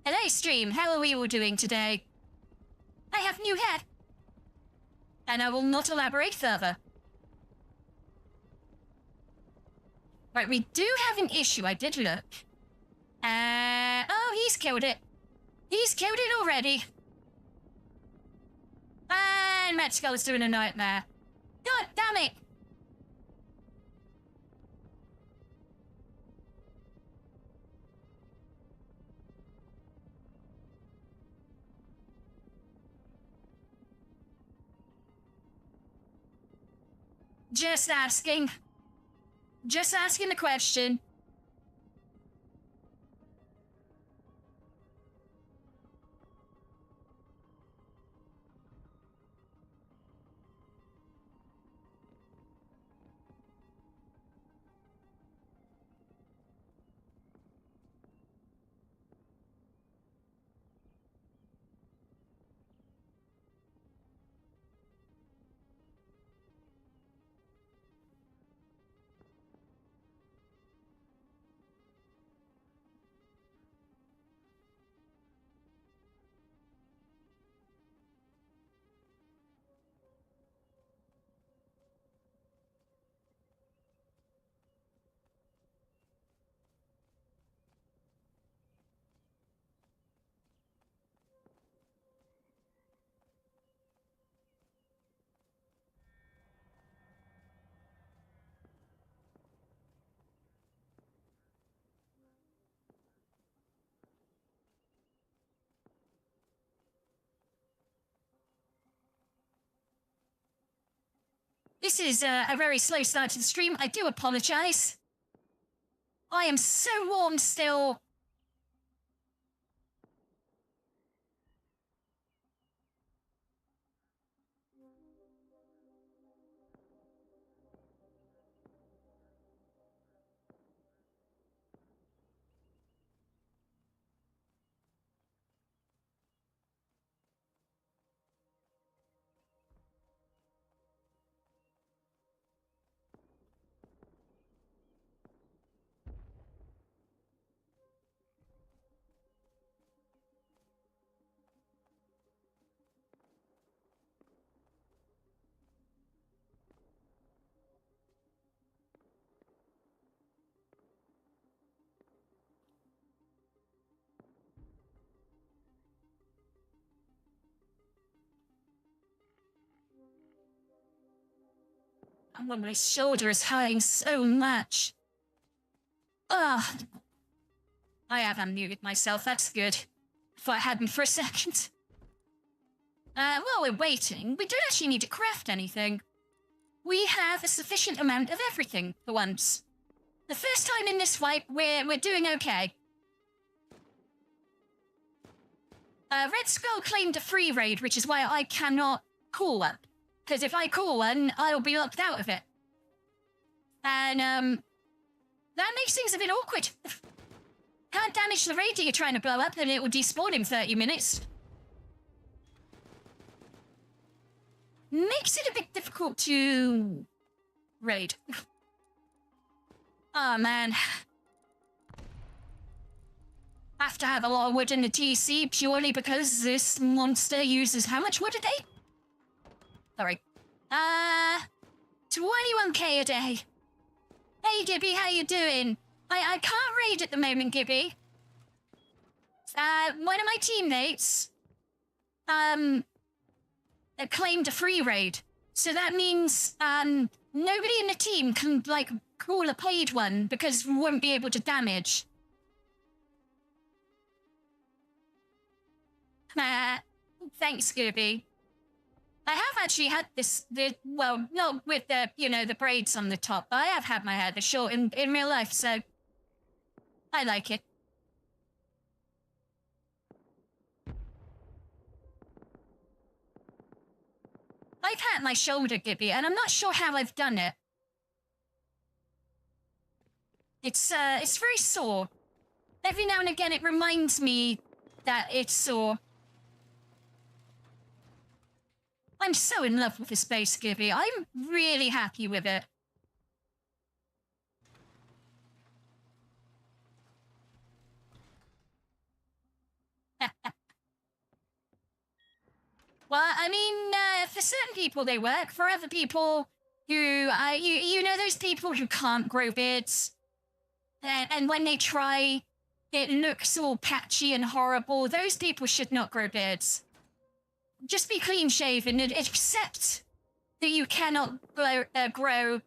Hello, stream. How are we all doing today? I have new hair. And I will not elaborate further. Right, we do have an issue. I did look. Oh, he's killed it. He's killed it already. And Matt Skull is doing a nightmare. God damn it. Just asking. Just asking the question. This is a very slow start to the stream. I do apologize. I am so warm still. Oh, my shoulder is hurting so much. Ugh. I have unmuted myself, that's good. If I hadn't for a second. While we're waiting, we don't actually need to craft anything. We have a sufficient amount of everything, for once. The first time in this fight, we're doing okay. Red Skull claimed a free raid, which is why I cannot call one. Because if I call one, I'll be locked out of it. And, that makes things a bit awkward. Can't damage the raid that you're trying to blow up, and it will despawn in 30 minutes. Makes it a bit difficult to raid. Oh, man. Have to have a lot of wood in the TC purely because this monster uses how much wood a day? Sorry. 21k a day. Hey, Gibby, how you doing? I can't raid at the moment, Gibby. One of my teammates, claimed a free raid. So that means, nobody in the team can, like, call a paid one because we won't be able to damage. Thanks, Gibby. I have actually had well, not with the, the braids on the top, but I have had my hair this short in real life, so I like it. I've had my shoulder, Gibby, and I'm not sure how I've done it. It's very sore. Every now and again it reminds me that it's sore. I'm so in love with this base, Gibby. I'm really happy with it. Well, I mean, for certain people they work. For other people who, you know those people who can't grow beards? And when they try, it looks all patchy and horrible. Those people should not grow beards. Just be clean-shaven and accept that you cannot grow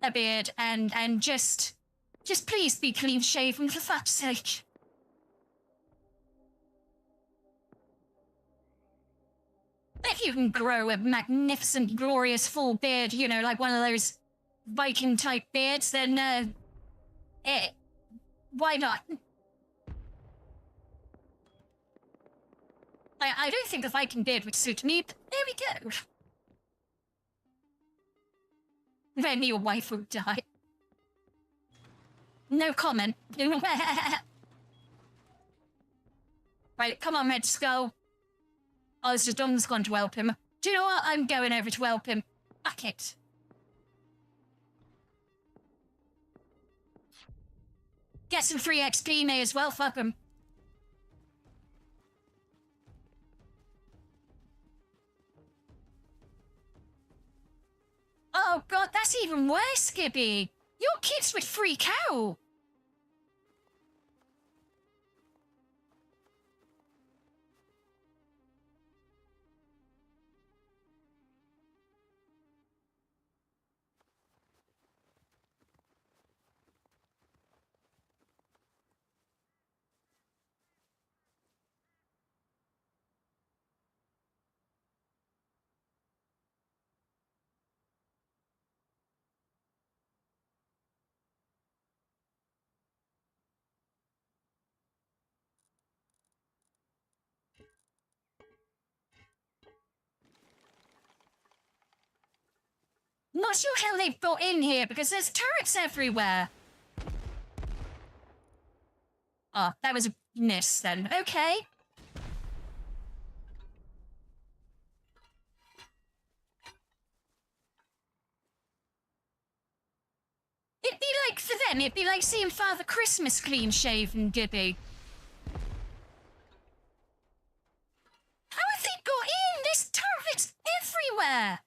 a beard and just please be clean-shaven, for fuck's sake. If you can grow a magnificent, glorious full beard, you know, like one of those Viking-type beards, then, why not? I don't think a Viking beard would suit me, but there we go. Then your wife will die. No comment. Right, come on, Red Skull. Alistair Dunn's gone to help him. Do you know what? I'm going over to help him. Fuck it. Get some free XP, may as well, fuck him. Oh god, that's even worse, Skippy. Your kids would freak out. Not sure how they've got in here because there's turrets everywhere. Oh, that was a miss then. Okay. It'd be like, for them, it'd be like seeing Father Christmas clean-shaven, Gibby. How have they got in? There's turrets everywhere.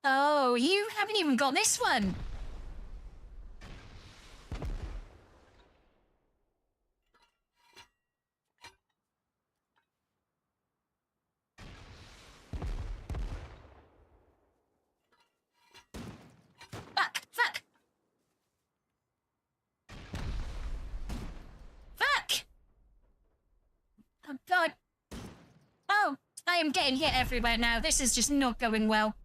Oh, you haven't even got this one. Fuck. Oh, God. Oh, I am getting hit everywhere now. This is just not going well.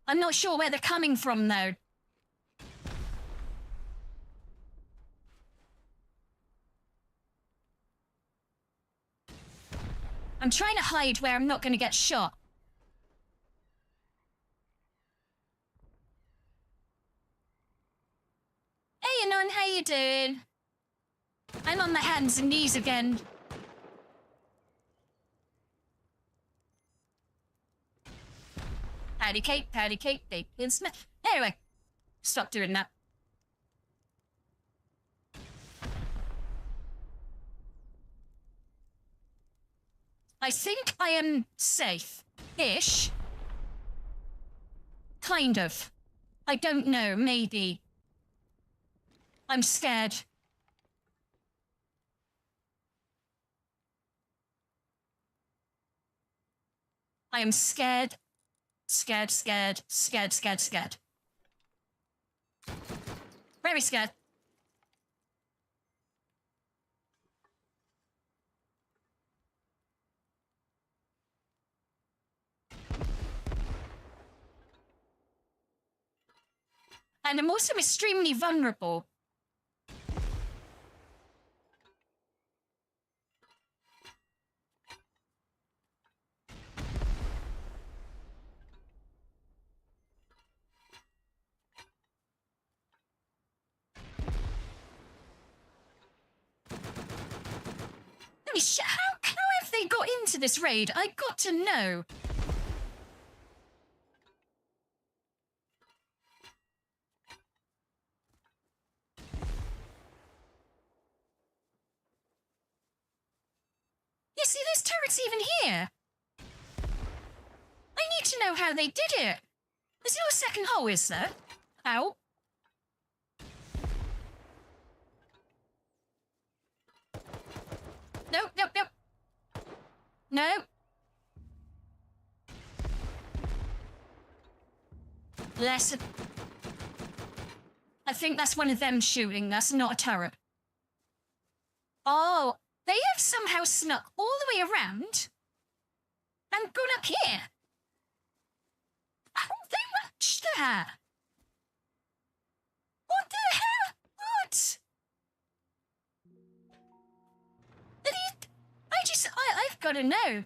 I'm not sure where they're coming from, though. I'm trying to hide where I'm not going to get shot. Hey, Anon, how you doing? I'm on my hands and knees again. Patty cake, bacon Smith. Anyway, stop doing that. I think I am safe-ish. Kind of. I don't know, maybe. I'm scared. I am scared. Scared. Very scared. And I'm also extremely vulnerable. How have they got into this raid? I got to know. see, there's turrets even here. I need to know how they did it. There's no second hole, is there? Ow. No, no, no. No. Bless it. I think that's one of them shooting us, not a turret. Oh, they have somehow snuck all the way around and gone up here. How they managed that? What the hell? What? I've got to know.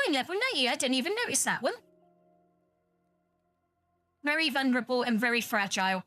I'm level 90, I didn't even notice that one. Very vulnerable and very fragile.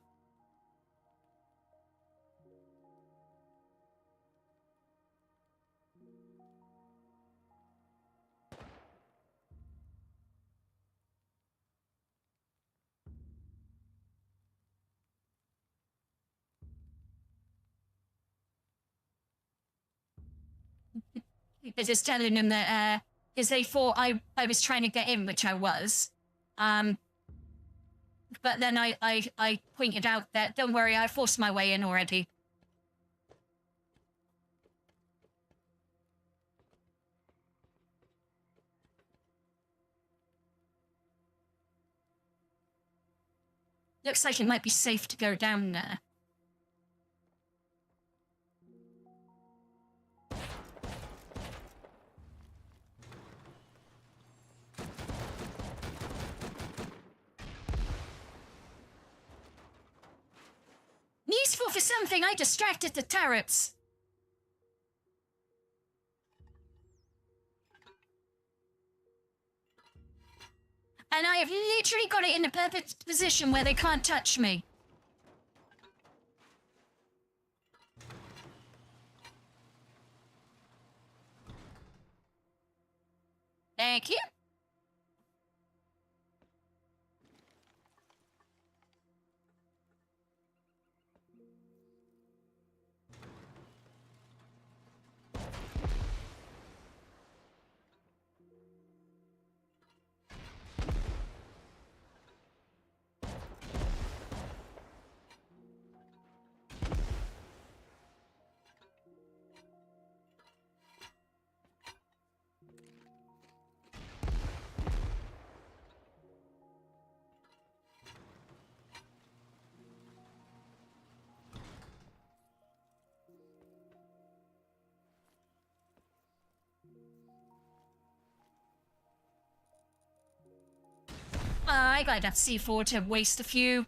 They're just telling them that, because they thought I was trying to get in, which I was. But then I pointed out that, don't worry, I forced my way in already. Looks like it might be safe to go down there. Useful for something, I distracted the turrets. And I have literally got it in a perfect position where they can't touch me. Thank you. I got enough C4 to waste a few.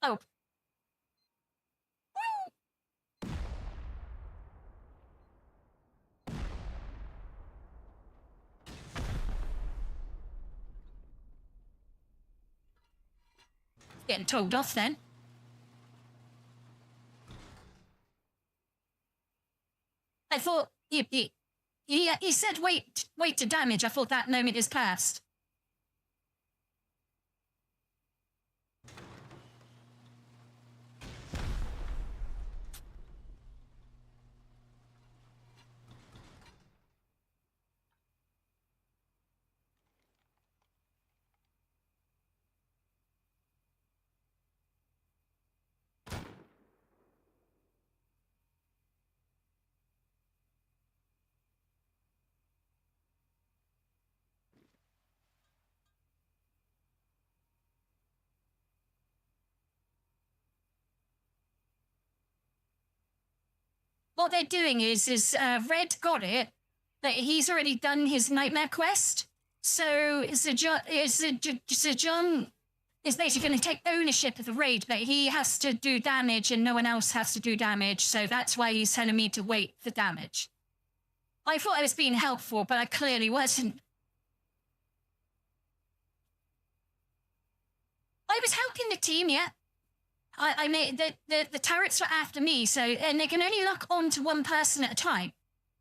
Oh. Getting told off then. I thought he said wait to damage. I thought that moment is past. what they're doing is Red got it, that he's already done his nightmare quest. So John is basically going to take ownership of the raid, but he has to do damage and no one else has to do damage. So that's why he's telling me to wait for damage. I thought I was being helpful, but I clearly wasn't. I was helping the team, yeah. I made the turrets were after me, so and they can only lock on to one person at a time.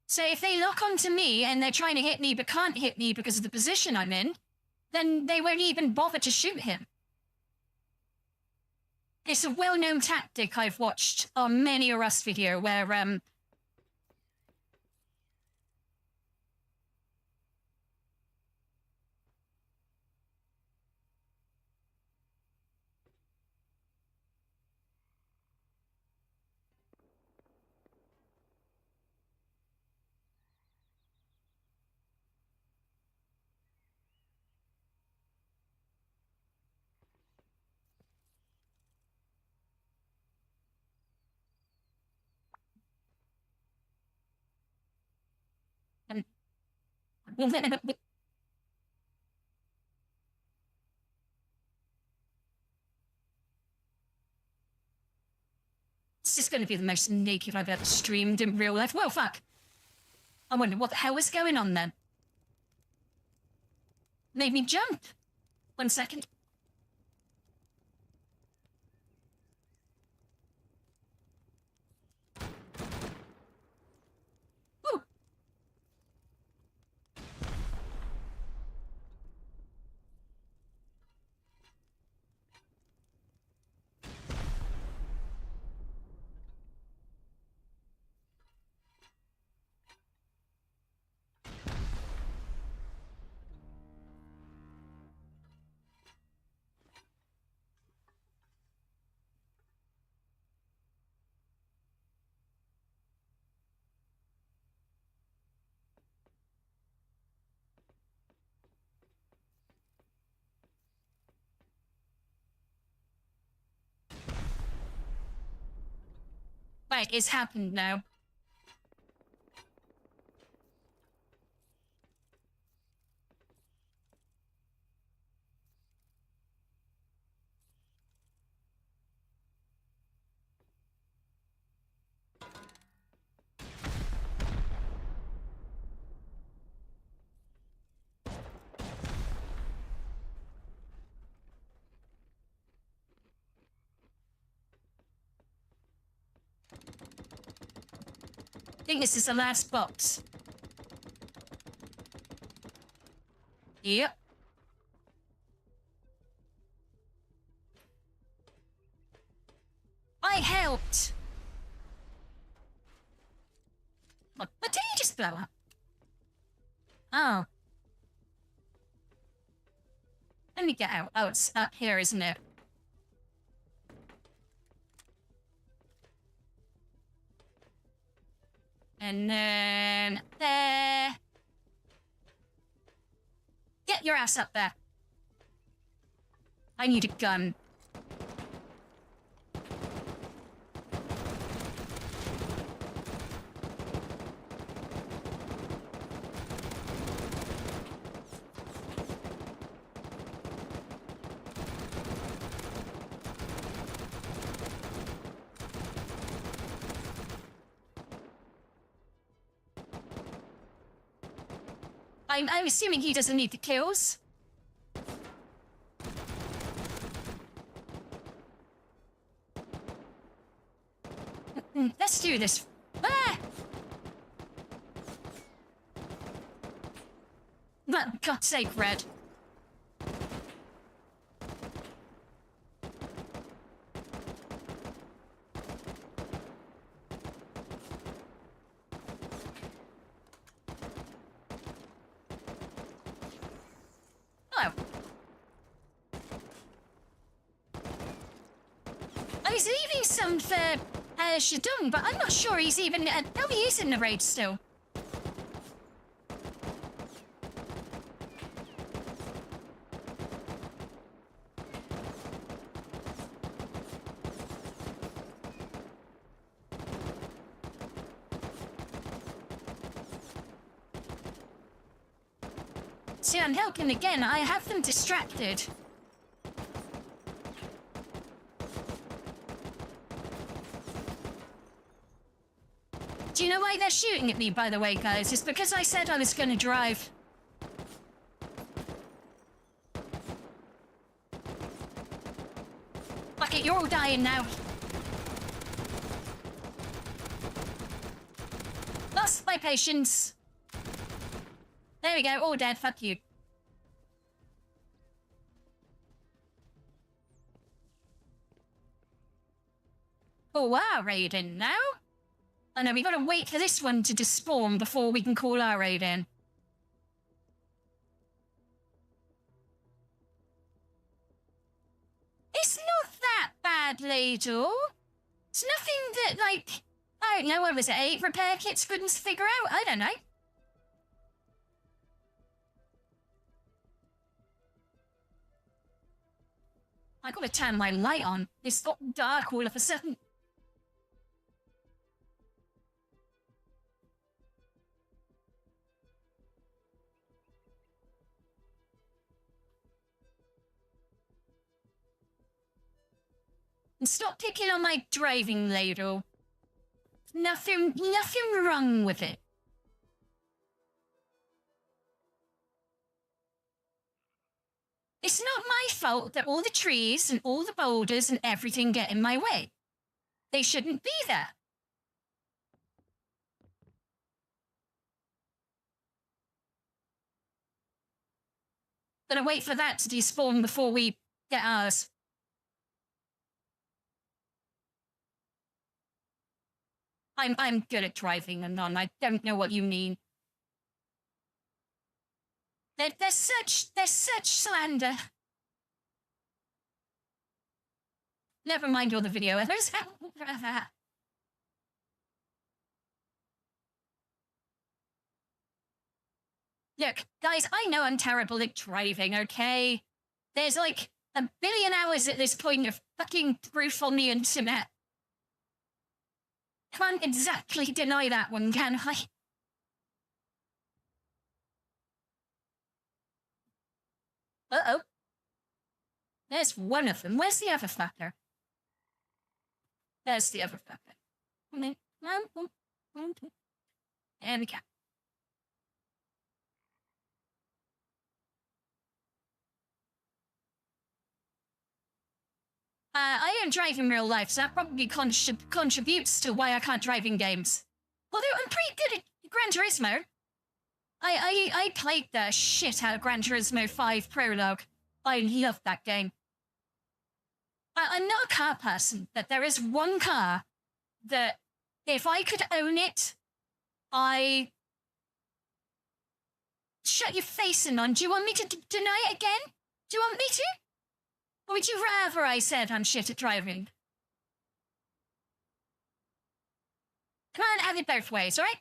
So if they lock onto me and they're trying to hit me but can't hit me because of the position I'm in, then they won't even bother to shoot him. It's a well-known tactic I've watched on many a Rust video where this is going to be the most naked I've ever streamed in real life. Well, fuck. I wonder what the hell was going on then. Made me jump. 1 second. Ooh. Right, it's happened now. I think this is the last box. Yep. I helped. What did you just blow up? Oh. Let me get out. Oh, it's up here, isn't it? And then there. Get your ass up there. I need a gun. I'm assuming he doesn't need the kills. Let's do this. Ah! For God's sake, Red. He's leaving some for Shadung, but I'm not sure he's even. No, he is in the raid still. See, I'm helping again. I have them distracted. Do you know why they're shooting at me, by the way, guys? It's because I said I was going to drive. Fuck it, you're all dying now. Lost my patience. There we go, all dead, fuck you. Oh wow, Raiden now? I know, we gotta wait for this one to despawn before we can call our raid in. It's not that bad, Ladle. It's nothing that, like, I don't know, what was it, 8 repair kits couldn't figure out? I don't know. I gotta turn my light on. It's got dark all of a sudden. And stop picking on my driving, Ladle. Nothing wrong with it. It's not my fault that all the trees and all the boulders and everything get in my way. They shouldn't be there. Gonna wait for that to despawn before we get ours. I'm good at driving, Anon. I don't know what you mean. There's such slander. Never mind all the video others. Look, guys, I know I'm terrible at driving, okay? There's like 1 billion hours at this point of fucking proof on the internet. Can't exactly deny that one, can I? Uh-oh. There's one of them. Where's the other fucker? There's the other fucker. And we go. I don't drive in real life, so that probably contributes to why I can't drive in games. Although I'm pretty good at Gran Turismo. I played the shit out of Gran Turismo 5 Prologue. I love that game. I'm not a car person, but there is one car that, if I could own it, Shut your face, Anon. Do you want me to deny it again? Do you want me to? Or would you rather I said I'm shit at driving? Come on, have it both ways, all right?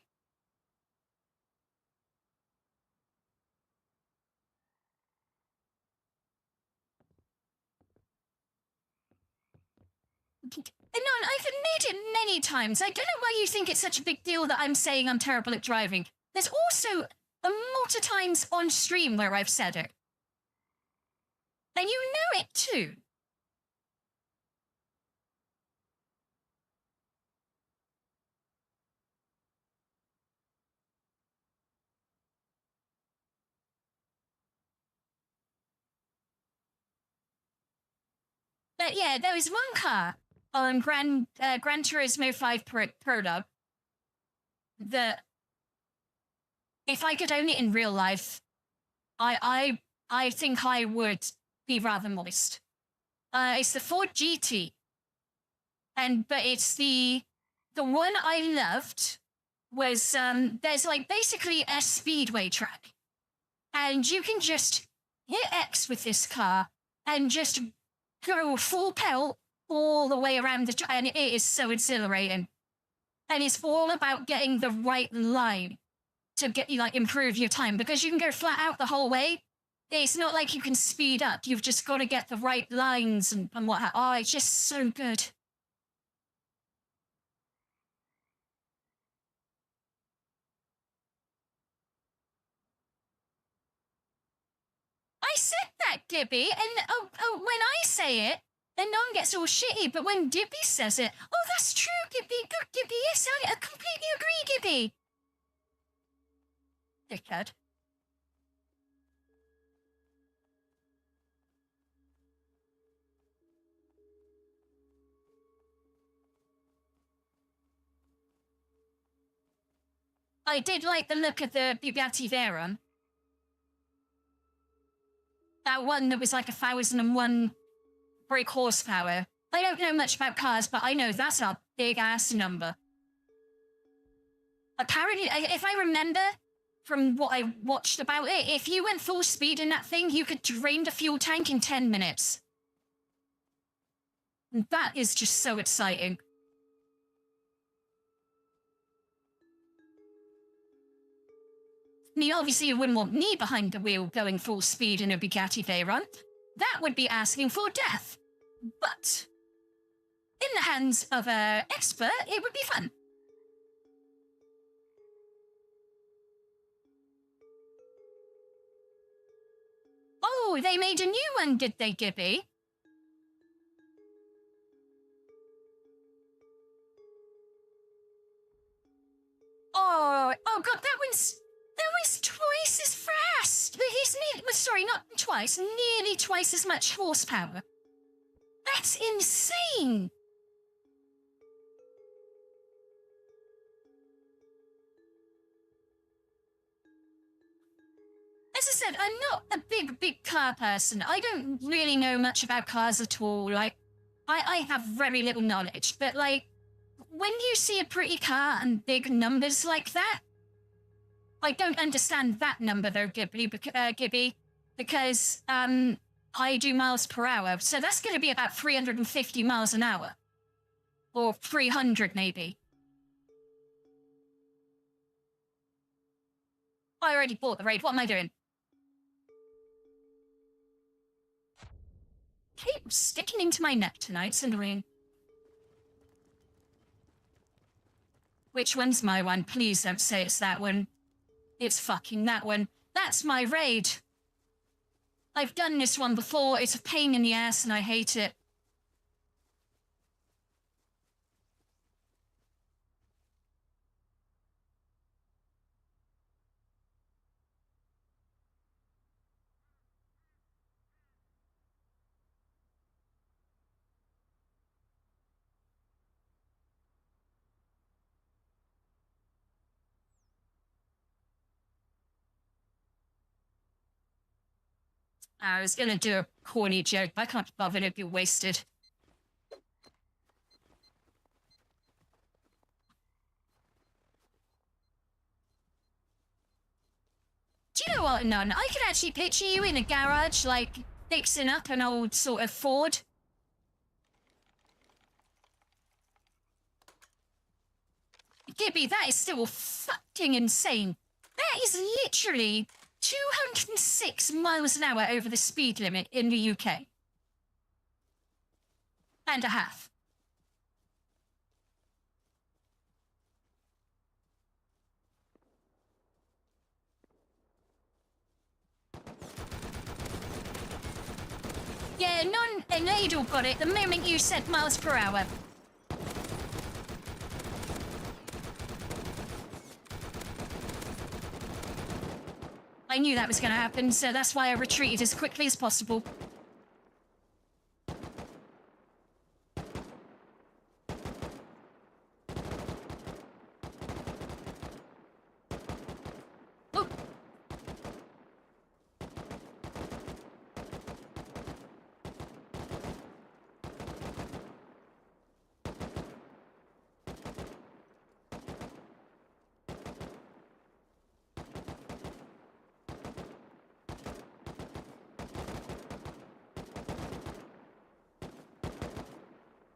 Anon, I've admitted many times. I don't know why you think it's such a big deal that I'm saying I'm terrible at driving. There's also a lot of times on stream where I've said it. And you know it too. But yeah, there was one car on Gran Turismo 5 Prologue that, if I could own it in real life, I think I would be rather modest. It's the Ford GT, but it's the one I loved was there's like basically a speedway track, and you can just hit X with this car and just go full pelt all the way around the track, and it is so exhilarating. And it's all about getting the right line to get you, like, improve your time, because you can go flat out the whole way. It's not like you can speed up. You've just got to get the right lines and what. Oh, it's just so good. I said that, Gibby, and when I say it, then no one gets all shitty, but when Gibby says it, oh, that's true, Gibby, good, Gibby, yes, I completely agree, Gibby. Dickhead. I did like the look of the Bugatti Veyron. That one that was like 1,001 brake horsepower. I don't know much about cars, but I know that's a big-ass number. Apparently, if I remember from what I watched about it, if you went full speed in that thing, you could drain the fuel tank in 10 minutes. And that is just so exciting. I mean, obviously you wouldn't want me behind the wheel going full speed in a Bugatti Veyron. That would be asking for death. But in the hands of an expert, it would be fun. Oh, they made a new one, did they, Gibby? Oh God, that was twice as fast. Sorry, not twice, nearly twice as much horsepower. That's insane. As I said, I'm not a big car person. I don't really know much about cars at all. Like, I have very little knowledge, but like, when you see a pretty car and big numbers like that, I don't understand that number though, Gibby, because I do miles per hour, so that's going to be about 350 miles an hour, or 300 maybe. I already bought the raid. What am I doing? Keep sticking into my neck tonight, it's annoying. Which one's my one? Please don't say it's that one. It's fucking that one. That's my raid. I've done this one before. It's a pain in the ass and I hate it. I was gonna do a corny joke, but I can't bother, it'd be wasted. Do you know what, Nun? I could actually picture you in a garage, like, fixing up an old sort of Ford. Gibby, that is still fucking insane. That is literally 206 miles an hour over the speed limit in the UK. And a half. Yeah, Nun and Ladle got it the moment you said miles per hour. I knew that was going to happen, so that's why I retreated as quickly as possible. Oh.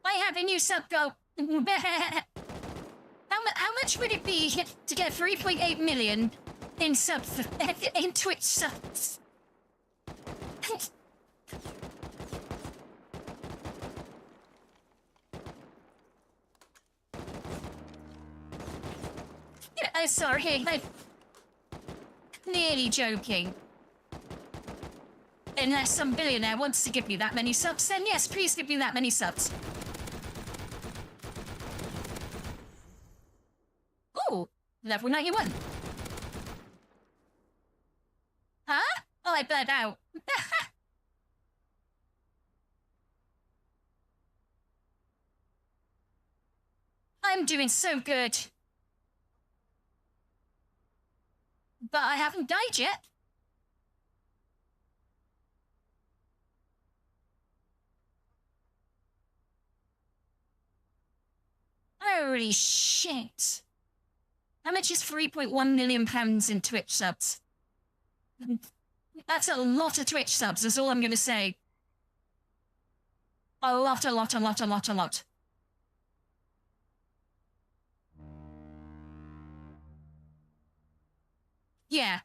I have a new sub go. How much would it be to get 3.8 million in subs, in Twitch subs? Sorry, I'm clearly joking. unless some billionaire wants to give me that many subs, then yes, please give me that many subs. Ooh, level 91. Huh? Oh, I bled out. I'm doing so good. But I haven't died yet. Holy shit. How much is £3.1 million in Twitch subs? That's a lot of Twitch subs, is all I'm going to say. A lot. Yeah.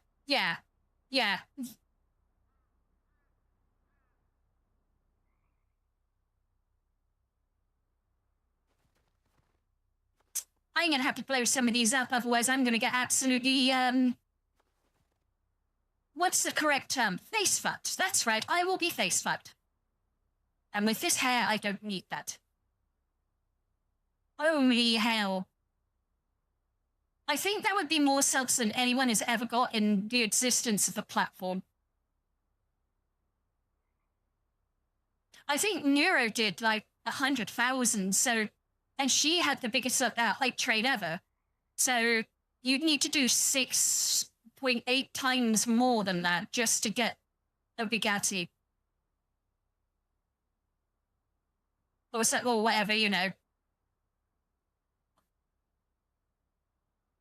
I'm going to have to blow some of these up, otherwise I'm going to get absolutely, what's the correct term? Face fucked. That's right, I will be face fucked. And with this hair, I don't need that. Holy hell. I think that would be more subs than anyone has ever got in the existence of the platform. I think Neuro did like 100,000, so, and she had the biggest hype train ever. So you'd need to do 6.8 times more than that just to get a Bugatti. Or whatever, you know.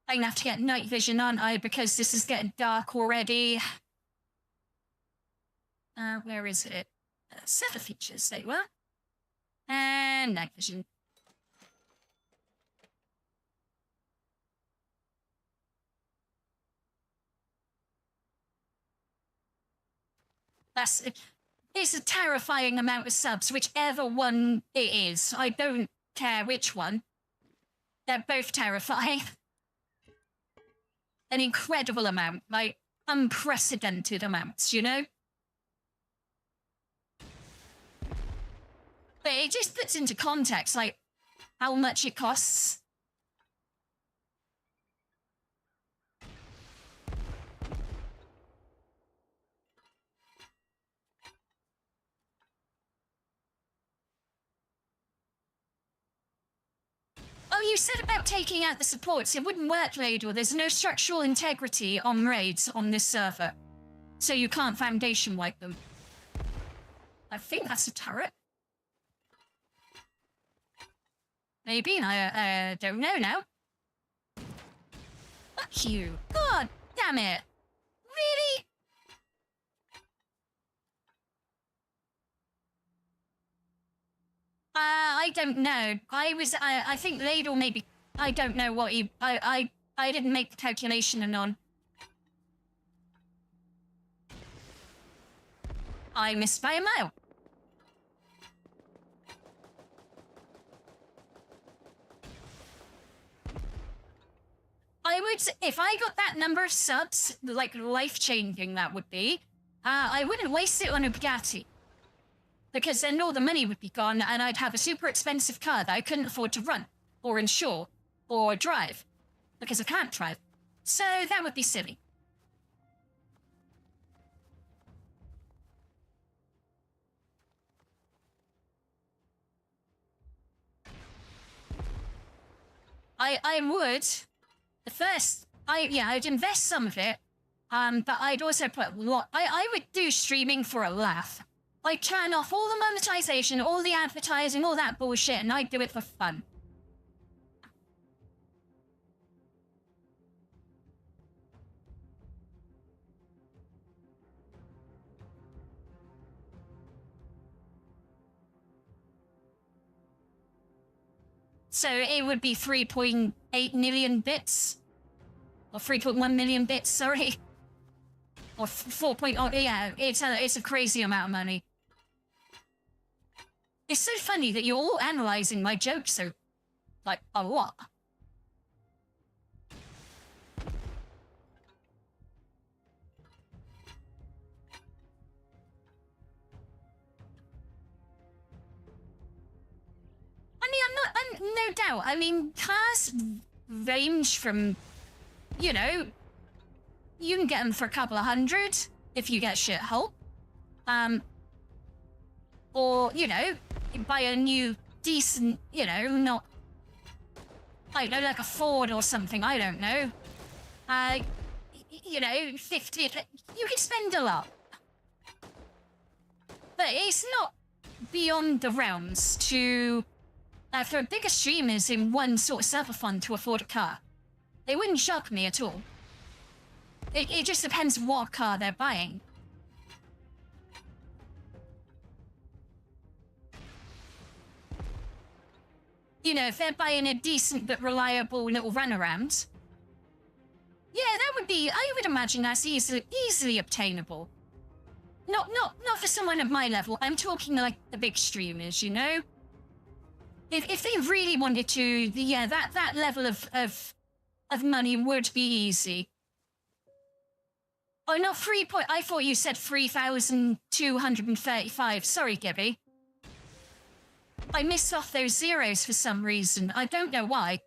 I'm gonna have to get night vision, aren't I? Because this is getting dark already. Where is it? Set of features, there you are. And night vision. It's a terrifying amount of subs, whichever one it is. I don't care which one. They're both terrifying. An incredible amount, like unprecedented amounts, you know? But it just puts into context, like, how much it costs. Oh, you said about taking out the supports. It wouldn't work, Ladle. There's no structural integrity on raids on this server. So you can't foundation wipe them. I think that's a turret. Maybe, I don't know now. Fuck you. God damn it. Really? I don't know. I think Ladle maybe, I don't know what he, I didn't make the calculation anon. I missed by a mile. I would, if I got that number of subs, like life-changing that would be, I wouldn't waste it on a Bugatti. Because then all the money would be gone and I'd have a super expensive car that I couldn't afford to run, or insure, or drive. Because I can't drive. So that would be silly. I would, I'd invest some of it, but I'd also put a lot, I would do streaming for a laugh. I'd turn off all the monetization, all the advertising, all that bullshit, and I'd do it for fun. So it would be 3.8 million bits. Or 3.1 million bits, sorry. Or 4. Yeah, it's a crazy amount of money. It's so funny that you're all analysing my jokes so, like, a lot. no doubt. I mean, cars range from, you know, you can get them for a couple of hundred if you get shithole. Or, you know, you buy a new decent, you know, not, I don't know, like a Ford or something, I don't know. You know, 50, you could spend a lot. But it's not beyond the realms to, for bigger streamers in one sort of server fund to afford a car. It wouldn't shock me at all. It just depends what car they're buying. You know, if they're buying a decent but reliable little runaround, yeah, that would be, I would imagine that's easily obtainable. Not for someone at my level. I'm talking like the big streamers, you know? If they really wanted to, yeah, that level of money would be easy. Oh, not 3 point, I thought you said 3,235. Sorry, Gibby. I missed off those zeros for some reason. I don't know why.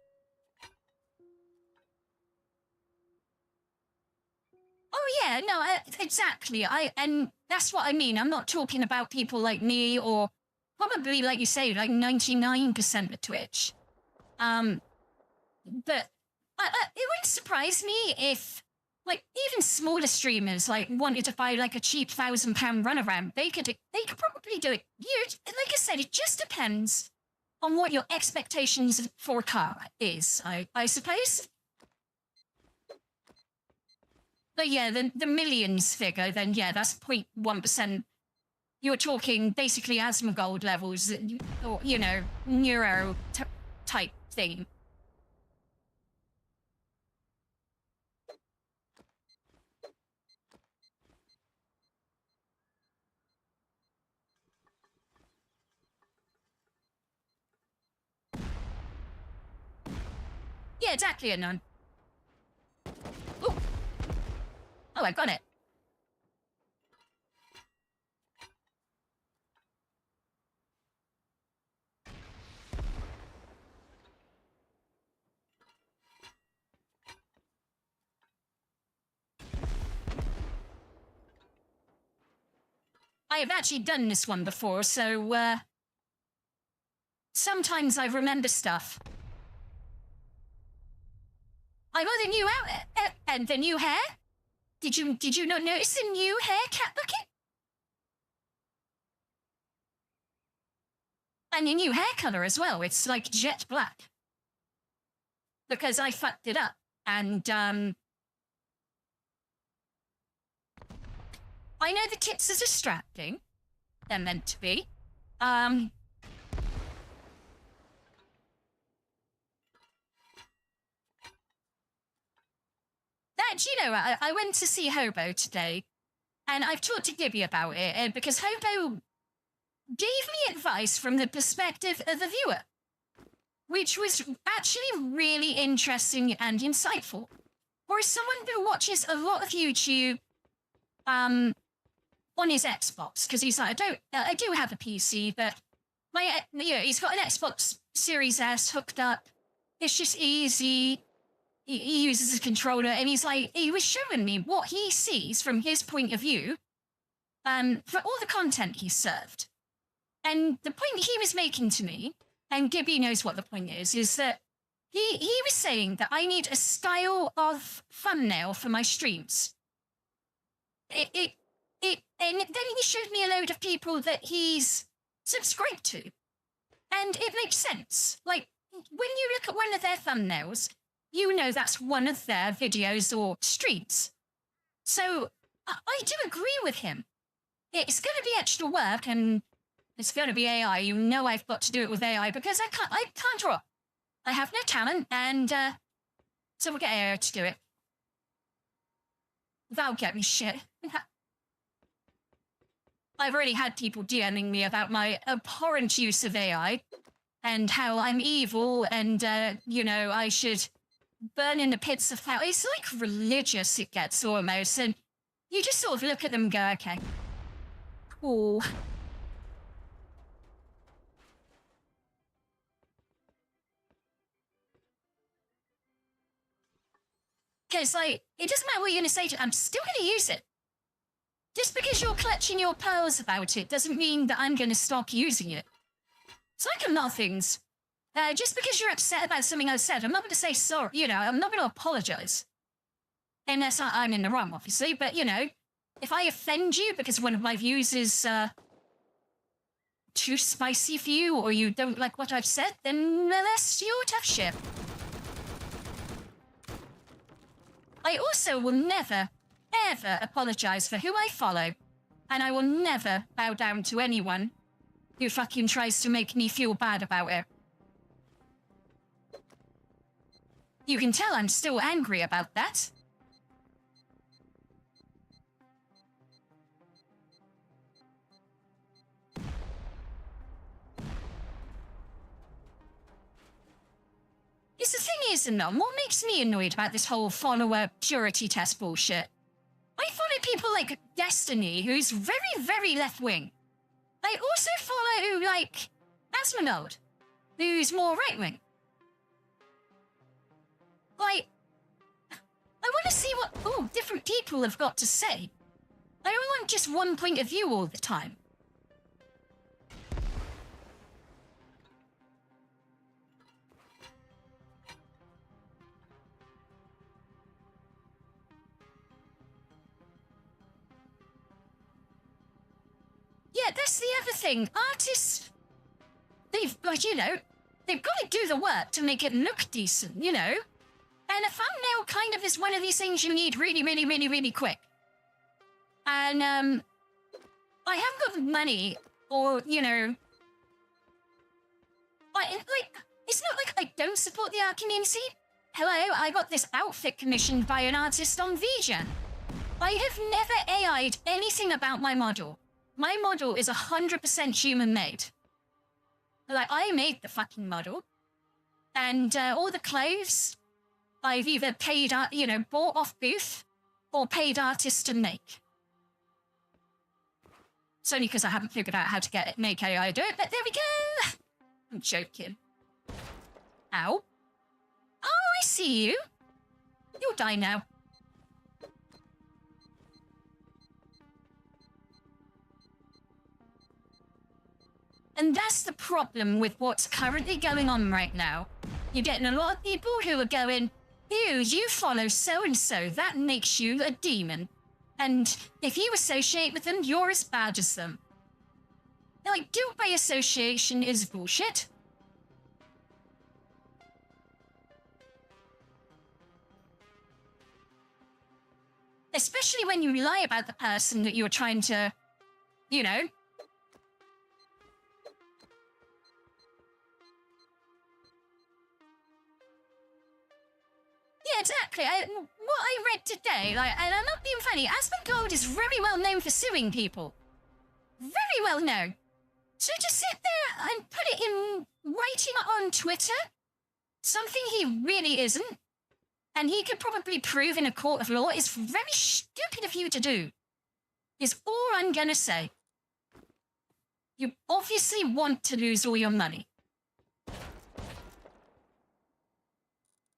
Oh yeah, no, exactly. And that's what I mean. I'm not talking about people like me or probably, like you say, like 99% of Twitch. But it wouldn't surprise me if, like, even smaller streamers like wanted to buy like a cheap £1,000 runaround. They could probably do it. Like I said, it just depends on what your expectations for a car is, I suppose. But yeah, the millions figure, then yeah, that's 0.1%. You're talking basically Asmongold levels, or, you know, neuro type thing. Yeah, exactly, Anon. Ooh. Oh, I got it. I have actually done this one before, so, sometimes I remember stuff. I got the new outfit and the new hair. Did you not notice the new hair, Cat Bucket? And the new hair color as well. It's like jet black. Because I fucked it up. And, I know the tits are distracting. They're meant to be. You know, I went to see Hobo today, and I've talked to Gibby about it, because Hobo gave me advice from the perspective of the viewer, which was actually really interesting and insightful. For someone who watches a lot of YouTube, on his Xbox, because he's like, I do have a PC, but he's got an Xbox Series S hooked up. It's just easy. He uses a controller, and he's like, he was showing me what he sees from his point of view, for all the content he served. And the point he was making to me, and Gibby knows what the point is that he was saying that I need a style of thumbnail for my streams. And then he showed me a load of people that he's subscribed to. And it makes sense. Like, when you look at one of their thumbnails, you know that's one of their videos or streams. So I do agree with him. It's going to be extra work, and it's going to be AI. You know I've got to do it with AI because I can't draw. I have no talent, and so we'll get AI to do it. That'll get me shit. I've already had people DMing me about my abhorrent use of AI and how I'm evil and, you know, I should burn in the pits of hell. It's like religious, it gets almost, and you just sort of look at them and go, okay, cool. Because, like, it doesn't matter what you're going to say to it, I'm still going to use it. Just because you're clutching your pearls about it doesn't mean that I'm going to stop using it. It's like a lot of things. Just because you're upset about something I said, I'm not going to say sorry. You know, I'm not going to apologize. Unless I'm in the wrong, obviously. But, you know, if I offend you because one of my views is too spicy for you, or you don't like what I've said, then that's your tough shit. I also will never, ever apologize for who I follow. And I will never bow down to anyone who fucking tries to make me feel bad about it. You can tell I'm still angry about that. Because the thing is, what makes me annoyed about this whole follower purity test bullshit? I follow people like Destiny, who's very, very left-wing. I also follow, like, Asmonode, who's more right-wing. Like, I want to see what different people have got to say. I don't want just one point of view all the time. Yeah, that's the other thing. Artists, they've got to do the work to make it look decent, you know? And a thumbnail kind of is one of these things you need really, really, really, really quick. And, I haven't got the money, or, you know... it's not like I don't support the art community. Hello, I got this outfit commissioned by an artist on VGen. I have never AI'd anything about my model. My model is 100% human-made. Like, I made the fucking model. And all the clothes, I've either paid, bought off booth, or paid artists to make. It's only because I haven't figured out how to make AI do it, but there we go! I'm joking. Ow. Oh, I see you. You'll die now. And that's the problem with what's currently going on right now. You're getting a lot of people who are going, ew, you follow so-and-so, that makes you a demon. And if you associate with them, you're as bad as them. Like, guilt by association is bullshit. Especially when you lie about the person that you're trying to, you know... Yeah, exactly. What I read today, and I'm not being funny, Asmongold is very well known for suing people. Very well known. So to sit there and put it in writing on Twitter, something he really isn't, and he could probably prove in a court of law, is very stupid of you to do, is all I'm gonna say. You obviously want to lose all your money.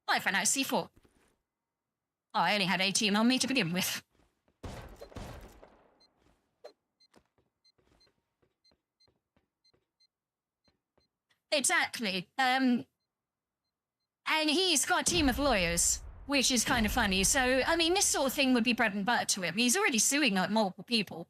I've run out of C4. Oh, I only had 18 on me to begin with. Exactly. And he's got a team of lawyers, which is kind of funny. So, I mean, this sort of thing would be bread and butter to him. He's already suing like multiple people.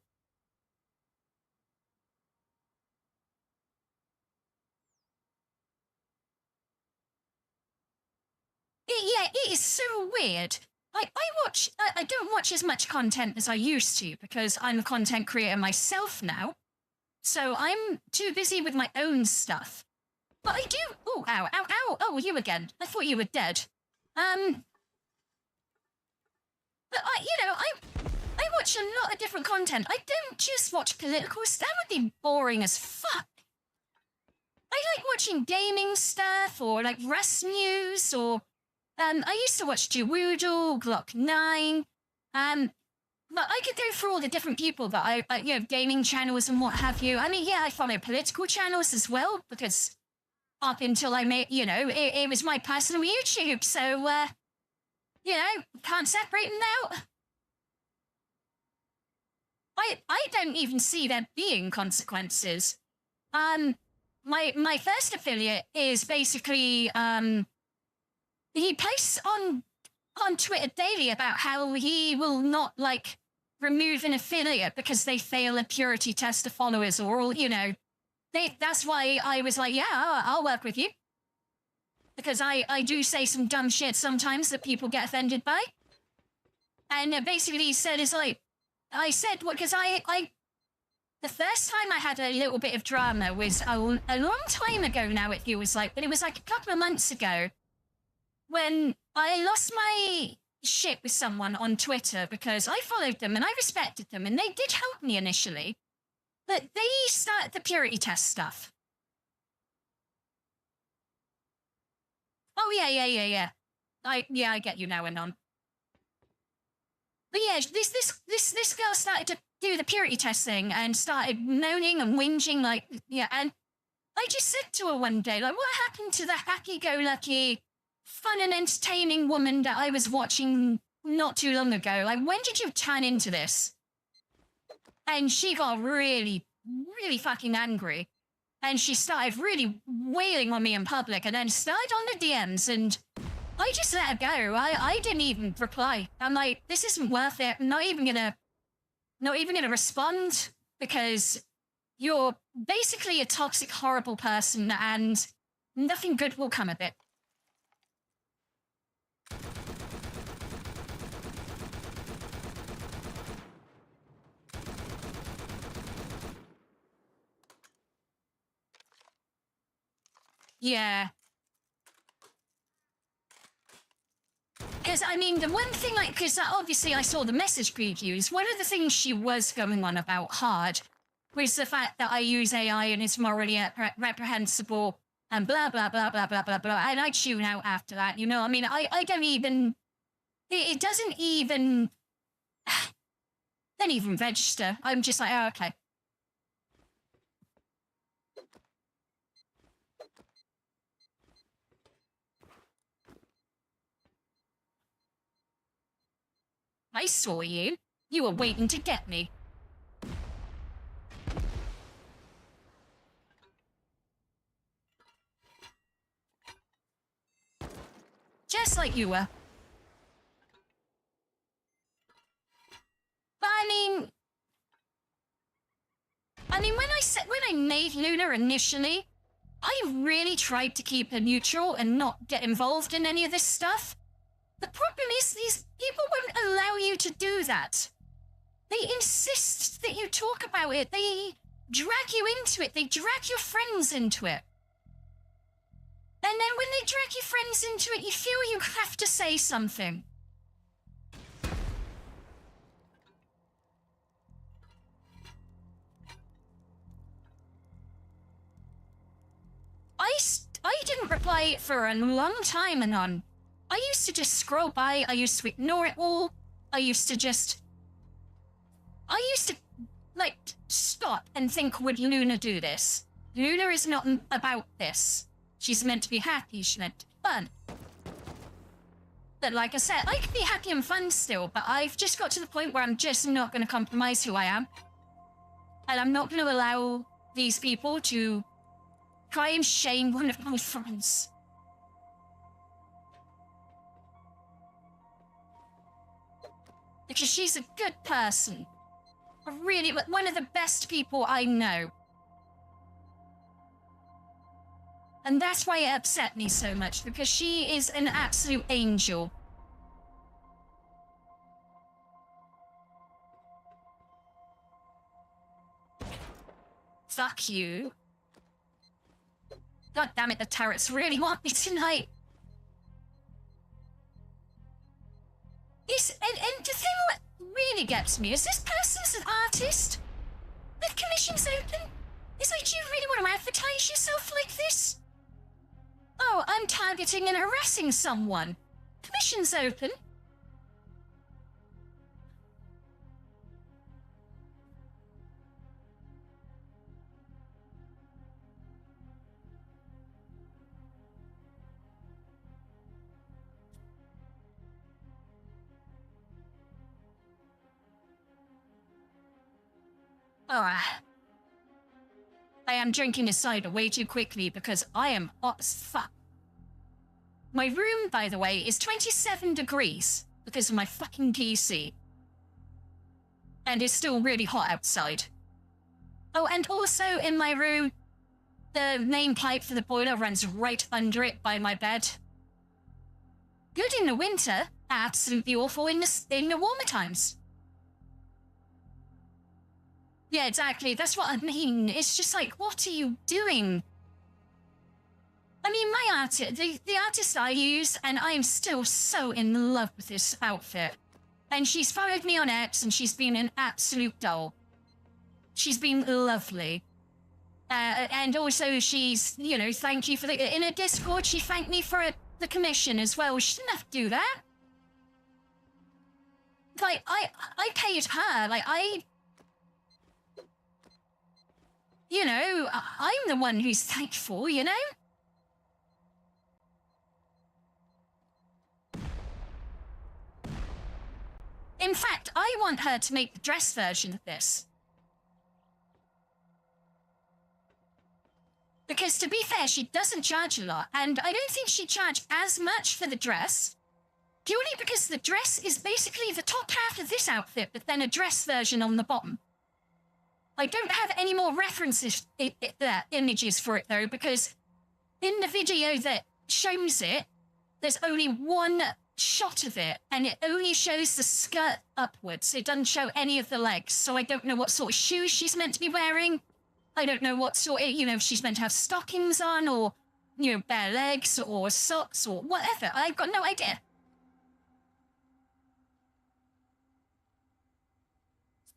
Yeah, it is so weird. I don't watch as much content as I used to because I'm a content creator myself now. So I'm too busy with my own stuff. But I do... Oh, ow, ow, ow. Oh, you again. I thought you were dead. But I watch a lot of different content. I don't just watch political stuff. That would be boring as fuck. I like watching gaming stuff or like Rust News or... I used to watch Gewoodle, Glock 9, but I could go through all the different people that gaming channels and what have you. I mean, yeah, I follow political channels as well, because up until I made, it was my personal YouTube, so, You know, can't separate them out. I don't even see there being consequences. My first affiliate is basically, he posts on Twitter daily about how he will not, like, remove an affiliate because they fail a purity test of followers or all, you know. That's why I was like, yeah, I'll work with you. Because I do say some dumb shit sometimes that people get offended by. And basically he said, it's like, I said, well, because the first time I had a little bit of drama was a long time ago now, it feels like, but it was like a couple of months ago when I lost my shit with someone on Twitter because I followed them and I respected them and they did help me initially, but they started the purity test stuff. Oh, yeah. I get you now, Anon. But yeah, this girl started to do the purity test thing and started moaning and whinging, like, yeah, and I just said to her one day, like, what happened to the happy-go-lucky, fun and entertaining woman that I was watching not too long ago? Like, when did you turn into this? And she got really, really fucking angry. And she started really wailing on me in public and then started on the DMs and I just let her go. I didn't even reply. I'm like, this isn't worth it. I'm not even gonna respond because you're basically a toxic, horrible person and nothing good will come of it. Yeah. Because, I mean, the one thing, like, because obviously I saw the message previews, one of the things she was going on about hard was the fact that I use AI and it's morally reprehensible and blah, blah, blah, blah, blah, blah, blah. And I tune out after that, you know? I mean, I don't even, it doesn't even, don't even register. I'm just like, oh, okay. I saw you. You were waiting to get me. Just like you were. But I mean, when I made Luna initially, I really tried to keep her neutral and not get involved in any of this stuff. The problem is these people won't allow you to do that. They insist that you talk about it. They drag you into it. They drag your friends into it. And then when they drag your friends into it, you feel you have to say something. I didn't reply for a long time, Anon. I used to just scroll by. I used to ignore it all. I used to, like, stop and think, would Luna do this? Luna is not about this. She's meant to be happy. She's meant to be fun. But like I said, I can be happy and fun still, but I've just got to the point where I'm just not going to compromise who I am. And I'm not going to allow these people to try and shame one of my friends. Because she's a good person. Really, one of the best people I know. And that's why it upset me so much, because she is an absolute angel. Fuck you. God damn it, the turrets really want me tonight. And the thing that really gets me is this person's an artist. The commission's open. It's like, do you really want to advertise yourself like this? Oh, I'm targeting and harassing someone. Commission's open. I am drinking this cider way too quickly because I am hot as fuck. My room, by the way, is 27 degrees because of my fucking PC. And it's still really hot outside. Oh, and also in my room, the main pipe for the boiler runs right under it by my bed. Good in the winter, absolutely awful in the warmer times. Yeah, exactly. That's what I mean. It's just like, what are you doing? I mean, my artist, the artist I use, and I am still so in love with this outfit. And she's followed me on X, and she's been an absolute doll. She's been lovely. And also she's, you know, thank you for in a Discord, she thanked me for the commission as well. She didn't have to do that. Like, I paid her, like, you know, I'm the one who's thankful, you know? In fact, I want her to make the dress version of this. Because to be fair, she doesn't charge a lot, and I don't think she charged as much for the dress, purely because the dress is basically the top half of this outfit, but then a dress version on the bottom. I don't have any more references, images for it though, because in the video that shows it, there's only one shot of it, and it only shows the skirt upwards. It doesn't show any of the legs, so I don't know what sort of shoes she's meant to be wearing. I don't know what sort of, you know, if she's meant to have stockings on, or, you know, bare legs, or socks, or whatever. I've got no idea.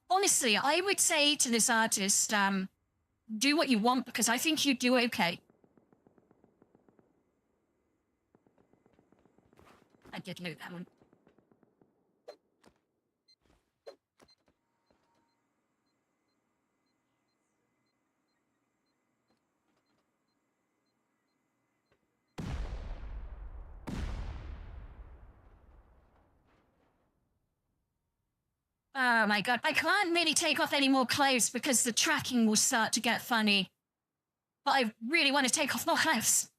Honestly, I would say to this artist, do what you want, because I think you do okay. I did loot that one. Oh my god, I can't really take off any more clothes because the tracking will start to get funny. But I really want to take off more clothes.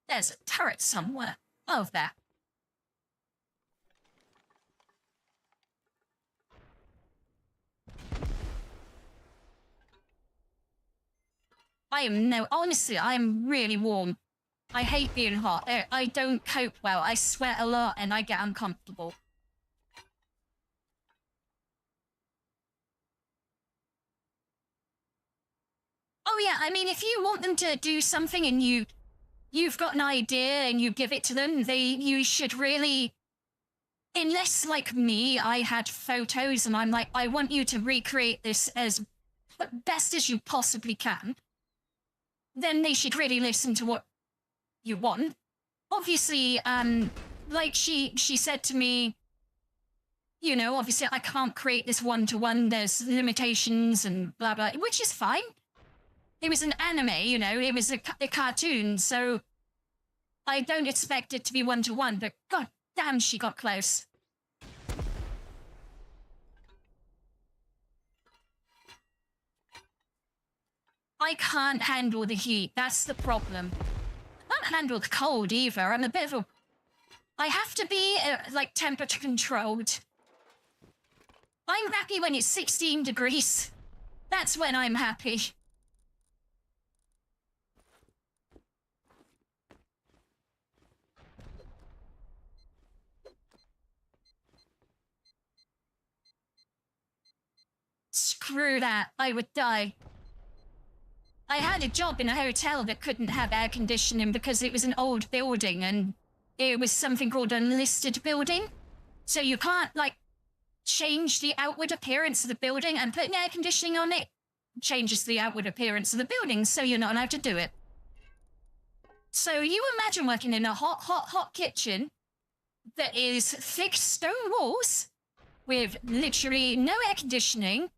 There's a turret somewhere. Oh, there. Honestly, I am really warm. I hate being hot. I don't cope well. I sweat a lot and I get uncomfortable. Oh yeah, I mean, if you want them to do something and you've got an idea and you give it to them, you should really, unless like me, I had photos and I'm like, I want you to recreate this as best as you possibly can, then they should really listen to what you want. Obviously, like she said to me, you know, obviously I can't create this one-to-one, there's limitations and blah blah, which is fine. It was an anime, you know, it was a cartoon, so I don't expect it to be one-to-one, but god damn, she got close. I can't handle the heat, that's the problem. I can't handle the cold either, I'm a bit of a... I have to be, like, temperature controlled. I'm happy when it's 16 degrees. That's when I'm happy. Screw that, I would die. I had a job in a hotel that couldn't have air conditioning because it was an old building and it was something called unlisted building. So you can't, like, change the outward appearance of the building, and putting air conditioning on it changes the outward appearance of the building, so you're not allowed to do it. So you imagine working in a hot kitchen that is thick stone walls with literally no air conditioning,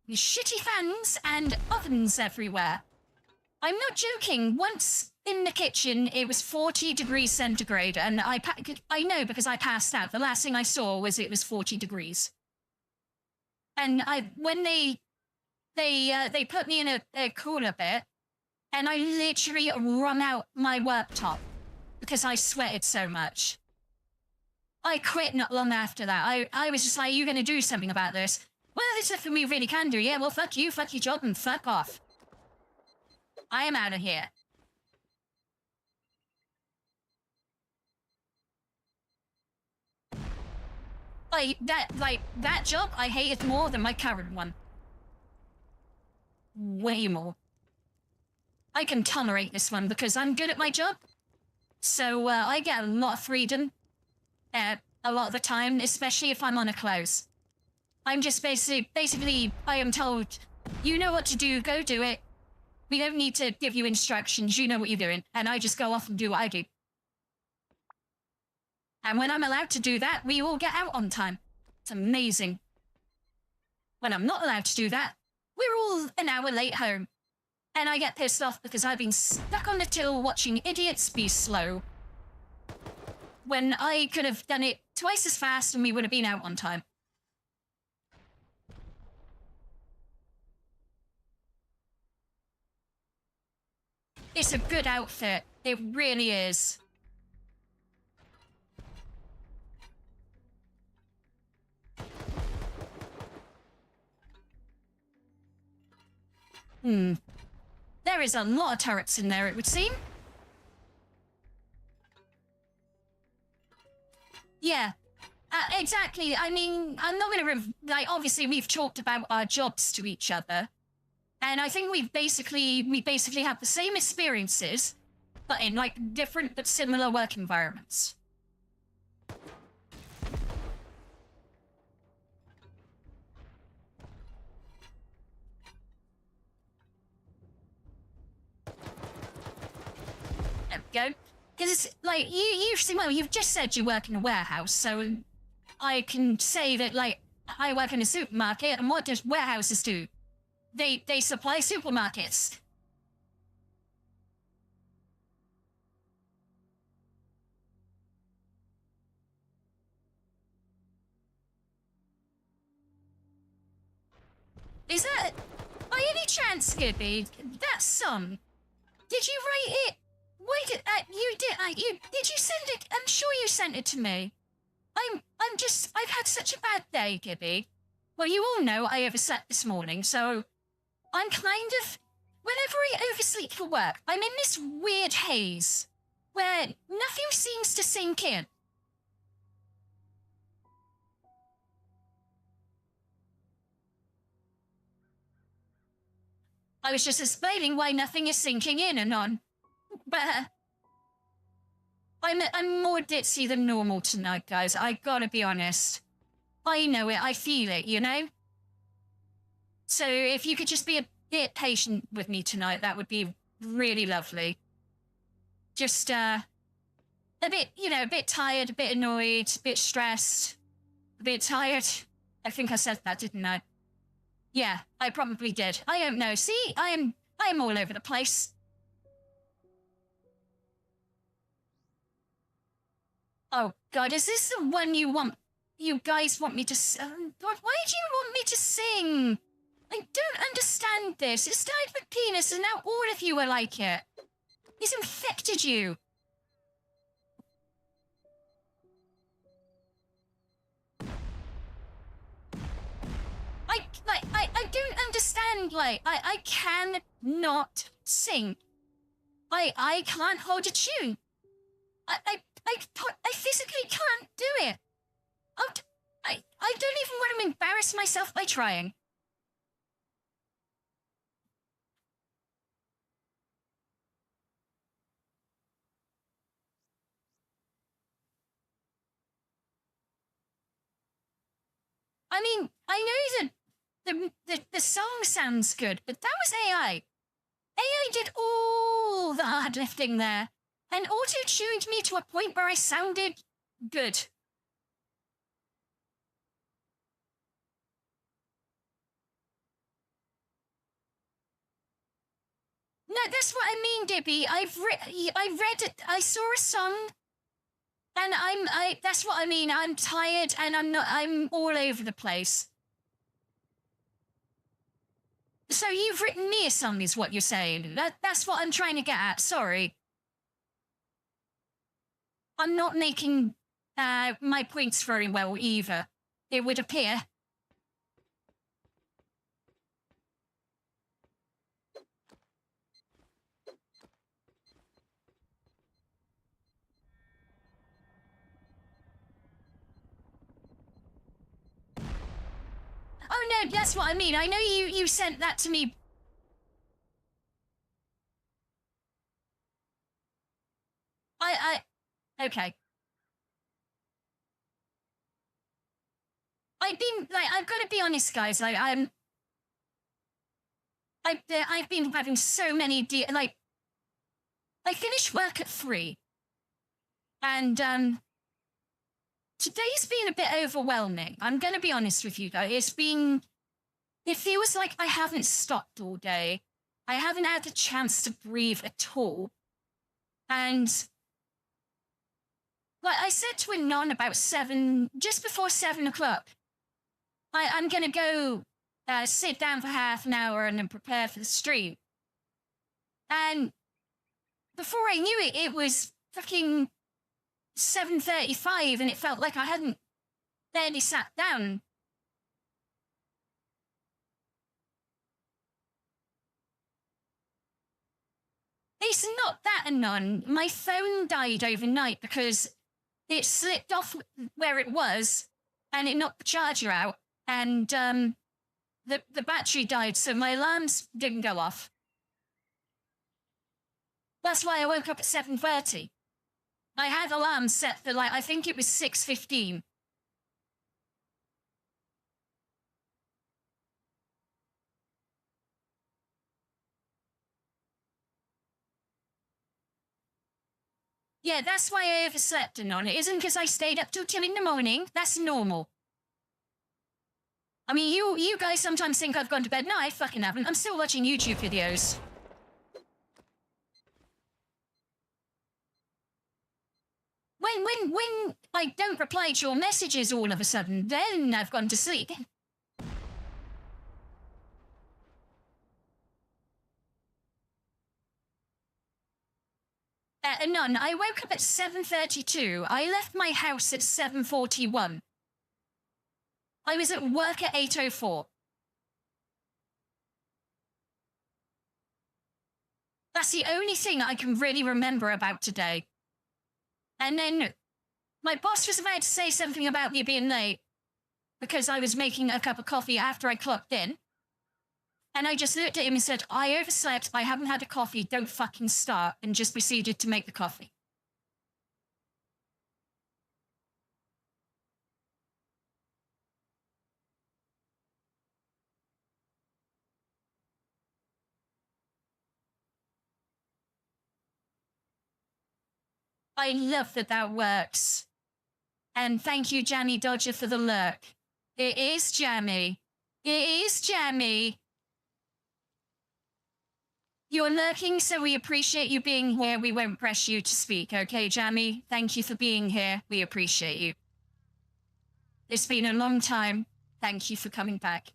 with shitty fans and ovens everywhere. I'm not joking. Once in the kitchen, it was 40 degrees centigrade, and I know because I passed out. The last thing I saw was it was 40 degrees. And when they put me in a cooler bit, and I literally wrung out my worktop because I sweated so much. I quit not long after that. I was just like, you going to do something about this? Well, there's nothing we really can do. Yeah, well, fuck you, fuck your job, and fuck off. I am out of here. That job I hated more than my current one. Way more. I can tolerate this one because I'm good at my job. So I get a lot of freedom a lot of the time, especially if I'm on a close. I'm just basically, I am told, you know what to do, go do it. We don't need to give you instructions, you know what you're doing. And I just go off and do what I do. And when I'm allowed to do that, we all get out on time. It's amazing. When I'm not allowed to do that, we're all an hour late home. And I get pissed off because I've been stuck on the till watching idiots be slow. When I could have done it twice as fast and we would have been out on time. It's a good outfit. It really is. There is a lot of turrets in there, it would seem. Yeah, exactly. I mean, I'm not going to... obviously, we've talked about our jobs to each other. And I think we basically have the same experiences, but in, different but similar work environments. There we go. Because, you've just said you work in a warehouse, so I can say that, I work in a supermarket, and what does warehouses do? They supply supermarkets. Is that, by any chance, Gibby, that song? Did you write it? Wait, did you send it? I'm sure you sent it to me. I've had such a bad day, Gibby. Well, you all know I overslept this morning, so I'm kind of, whenever I oversleep for work, I'm in this weird haze where nothing seems to sink in. I was just explaining why nothing is sinking in and on. But I'm more ditzy than normal tonight, guys. I gotta be honest. I know it. I feel it, you know? So if you could just be a bit patient with me tonight, that would be really lovely. Just, a bit, a bit tired, a bit annoyed, a bit stressed, a bit tired. I think I said that, didn't I? Yeah, I probably did. I don't know. See, I am all over the place. Oh, God, is this the one you guys want me to... God, why do you want me to sing? I don't understand this. It started with penis and now all of you are like it. He's infected you. I don't understand, I cannot sing. I can't hold a tune. I physically can't do it. I don't even want to embarrass myself by trying. I mean, I know that the song sounds good, but that was AI. AI did all the hard lifting there, and auto-tuned me to a point where I sounded good. No, that's what I mean, Dibby. I read it. I saw a song, and that's what I mean. I'm tired, and I'm all over the place. So you've written me a song is what you're saying. That's what I'm trying to get at. Sorry. I'm not making my points very well either, it would appear. Oh no, that's what I mean. I know you sent that to me. Okay. I've got to be honest, guys. I've been having so many I finished work at 3, and today's been a bit overwhelming. I'm going to be honest with you, guys. It feels like I haven't stopped all day. I haven't had the chance to breathe at all, and like I said to Anon about just before 7 o'clock. I'm going to go sit down for half an hour and then prepare for the stream. And before I knew it, it was fucking 7:35 and it felt like I hadn't barely sat down. It's not that, Anon. My phone died overnight because it slipped off where it was and it knocked the charger out. And the battery died, so my alarms didn't go off. That's why I woke up at 7:30. I had alarms set for I think it was 6:15. Yeah, that's why I overslept, Anon. It isn't because I stayed up till 2 in the morning. That's normal. I mean, you guys sometimes think I've gone to bed. No, I fucking haven't. I'm still watching YouTube videos. When I don't reply to your messages all of a sudden, then I've gone to sleep. None. I woke up at 7:32. I left my house at 7:41. I was at work at 8:04. That's the only thing I can really remember about today. And then my boss was about to say something about me being late because I was making a cup of coffee after I clocked in. And I just looked at him and said, I overslept, I haven't had a coffee, don't fucking start, and just proceeded to make the coffee. I love that works. And thank you, Jammy Dodger, for the lurk. It is Jammy. It is Jammy. You're lurking, so we appreciate you being here. We won't press you to speak, okay, Jammy? Thank you for being here. We appreciate you. It's been a long time. Thank you for coming back.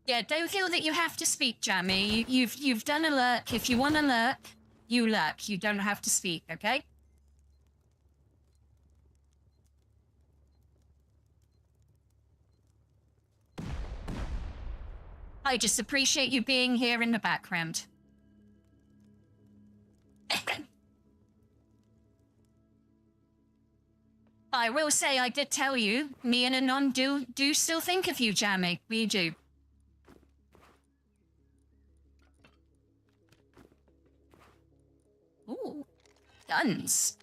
Yeah, don't feel that you have to speak, Jammy. You've done a lurk. If you want to lurk, you lurk. You don't have to speak, okay? I just appreciate you being here in the background. I will say I did tell you, me and Anon do still think of you, Jammy. We do. Ooh, guns.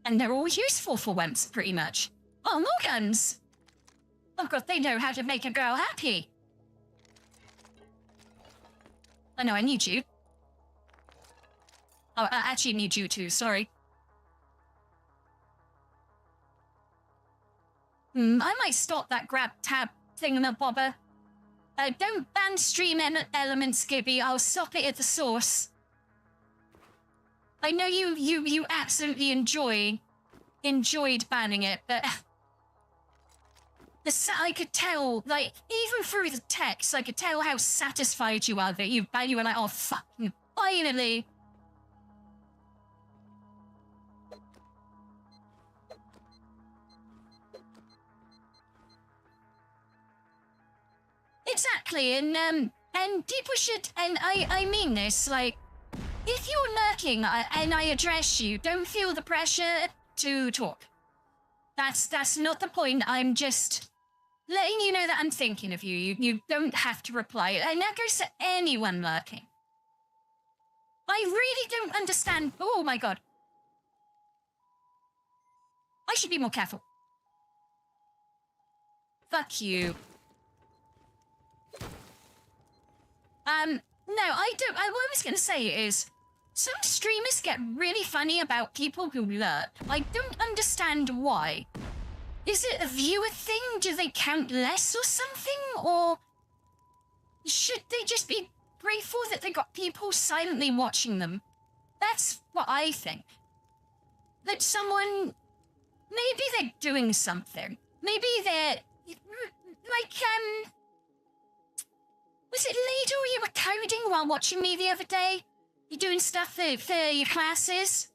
And they're all useful for once, pretty much. Oh, more guns! Oh god, they know how to make a girl happy. I know, I need you. Oh, I actually need you too, sorry. I might stop that grab tab thingamabobber. Don't ban stream elements, Gibby. I'll stop it at the source. I know you absolutely enjoyed banning it, but I could tell, like, even through the text, I could tell how satisfied you are that you were like, oh, fucking, finally. Exactly, and people should, and I mean this, like, if you're lurking and I address you, don't feel the pressure to talk. That's not the point. I'm just letting you know that I'm thinking of you. You don't have to reply. And that goes to anyone lurking. I really don't understand. Oh my god. I should be more careful. Fuck you. No, I don't. What I was going to say is, some streamers get really funny about people who lurk. I don't understand why. Is it a viewer thing? Do they count less or something? Or should they just be grateful that they got people silently watching them? That's what I think. That someone, maybe they're doing something. Maybe they're, like, was it Ladle you were coding while watching me the other day? You doing stuff for your classes?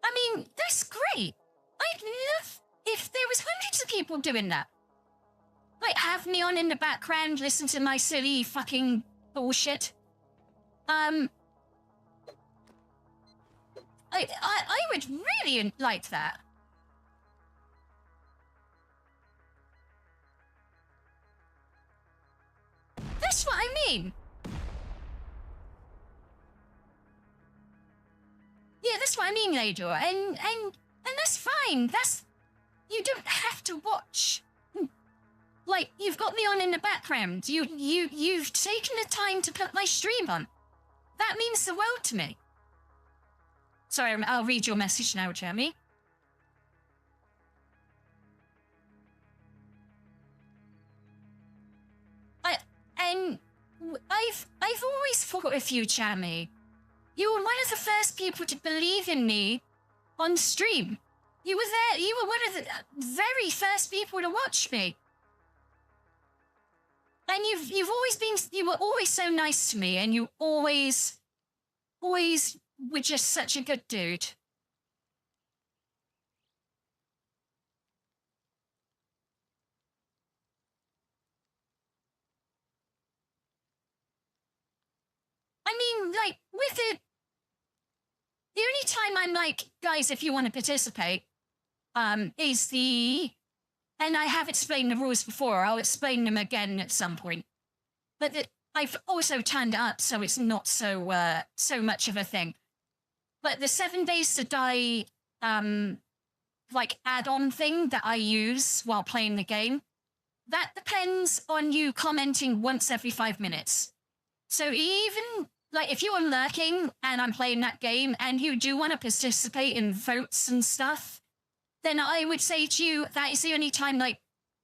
I mean, that's great. I'd love if there was hundreds of people doing that. Like, have me on in the background, listen to my silly fucking bullshit. I would really like that. That's what I mean. Yeah, that's what I mean, Lador. And that's fine. You don't have to watch. Like, you've got me on in the background. You've taken the time to put my stream on. That means the world to me. Sorry, I'll read your message now, Jeremy. I've always thought of you, Jamie. You were one of the first people to believe in me on stream. You were there. You were one of the very first people to watch me. And you were always so nice to me, and you always were just such a good dude. I mean, like, with it, the only time I'm like, guys, if you want to participate, is and I have explained the rules before, I'll explain them again at some point. But I've also turned it up so it's not so much of a thing. But the 7 days to die, like, add-on thing that I use while playing the game, that depends on you commenting once every 5 minutes. So even, like, if you're lurking and I'm playing that game and you do want to participate in votes and stuff, then I would say to you, that is the only time, like,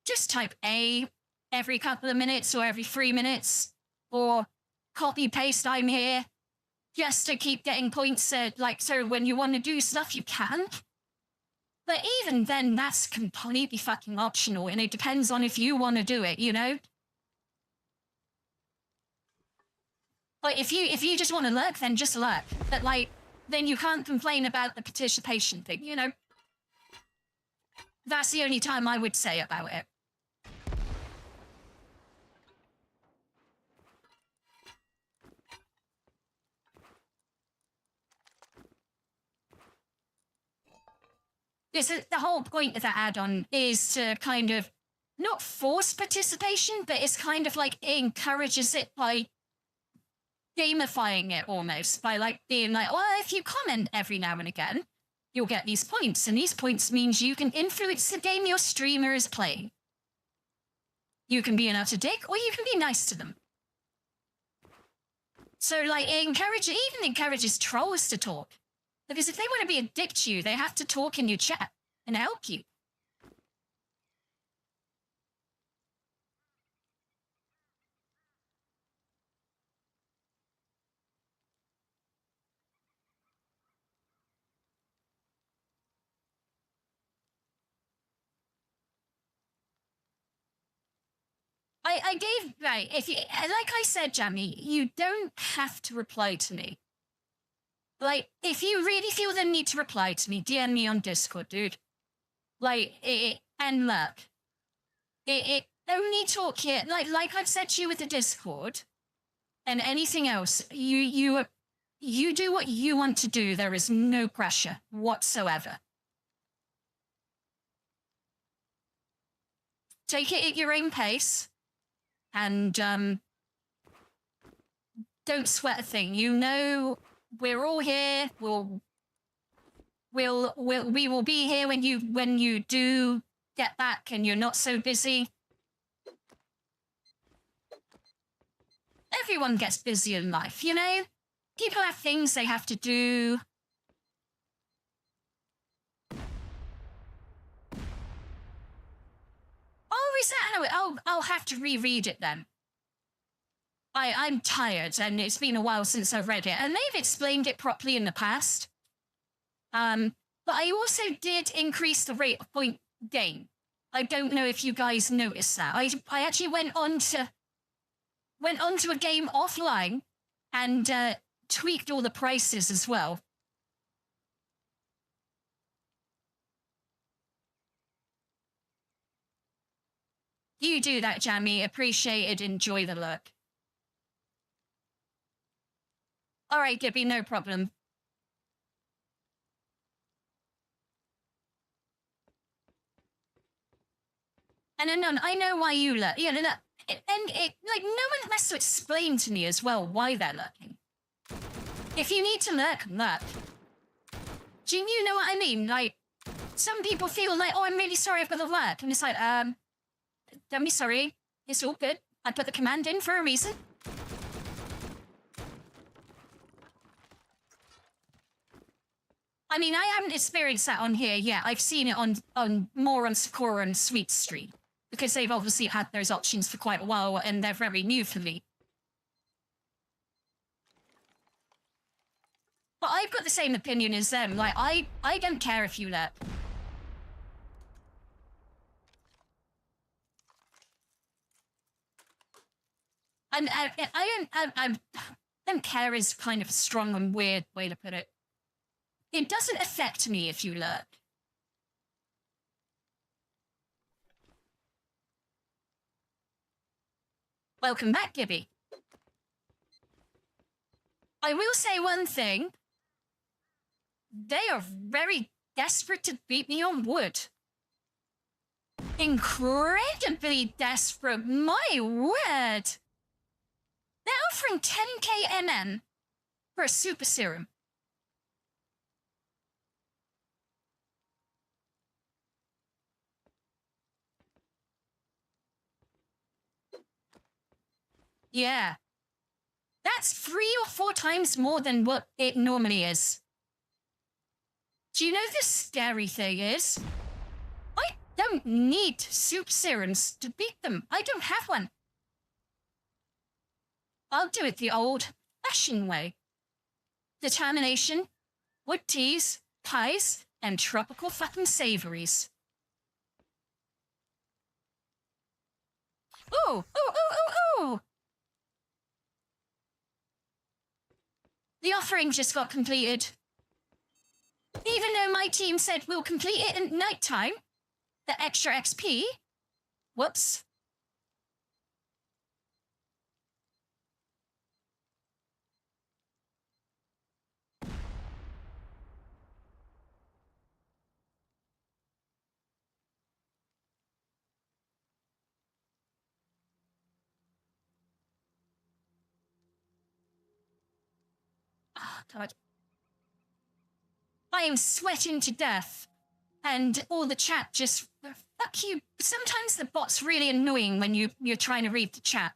just type A every couple of minutes or every 3 minutes, or copy-paste I'm here, just to keep getting points, like, so when you want to do stuff, you can. But even then, that's completely fucking optional, and it depends on if you want to do it, you know? Like, if you just want to lurk, then just lurk. But, like, then you can't complain about the participation thing, you know? That's the only time I would say about it. The whole point of that add-on is to kind of not force participation, but it's kind of like it encourages it by gamifying it almost, by like being like, well, if you comment every now and again, you'll get these points, and these points means you can influence the game your streamer is playing. You can be an utter dick, or you can be nice to them. So, like, it even encourages trolls to talk. Because if they want to be a dick to you, they have to talk in your chat and help you. I gave, right, if you, like I said, Jamie, you don't have to reply to me. Like, if you really feel the need to reply to me, DM me on Discord, dude. Like, and look, only talk here, like I've said to you with the Discord, and anything else, you do what you want to do. There is no pressure whatsoever. Take it at your own pace, and don't sweat a thing. You know, we're all here. We will be here when you do get back and you're not so busy. Everyone gets busy in life, you know? People have things they have to do. Oh, is that how it... I'll have to reread it then. I'm tired, and it's been a while since I've read it, and they've explained it properly in the past. But I also did increase the rate of point gain. I don't know if you guys noticed that. I actually went on to a game offline and tweaked all the prices as well. You do that, Jamie. Appreciate it. Enjoy the look. All right, Gibby, no problem. And then I know why you look. Yeah, and like no one has to explain to me as well why they're lurking. If you need to lurk, lurk. Do you know what I mean? Like, some people feel like, oh, I'm really sorry I've got to lurk, and it's like, don't be sorry. It's all good. I put the command in for a reason. I mean, I haven't experienced that on here yet. I've seen it on more on Sakura and Sweet Street, because they've obviously had those options for quite a while, and they're very new for me. But I've got the same opinion as them. Like, I don't care if you lurk. And I don't care is kind of a strong and weird way to put it. It doesn't affect me if you lurk. Welcome back, Gibby. I will say one thing. They are very desperate to beat me on wood. Incredibly desperate, my word. They're offering 10k MM for a super serum. Yeah. That's 3 or 4 times more than what it normally is. Do you know the scary thing is? I don't need soup serums to beat them. I don't have one. I'll do it the old-fashioned way. Determination, wood teas, pies, and tropical fucking savories. Ooh, ooh, ooh, ooh, ooh! The offering just got completed. Even though my team said we'll complete it at nighttime, the extra XP. Whoops. Oh, God. I am sweating to death. And all the chat just, fuck you. Sometimes the bot's really annoying when you're trying to read the chat.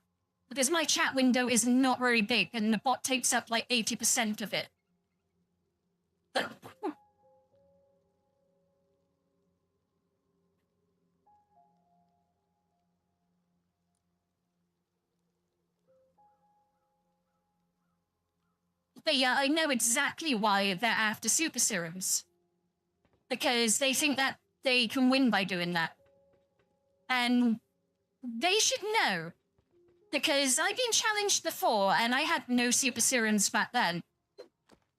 Because my chat window is not very big and the bot takes up like 80% of it. But yeah, I know exactly why they're after super serums. Because they think that they can win by doing that. And they should know Because I've been challenged before, and I had no super serums back then.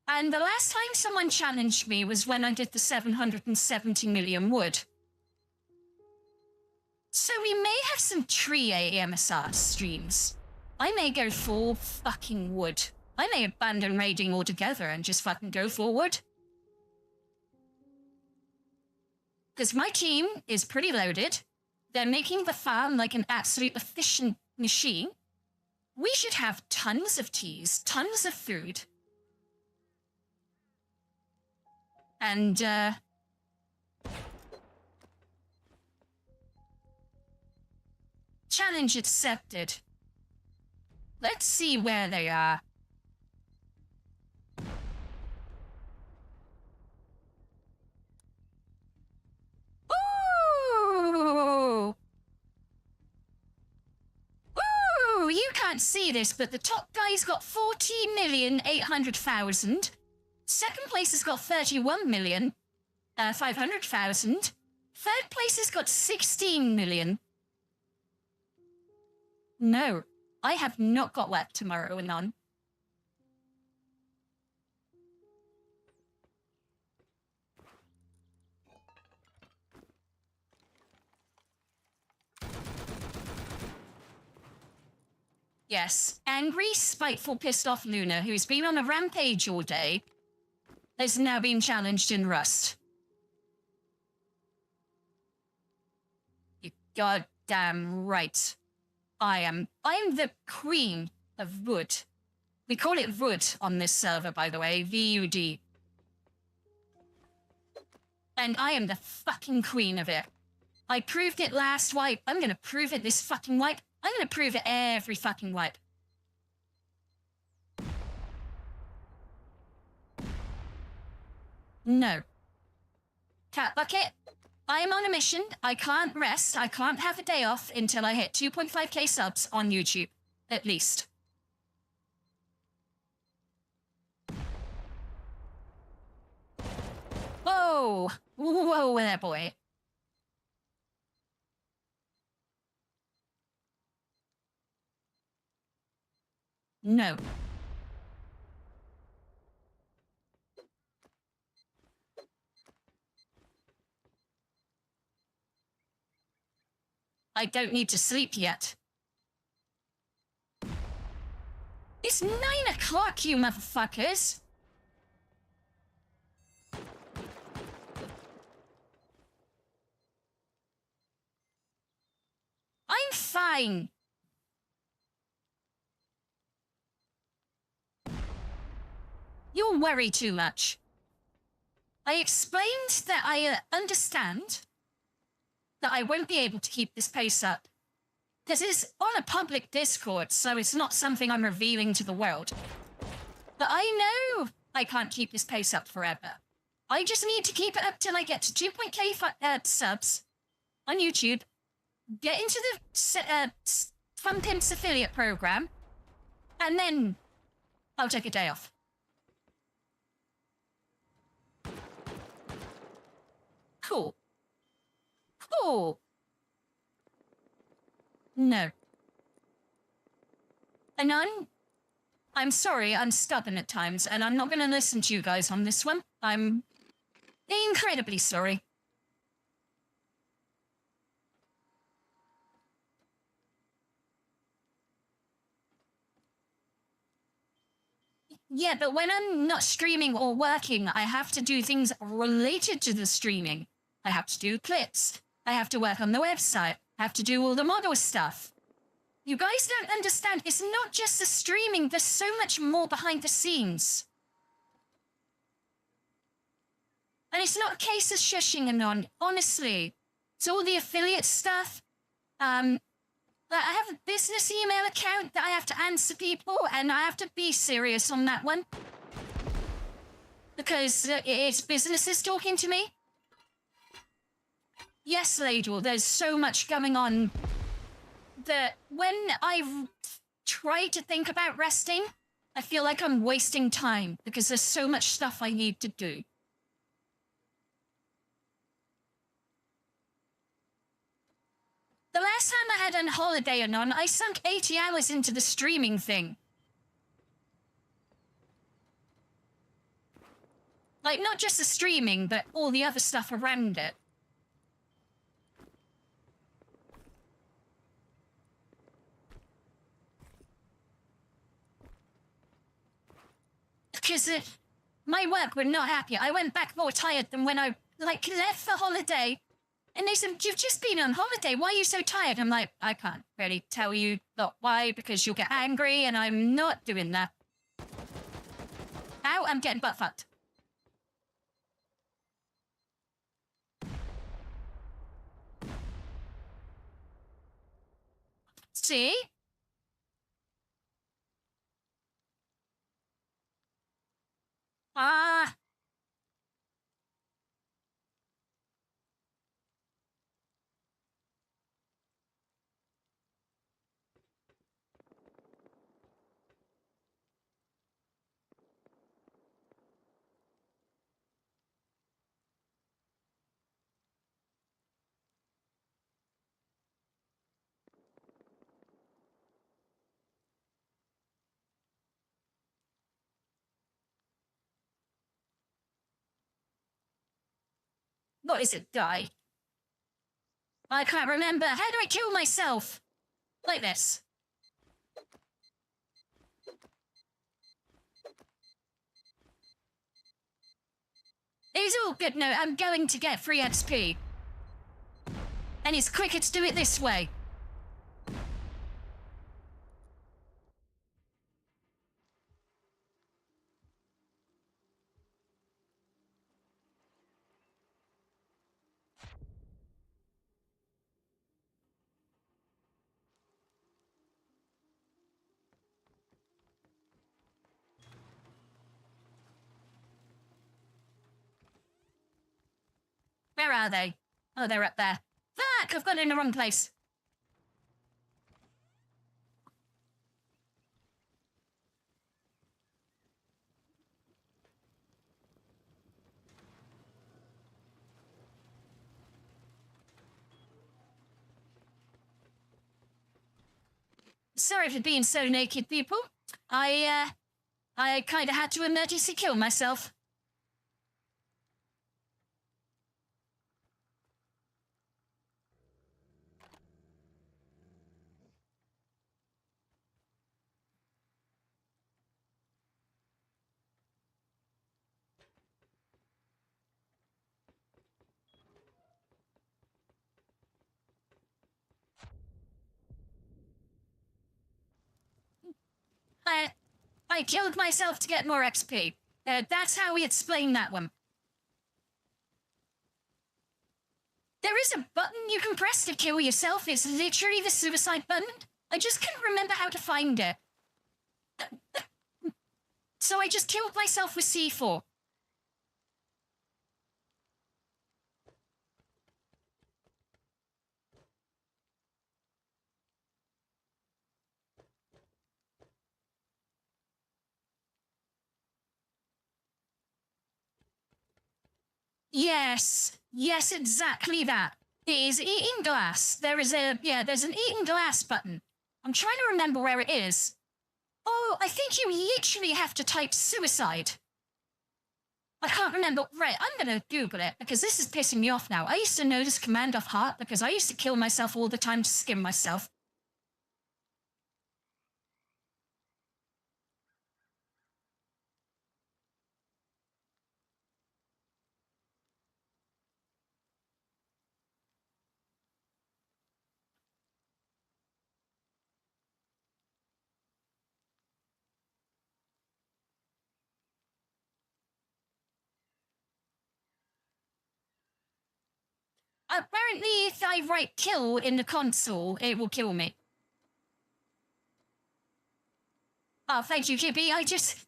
And the last time someone challenged me was when I did the 770 million wood. So we may have some tree AMSR streams. I may go full fucking wood. I may abandon raiding altogether and just fucking go forward. Because my team is pretty loaded. They're making the farm like an absolute efficient machine. We should have tons of teas, tons of food. And, challenge accepted. Let's see where they are. Ooh! Ooh, you can't see this, but the top guy's got 40,800,000. Second place has got 31,500,000. Third place has got 16 million. No, I have not got work tomorrow and on. Yes, angry, spiteful, pissed off Luna, who's been on a rampage all day, has now been challenged in Rust. You goddamn right. I'm the queen of wood. We call it wood on this server, by the way, VUD. And I am the fucking queen of it. I proved it last wipe. I'm gonna prove it this fucking wipe. I'm gonna prove it every fucking wipe. No. Cat bucket. I am on a mission. I can't rest. I can't have a day off until I hit 2.5k subs on YouTube, at least. Whoa! Whoa there, boy. No. I don't need to sleep yet. It's 9 o'clock, you motherfuckers! I'm fine. You worry too much. I explained that I understand that I won't be able to keep this pace up. This is on a public Discord, so it's not something I'm revealing to the world. But I know I can't keep this pace up forever. I just need to keep it up till I get to 2.k subs on YouTube, get into the Fun Pimps affiliate program, and then I'll take a day off. Cool. Cool. No. Anon, I'm sorry, I'm stubborn at times, and I'm not going to listen to you guys on this one. I'm incredibly sorry. Yeah, but when I'm not streaming or working, I have to do things related to the streaming. I have to do clips. I have to work on the website. I have to do all the model stuff. You guys don't understand. It's not just the streaming. There's so much more behind the scenes. And it's not a case of shushing Anon. Honestly, it's all the affiliate stuff. I have a business email account that I have to answer people, and I have to be serious on that one. Because it's businesses talking to me. Yes, Ladle, there's so much going on that when I try to think about resting, I feel like I'm wasting time because there's so much stuff I need to do. The last time I had a holiday anon, I sunk 80 hours into the streaming thing. Like, not just the streaming, but all the other stuff around it. Because my work were not happy. I went back more tired than when I, left for holiday. And they said, you've just been on holiday. Why are you so tired? I'm like, I can't really tell you not why, because you'll get angry, and I'm not doing that. Ow, I'm getting butt fucked. See? Ah. What is it, die? I can't remember. How do I kill myself? Like this. It's all good. No, I'm going to get free XP. And it's quicker to do it this way. Where are they? Oh, they're up there. Fuck! I've gone in the wrong place. Sorry for being so naked, people. I kind of had to emergency kill myself. I killed myself to get more XP. That's how we explain that one. There is a button you can press to kill yourself. It's literally the suicide button. I just couldn't remember how to find it. So I just killed myself with C4. Yes, exactly that. It is eating glass. There's an eating glass button. I'm trying to remember where it is. Oh, I think you literally have to type suicide. I can't remember. Right, I'm going to Google it because this is pissing me off now. I used to know this command off heart because I used to kill myself all the time to skin myself. Apparently, if I write kill in the console, it will kill me. Oh, thank you, Gibby. I just...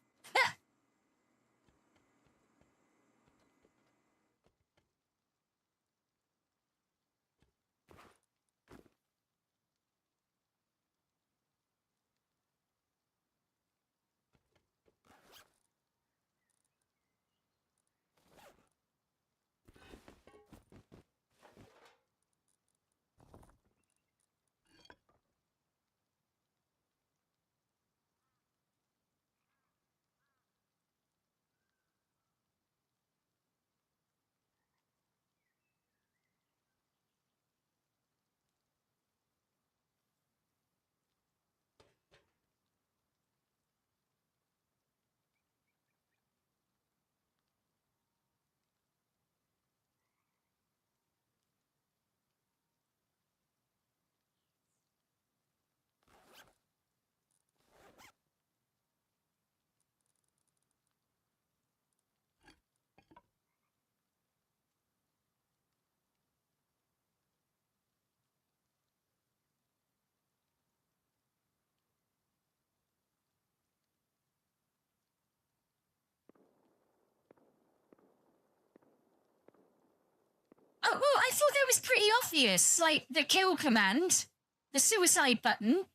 thought that was pretty obvious. Like, the kill command, the suicide button.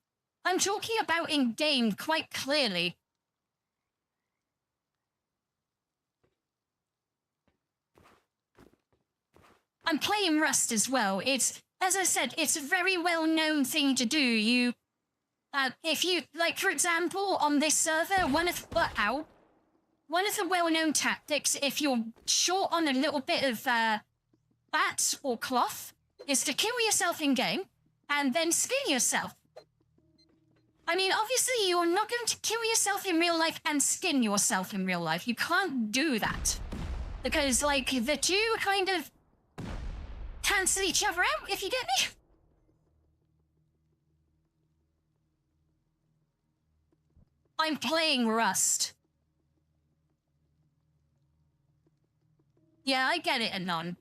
I'm talking about in-game quite clearly. I'm playing Rust as well. It's, as I said, it's a very well-known thing to do. You, if you, like, for example, on this server, one of the well-known tactics, if you're short on a little bit of, bats or cloth, is to kill yourself in-game, and then skin yourself. I mean, obviously, you're not going to kill yourself in real life and skin yourself in real life. You can't do that. Because, like, the two kind of cancel each other out, if you get me. I'm playing Rust. Yeah, I get it, Anon.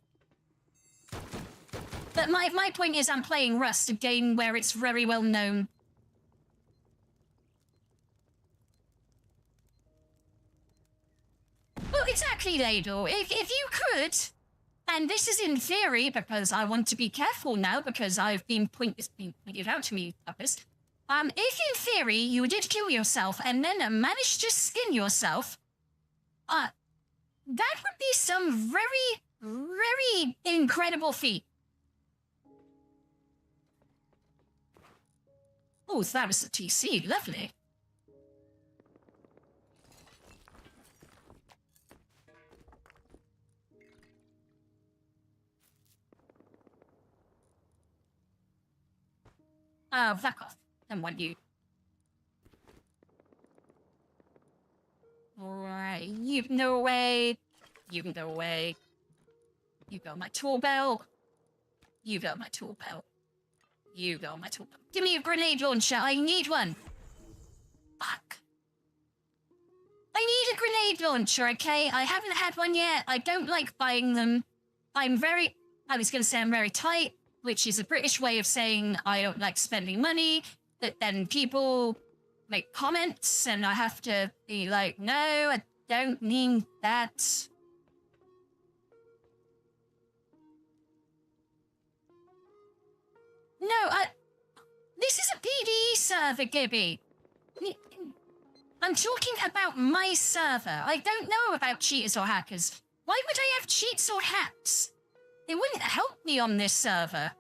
But my point is I'm playing Rust, a game where it's very well known. Well, exactly, Ladle. If you could... And this is in theory, because I want to be careful now, because I've been pointed out to me, others. If in theory you did kill yourself and then managed to skin yourself, that would be some very, very incredible feat. Oh, that was the TC. Lovely. Back off. Then want you. Alright, you can go away. You can go away. You got my tool belt. You got my tool belt. You got my tool belt. Give me a grenade launcher. I need one. Fuck. I need a grenade launcher, okay? I haven't had one yet. I don't like buying them. I was going to say I'm very tight, which is a British way of saying I don't like spending money, that then people make comments and I have to be like, no, I don't mean that. No, this is a PDE server, Gibby. I'm talking about my server. I don't know about cheaters or hackers. Why would I have cheats or hacks? It wouldn't help me on this server.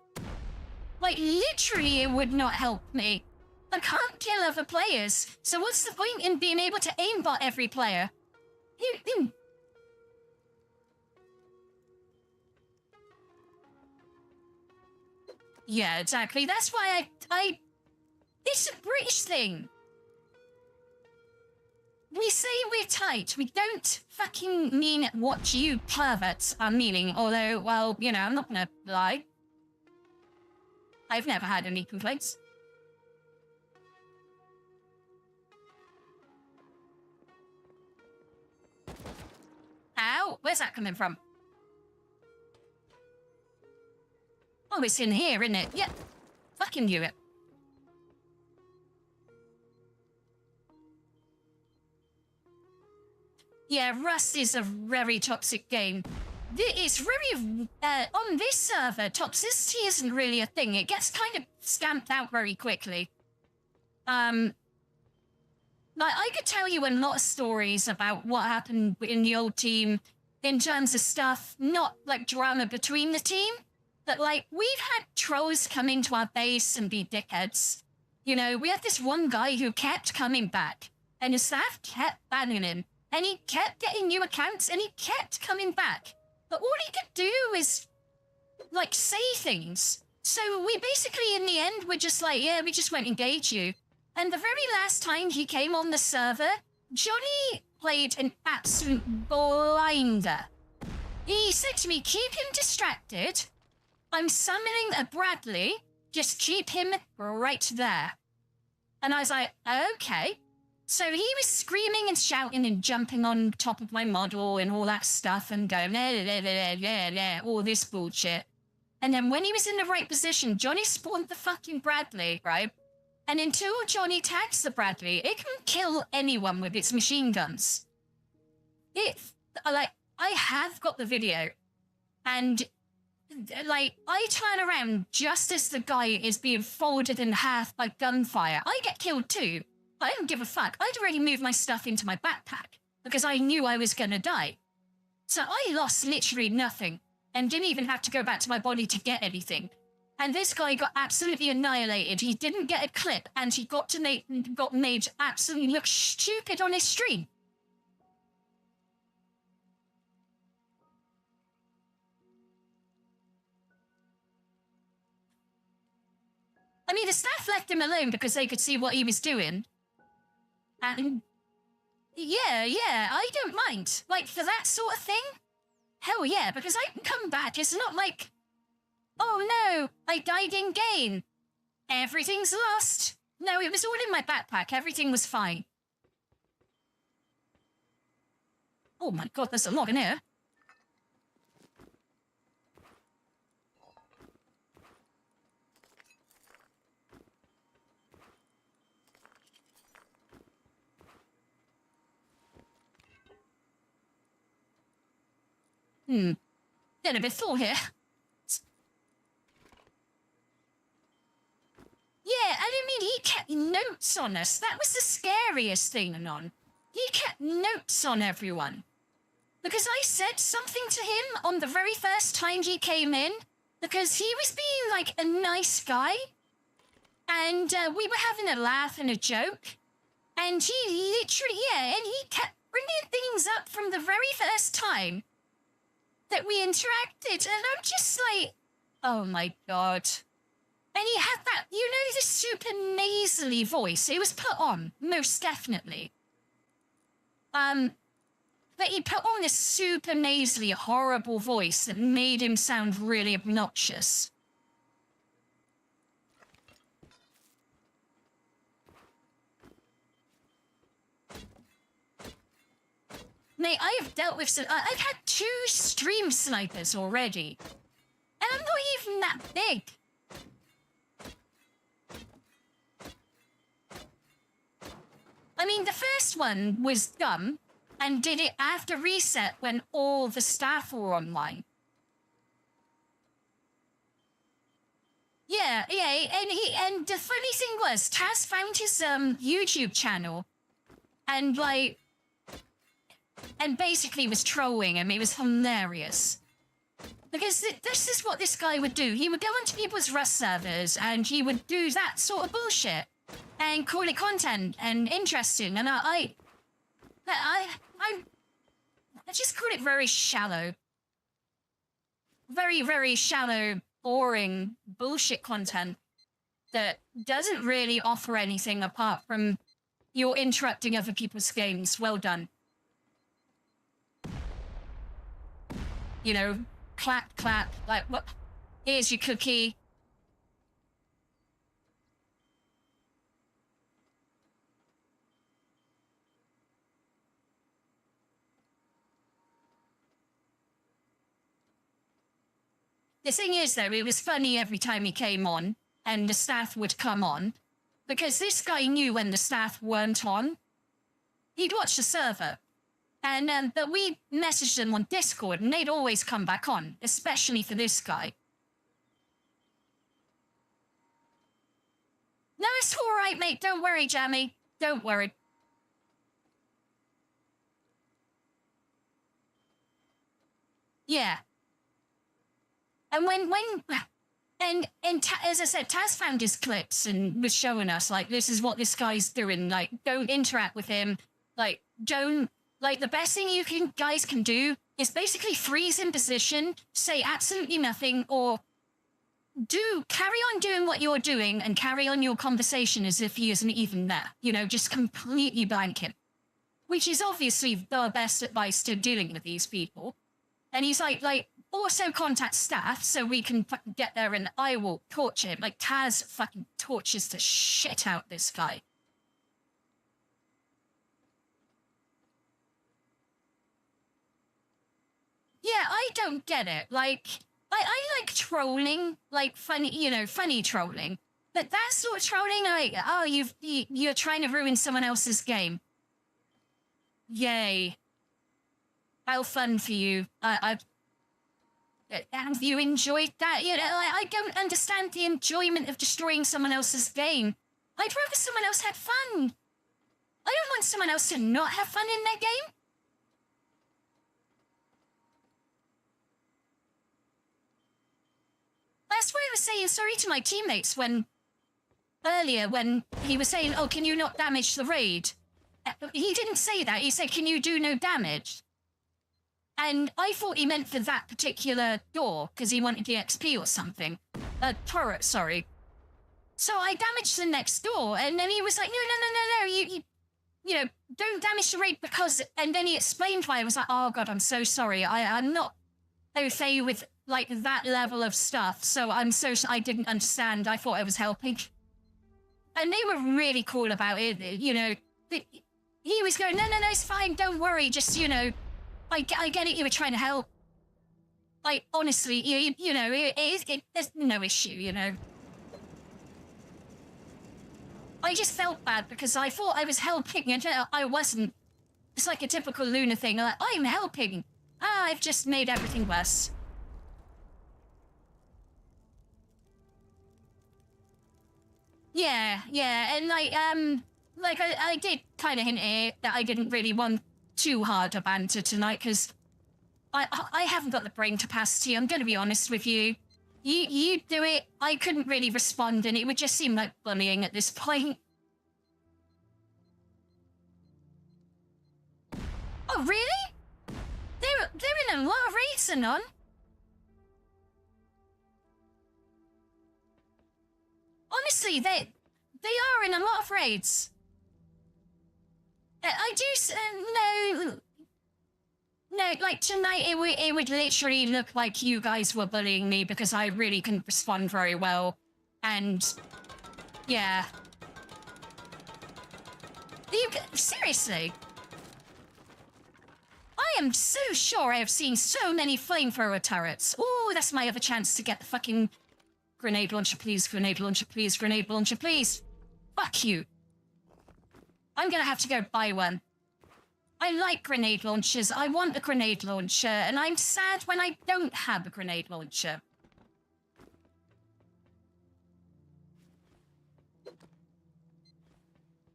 Like, literally, it would not help me. I can't kill other players, so what's the point in being able to aimbot every player? Yeah, exactly. That's why it's a British thing. We say we're tight. We don't fucking mean what you perverts are meaning, although, well, you know, I'm not gonna lie. I've never had any complaints. Ow! Where's that coming from? Oh, it's in here, isn't it? Yeah. Fucking knew it. Yeah, Rust is a very toxic game. It's very, on this server, toxicity isn't really a thing. It gets kind of stamped out very quickly. Like, I could tell you a lot of stories about what happened in the old team in terms of stuff, not like drama between the team, but like, we've had trolls come into our base and be dickheads. You know, we had this one guy who kept coming back, and his staff kept banning him. And he kept getting new accounts, and he kept coming back. But all he could do is, like, say things. So we basically, in the end, were just like, yeah, we just won't engage you. And the very last time he came on the server, Johnny played an absolute blinder. He said to me, keep him distracted. I'm summoning a Bradley. Just keep him right there. And I was like, okay. So he was screaming and shouting and jumping on top of my model and all that stuff and going, all this bullshit. And then when he was in the right position, Johnny spawned the fucking Bradley, right? And until Johnny tags the Bradley, it can kill anyone with its machine guns. I have got the video. And like, I turn around just as the guy is being folded in half by gunfire. I get killed too. I don't give a fuck. I'd already moved my stuff into my backpack because I knew I was gonna die. So I lost literally nothing and didn't even have to go back to my body to get anything. And this guy got absolutely annihilated. He didn't get a clip and he got made to absolutely look stupid on his stream. I mean, the staff left him alone because they could see what he was doing. And yeah, I don't mind. Like, for that sort of thing? Hell yeah, because I can come back. It's not like, oh no, I died in game. Everything's lost. No, it was all in my backpack. Everything was fine. Oh my god, there's a lot in here. Been a bit full here. Yeah, I mean, he kept notes on us. That was the scariest thing, Anon. He kept notes on everyone. Because I said something to him on the very first time he came in, because he was being, like, a nice guy. And we were having a laugh and a joke. And he literally, and he kept bringing things up from the very first time that we interacted. And I'm just like, oh my god. And he had that, you know, this super nasally voice. It was put on, most definitely. But he put on this super nasally, horrible voice that made him sound really obnoxious. Mate, I have dealt with I've had 2 stream snipers already. And I'm not even that big. I mean, the first one was dumb and did it after reset when all the staff were online. Yeah, and the funny thing was, Taz found his YouTube channel and like, and basically was trolling him. It was hilarious. Because this is what this guy would do. He would go onto people's Rust servers and he would do that sort of bullshit and call it content and interesting. And I just call it very shallow. Very, very shallow, boring bullshit content that doesn't really offer anything apart from you're interrupting other people's games. Well done. You know, clap, clap, like, what? Here's your cookie. The thing is, though, it was funny every time he came on, and the staff would come on, because this guy knew when the staff weren't on. He'd watch the server. And but we messaged them on Discord, and they'd always come back on, especially for this guy. No, it's all right, mate. Don't worry, Jammy. Don't worry. Yeah. And as I said, Taz found his clips and was showing us, like, this is what this guy's doing. Like, don't interact with him. Like, don't. Like, the best thing guys can do is basically freeze in position, say absolutely nothing, or carry on doing what you're doing and carry on your conversation as if he isn't even there. You know, just completely blank him. Which is obviously the best advice to dealing with these people. And he's like, also contact staff so we can fucking get there and I will torture him. Like, Taz fucking tortures the shit out this guy. Yeah, I don't get it. Like, I like trolling, like funny trolling. But that sort of trolling, like, oh, you're trying to ruin someone else's game. Yay. How fun for you. Have you enjoyed that? You know, I don't understand the enjoyment of destroying someone else's game. I'd rather someone else had fun. I don't want someone else to not have fun in their game. That's why I was saying sorry to my teammates earlier when he was saying, oh, can you not damage the raid? He didn't say that. He said, can you do no damage? And I thought he meant for that particular door because he wanted the XP or something. Turret, sorry. So I damaged the next door, and then he was like, no, you know, don't damage the raid because... And then he explained why. I was like, oh, God, I'm so sorry. I'm not au fait with, like, that level of stuff, so I'm so... I didn't understand. I thought I was helping. And they were really cool about it, you know. He was going, no, it's fine, don't worry, just, you know, I get it, you were trying to help. Like, honestly, you know, there's no issue, you know. I just felt bad because I thought I was helping and I wasn't. It's like a typical Luna thing, like, I'm helping. I've just made everything worse. Yeah, and like I did kind of hint here that I didn't really want too hard a banter tonight because I haven't got the brain capacity. I'm going to be honest with you. You do it. I couldn't really respond, and it would just seem like bullying at this point. Oh really? They're in a lot of raids, Anon. Honestly, they are in a lot of raids. I do no, like tonight it would literally look like you guys were bullying me because I really couldn't respond very well, and yeah. Seriously? I am so sure I have seen so many flamethrower turrets. Oh, that's my other chance to get the fucking grenade launcher, please, grenade launcher, please, grenade launcher, please. Fuck you. I'm gonna have to go buy one. I like grenade launchers. I want a grenade launcher, and I'm sad when I don't have a grenade launcher.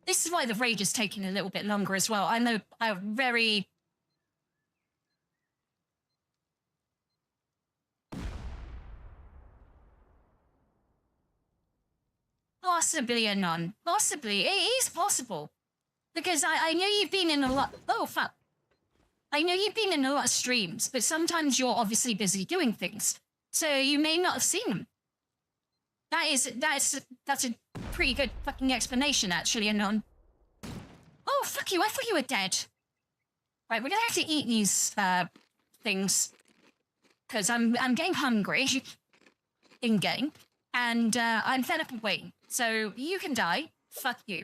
This is why the raid is taking a little bit longer as well. I know a very... Possibly a none. Possibly. It is possible. Because I know you've been in a lot... Oh, fuck. I know you've been in a lot of streams, but sometimes you're obviously busy doing things. So you may not have seen them. That's a pretty good fucking explanation, actually, Anon. Oh, fuck you. I thought you were dead. Right, we're gonna have to eat these, things. Because I'm getting hungry. In-game. And, I'm fed up of waiting. So you can die. Fuck you.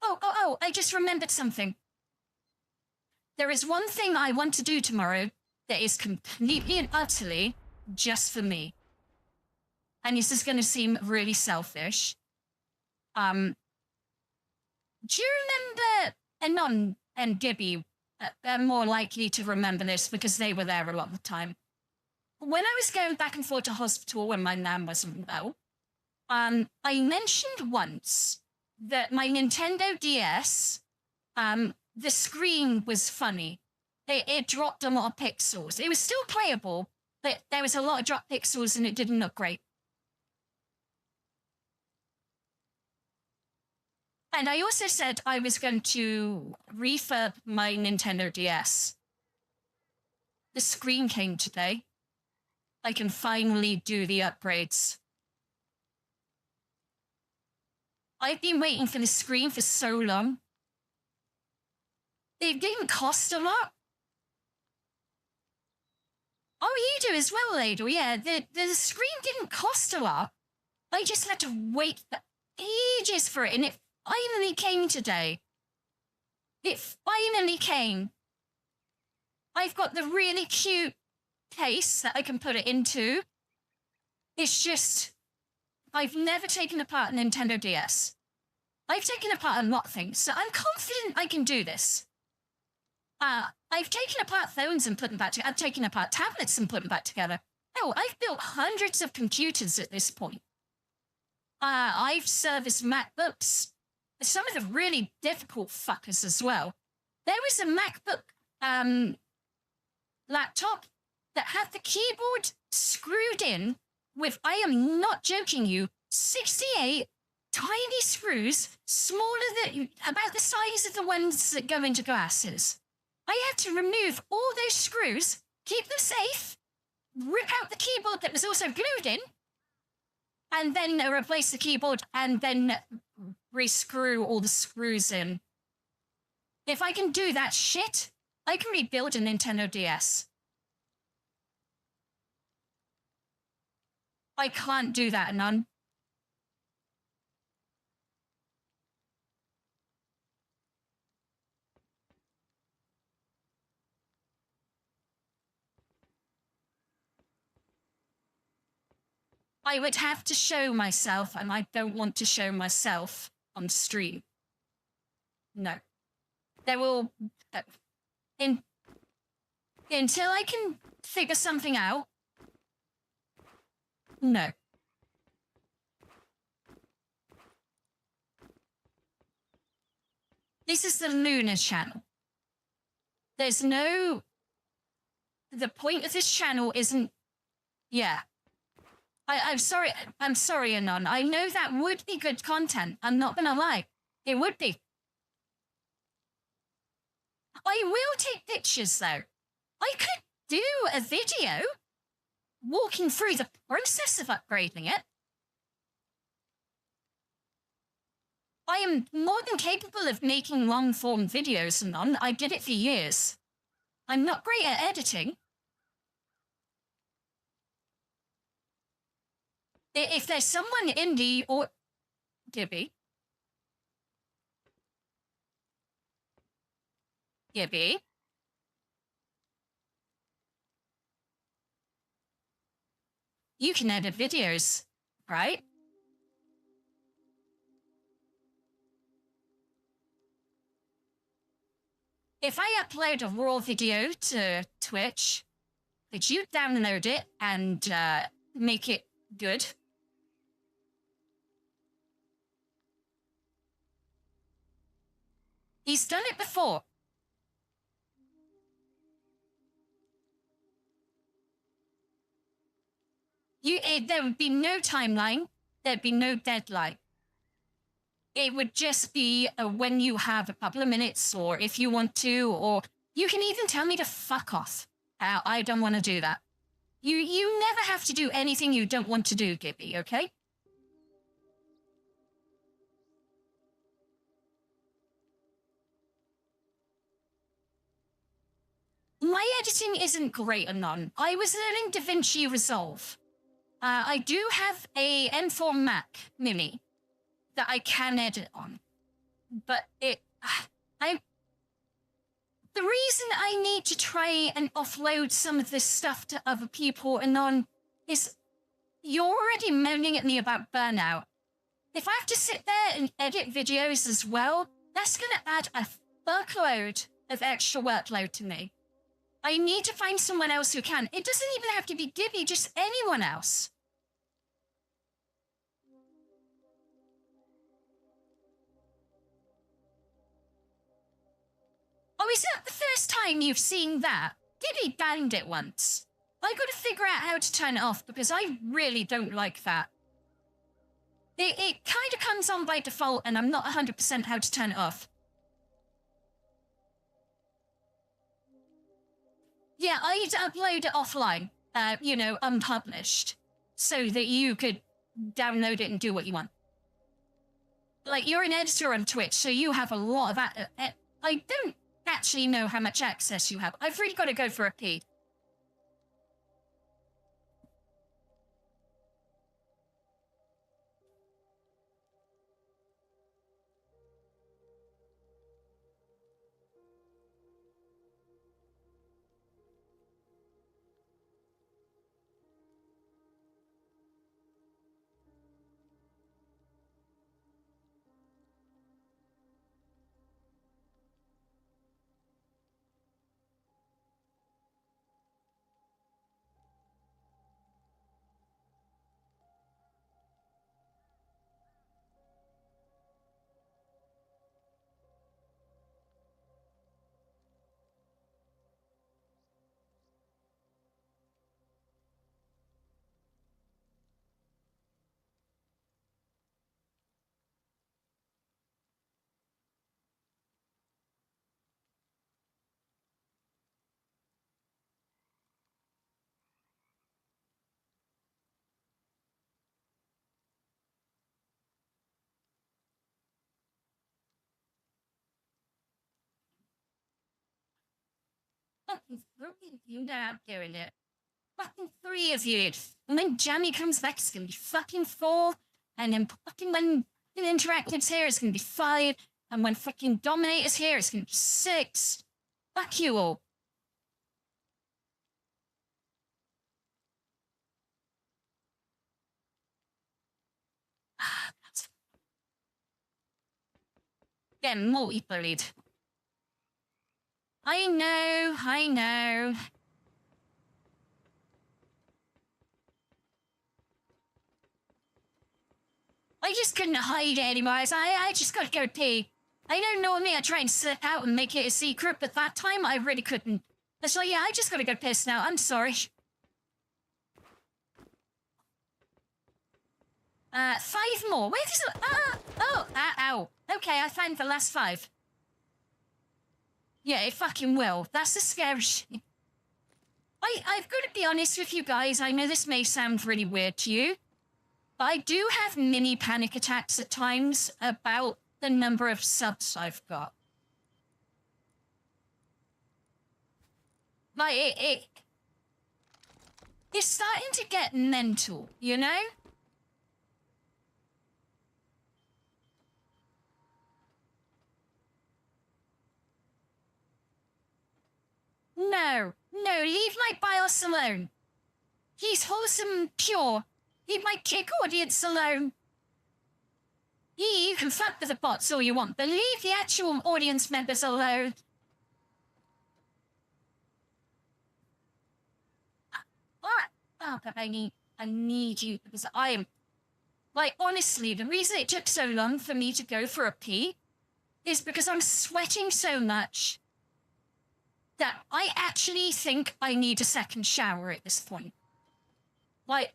Oh, I just remembered something. There is one thing I want to do tomorrow that is completely and utterly just for me. And this is going to seem really selfish. Do you remember Anon and Gibby? They're more likely to remember this because they were there a lot of the time. When I was going back and forth to hospital when my nan wasn't well, I mentioned once that my Nintendo DS, the screen was funny. It dropped a lot of pixels. It was still playable, but there was a lot of dropped pixels and it didn't look great. And I also said I was going to refurb my Nintendo DS. The screen came today. I can finally do the upgrades. I've been waiting for the screen for so long. It didn't cost a lot. Oh, you do as well, Ladle. Yeah, the screen didn't cost a lot. I just had to wait for ages for it, and it finally came today. It finally came. I've got the really cute case that I can put it into. It's just, I've never taken apart a Nintendo DS. I've taken apart a lot of things, so I'm confident I can do this. I've taken apart phones and put them back together. I've taken apart tablets and put them back together. Oh, I've built hundreds of computers at this point. I've serviced MacBooks. Some of the really difficult fuckers as well. There was a MacBook laptop that had the keyboard screwed in with, I am not joking you, 68 tiny screws, smaller than, about the size of the ones that go into glasses. I had to remove all those screws, keep them safe, rip out the keyboard that was also glued in, and then replace the keyboard and then rescrew all the screws in. If I can do that shit, I can rebuild a Nintendo DS. I can't do that, none. I would have to show myself, and I don't want to show myself on stream. No. There will... until I can figure something out, no. This is the Luna channel. There's no... The point of this channel isn't... Yeah. I'm sorry, Anon. I know that would be good content. I'm not gonna lie. It would be. I will take pictures, though. I could do a video walking through the process of upgrading it. I am more than capable of making long-form videos, Anon. I did it for years. I'm not great at editing. If there's someone in the or Gibby. You can edit videos, right? If I upload a raw video to Twitch, could you download it and make it good? He's done it before. There would be no timeline. There'd be no deadline. It would just be when you have a couple of minutes, or if you want to, or you can even tell me to fuck off. I don't want to do that. You never have to do anything you don't want to do, Gibby, okay? My editing isn't great, Anon. I was learning DaVinci Resolve. I do have a M4 Mac Mini that I can edit on. But the reason I need to try and offload some of this stuff to other people, Anon, is you're already moaning at me about burnout. If I have to sit there and edit videos as well, that's going to add a fuckload of extra workload to me. I need to find someone else who can. It doesn't even have to be Gibby, just anyone else. Oh, is that the first time you've seen that? Gibby banged it once. I gotta figure out how to turn it off because I really don't like that. It kind of comes on by default and I'm not 100% how to turn it off. Yeah, I'd upload it offline, unpublished, so that you could download it and do what you want. Like, you're an editor on Twitch, so you have a lot of that. I don't actually know how much access you have. I've really got to go for a pee. Fucking three of you now doing it. Fucking three of you. And then Jamie comes back, it's gonna be fucking 4. And then fucking when the Interactive's here, it's gonna be 5. And when fucking Dominator's here, it's gonna be 6. Fuck you all. Getting multi-bullied. I know. I just couldn't hide it anymore. I just gotta go pee. I know normally I try and slip out and make it a secret, but that time I really couldn't. So yeah, I just gotta go piss now. I'm sorry. 5 more. Where is it? Ow. Okay, I found the last 5. Yeah, it fucking will. That's the scary shit. I've got to be honest with you guys. I know this may sound really weird to you, but I do have mini panic attacks at times about the number of subs I've got. Like, it's starting to get mental, you know? No, leave my BIOS alone. He's wholesome, pure. Leave my kick audience alone. You can fuck with the bots all you want, but leave the actual audience members alone. But I need you, because I am... Like, honestly, the reason it took so long for me to go for a pee is because I'm sweating so much that I actually think I need a second shower at this point. Like,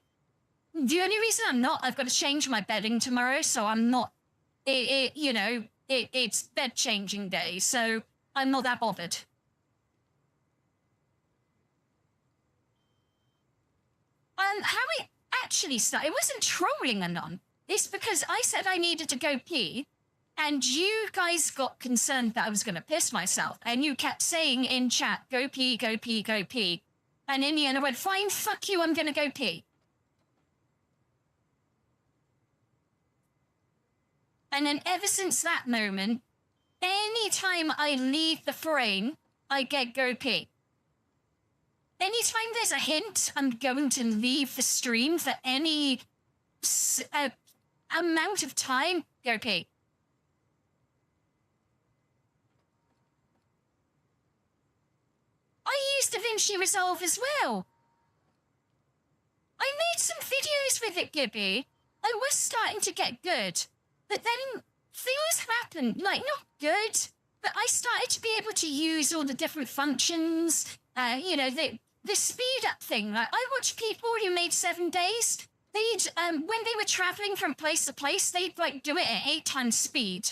the only reason I'm not, I've got to change my bedding tomorrow, so I'm not, it's bed changing day, so I'm not that bothered. How it actually started, it wasn't trolling Anon. It's because I said I needed to go pee, and you guys got concerned that I was going to piss myself, and you kept saying in chat, go pee, go pee, go pee. And in the end, I went, fine, fuck you, I'm going to go pee. And then ever since that moment, anytime I leave the frame, I get go pee. Anytime there's a hint I'm going to leave the stream for any amount of time, go pee. I used DaVinci Resolve as well. I made some videos with it, Gibby. I was starting to get good. But then things happened, like not good, but I started to be able to use all the different functions, the speed up thing. Like I watched people who made 7 days. They'd, when they were traveling from place to place, they'd like do it at 8 times speed.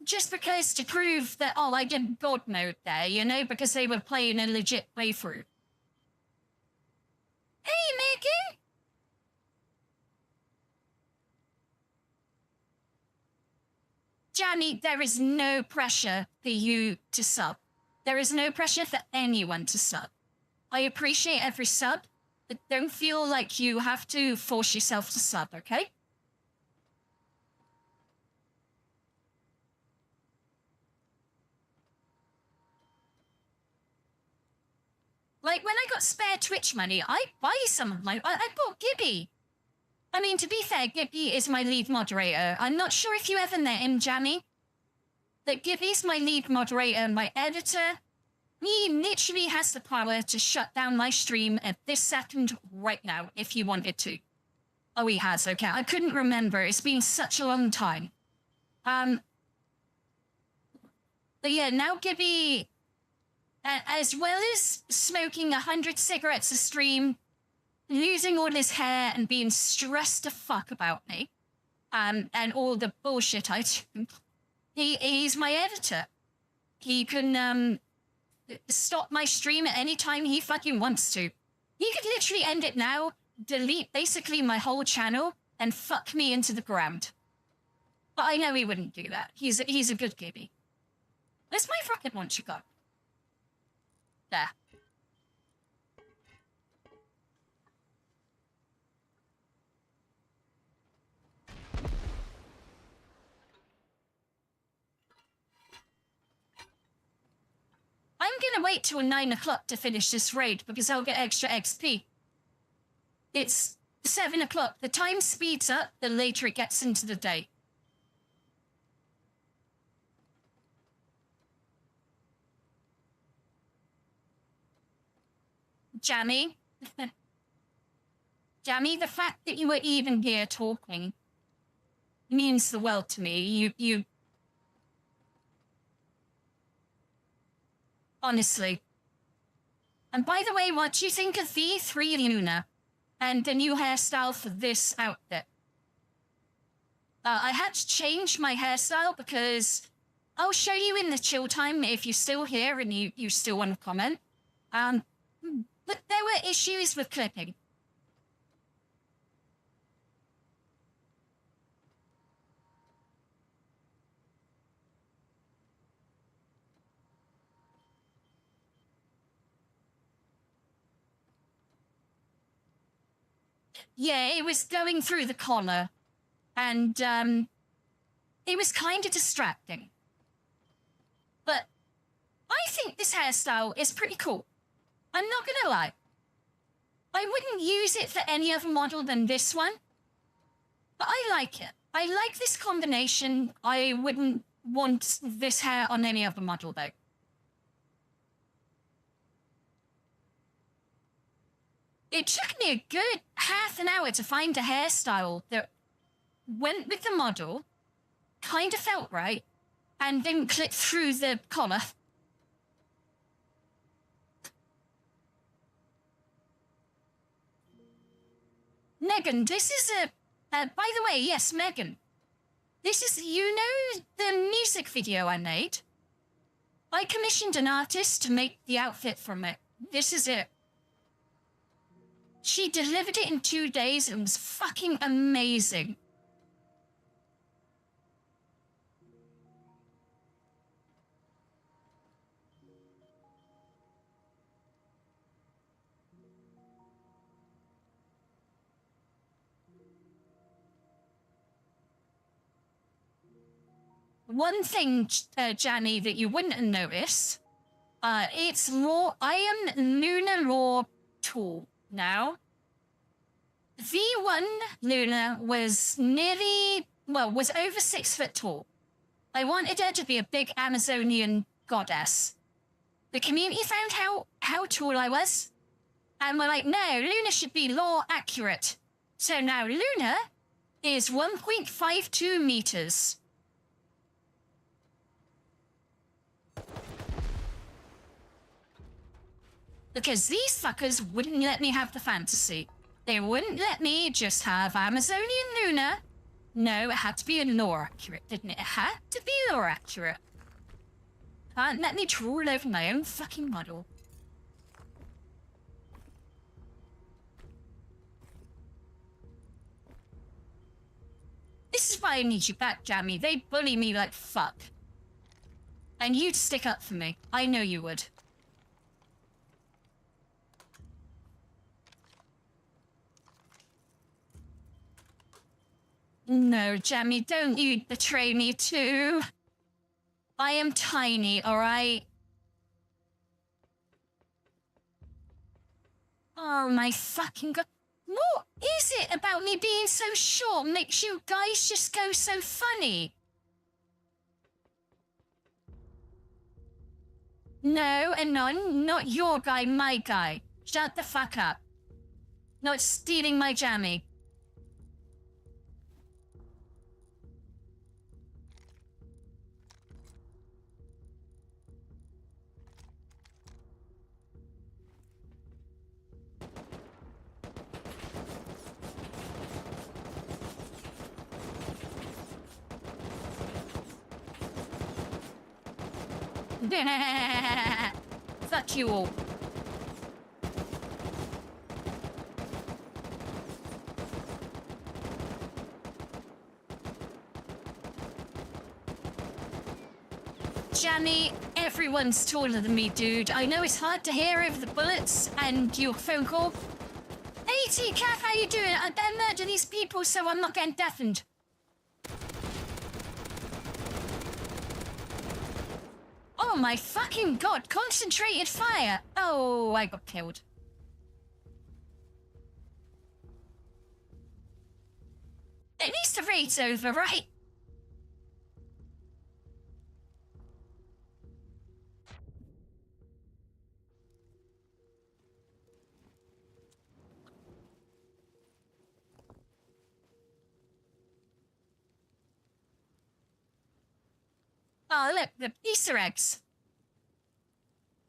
Just because to prove that, I did God mode there, because they were playing a legit playthrough. Hey, Megan! Johnny, there is no pressure for you to sub. There is no pressure for anyone to sub. I appreciate every sub, but don't feel like you have to force yourself to sub, okay? Like, when I got spare Twitch money, I buy some of I bought Gibby. I mean, to be fair, Gibby is my lead moderator. I'm not sure if you ever met him, Jamie. But Gibby's my lead moderator, my editor. He literally has the power to shut down my stream at this second right now, if he wanted to. Oh, he has, okay. I couldn't remember. It's been such a long time. But yeah, now Gibby, as well as smoking 100 cigarettes a stream, losing all his hair and being stressed to fuck about me, and all the bullshit I do, he's my editor. He can stop my stream at any time he fucking wants to. He could literally end it now, delete basically my whole channel, and fuck me into the ground. But I know he wouldn't do that. He's a good Gibby. Where's my rocket launcher go? There. I'm gonna wait till 9 o'clock to finish this raid because I'll get extra XP. It's 7 o'clock. The time speeds up the later it gets into the day. Jammy? Jammy, the fact that you were even here talking means the world to me. You... Honestly. And by the way, what do you think of V3 Luna and the new hairstyle for this outfit? I had to change my hairstyle because I'll show you in the chill time if you're still here and you still want to comment. But there were issues with clipping. Yeah, it was going through the collar, and it was kind of distracting. But I think this hairstyle is pretty cool. I'm not gonna lie. I wouldn't use it for any other model than this one, but I like it. I like this combination. I wouldn't want this hair on any other model, though. It took me a good half an hour to find a hairstyle that went with the model, kind of felt right, and didn't clip through the collar. Megan, this is by the way, yes, Megan. This is, you know, the music video I made? I commissioned an artist to make the outfit from it. This is it. She delivered it in 2 days. It was fucking amazing. One thing, Janny, that you wouldn't notice, it's I am Luna Raw Tool now. V1 Luna was was over 6 foot tall. I wanted her to be a big Amazonian goddess. The community found how tall I was, and we're like, no, Luna should be law accurate. So now Luna is 1.52 meters. Because these fuckers wouldn't let me have the fantasy. They wouldn't let me just have Amazonian Luna. No, it had to be lore accurate, didn't it? It had to be lore accurate. Can't let me drool over my own fucking model. This is why I need you back, Jammy. They bully me like fuck. And you'd stick up for me. I know you would. No, Jammy, don't you betray me too. I am tiny, alright? Oh my fucking god. What is it about me being so short makes you guys just go so funny? No, and none, not your guy, my guy. Shut the fuck up. Not stealing my Jammy. Fuck you all. Jammy, everyone's taller than me, dude. I know it's hard to hear over the bullets and your phone call. Hey, T-Cat, how you doing? I better murder these people so I'm not getting deafened. Oh my fucking god, concentrated fire! Oh, I got killed. At least the raid's over, right? Oh, look, the Easter eggs.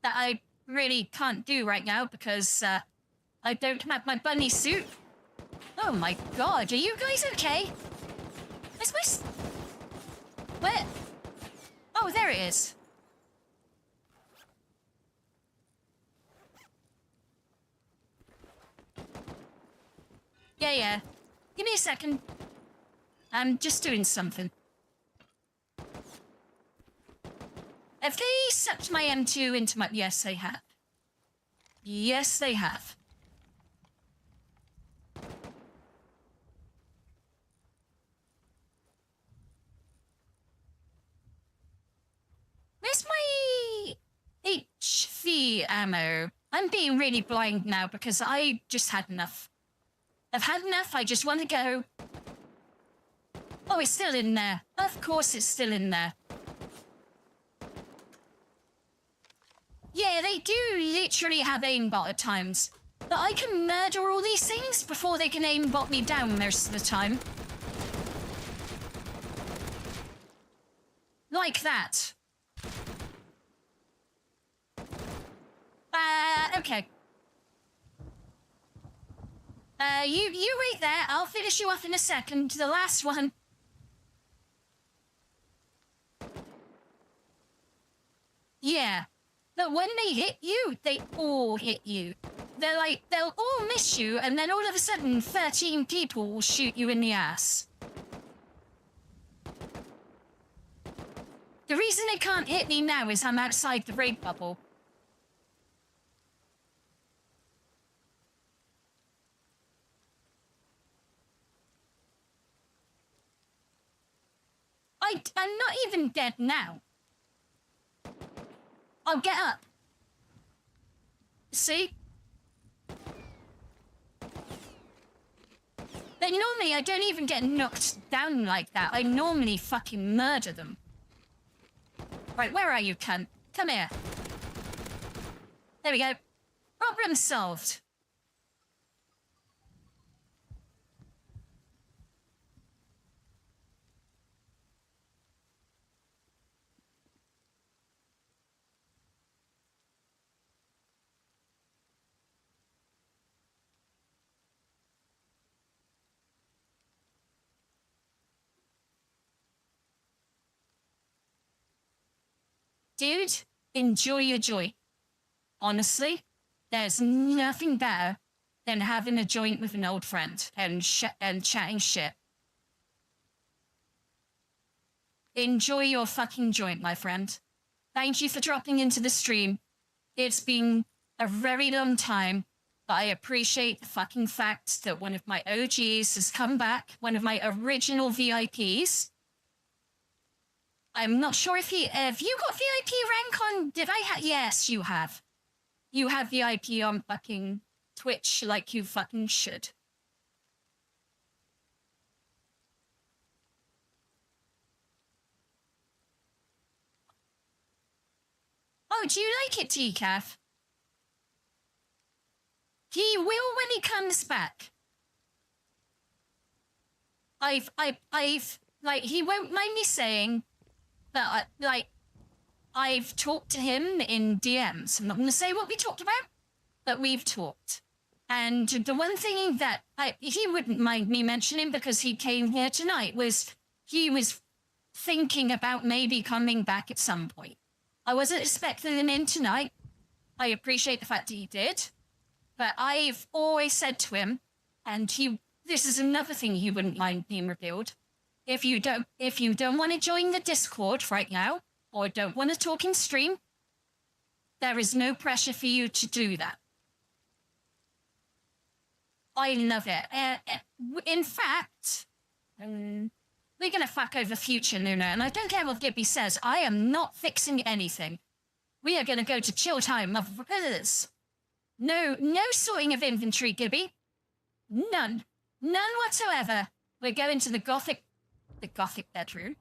That I really can't do right now because I don't have my bunny suit. Oh my god, are you guys okay? Is this... Where? Oh, there it is. Yeah. Give me a second. I'm just doing something. Have they sucked my M2 into my... Yes, they have. Yes, they have. Where's my HV ammo? I'm being really blind now because I just had enough. I've had enough, I just want to go. Oh, it's still in there. Of course it's still in there. Yeah, they do literally have aimbot at times. But I can murder all these things before they can aimbot me down most of the time. Like that. Okay. You wait there. I'll finish you off in a second. The last one. Yeah. But when they hit you, they all hit you. They're like, they'll all miss you, and then all of a sudden, 13 people will shoot you in the ass. The reason they can't hit me now is I'm outside the raid bubble. I'm not even dead now. I'll get up. See? But normally I don't even get knocked down like that. I normally fucking murder them. Right, where are you, cunt? Come here. There we go. Problem solved. Dude, enjoy your joy. Honestly, there's nothing better than having a joint with an old friend and chatting shit. Enjoy your fucking joint, my friend. Thank you for dropping into the stream. It's been a very long time, but I appreciate the fucking fact that one of my OGs has come back, one of my original VIPs. I'm not sure if have you got VIP rank on, yes, you have. You have VIP on fucking Twitch like you fucking should. Oh, do you like it, Decaf? He will when he comes back. He won't mind me saying, but, I've talked to him in DMs. I'm not going to say what we talked about, but we've talked. And the one thing that he wouldn't mind me mentioning because he came here tonight was he was thinking about maybe coming back at some point. I wasn't expecting him in tonight. I appreciate the fact that he did. But I've always said to him, and this is another thing he wouldn't mind being revealed. If you don't want to join the Discord right now, or don't want to talk in stream, There is no pressure for you to do that. I love it. In fact, we're going to fuck over future, Luna, and I don't care what Gibby says. I am not fixing anything. We are going to go to chill time, motherfuckers. No sorting of inventory, Gibby. None whatsoever. We're going to the gothic bedroom.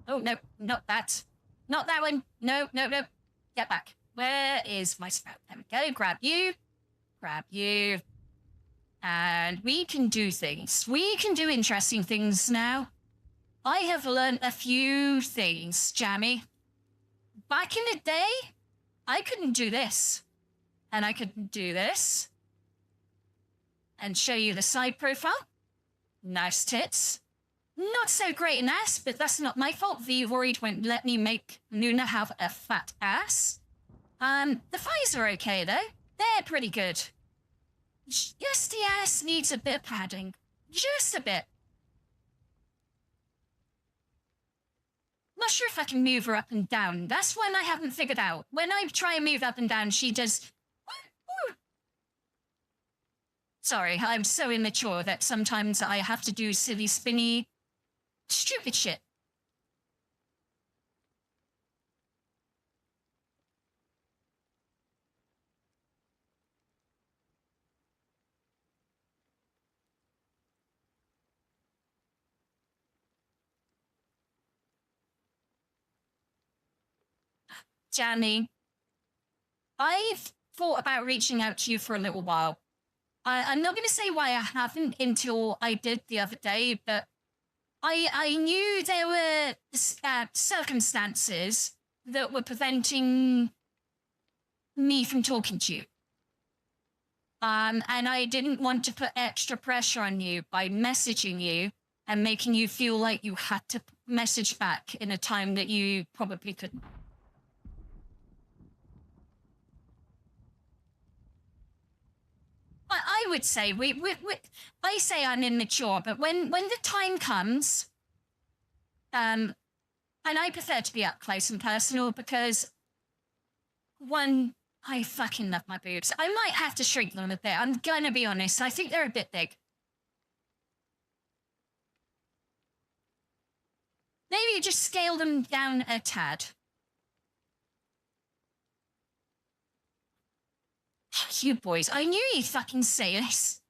Oh, no, not that. Not that one. No. Get back. Where is my spout? There we go. Grab you. And we can do things. We can do interesting things now. I have learned a few things, Jammy. Back in the day, I couldn't do this. And I couldn't do this. And show you the side profile. Nice tits. Not so great an ass, but that's not my fault. The worried won't let me make Luna have a fat ass. The thighs are okay, though. They're pretty good. Just the ass needs a bit of padding. Just a bit. Not sure if I can move her up and down. That's one I haven't figured out. When I try and move up and down, she does... Sorry, I'm so immature that sometimes I have to do silly, spinny, stupid shit. Janny, I've thought about reaching out to you for a little while. I'm not going to say why I haven't until I did the other day, but I knew there were circumstances that were preventing me from talking to you. And I didn't want to put extra pressure on you by messaging you and making you feel like you had to message back in a time that you probably couldn't. I would say I say I'm immature, but when the time comes, and I prefer to be up close and personal because, one, I fucking love my boobs. I might have to shrink them a bit. I'm gonna be honest. I think they're a bit big. Maybe just scale them down a tad. You boys, I knew you'd fucking say this.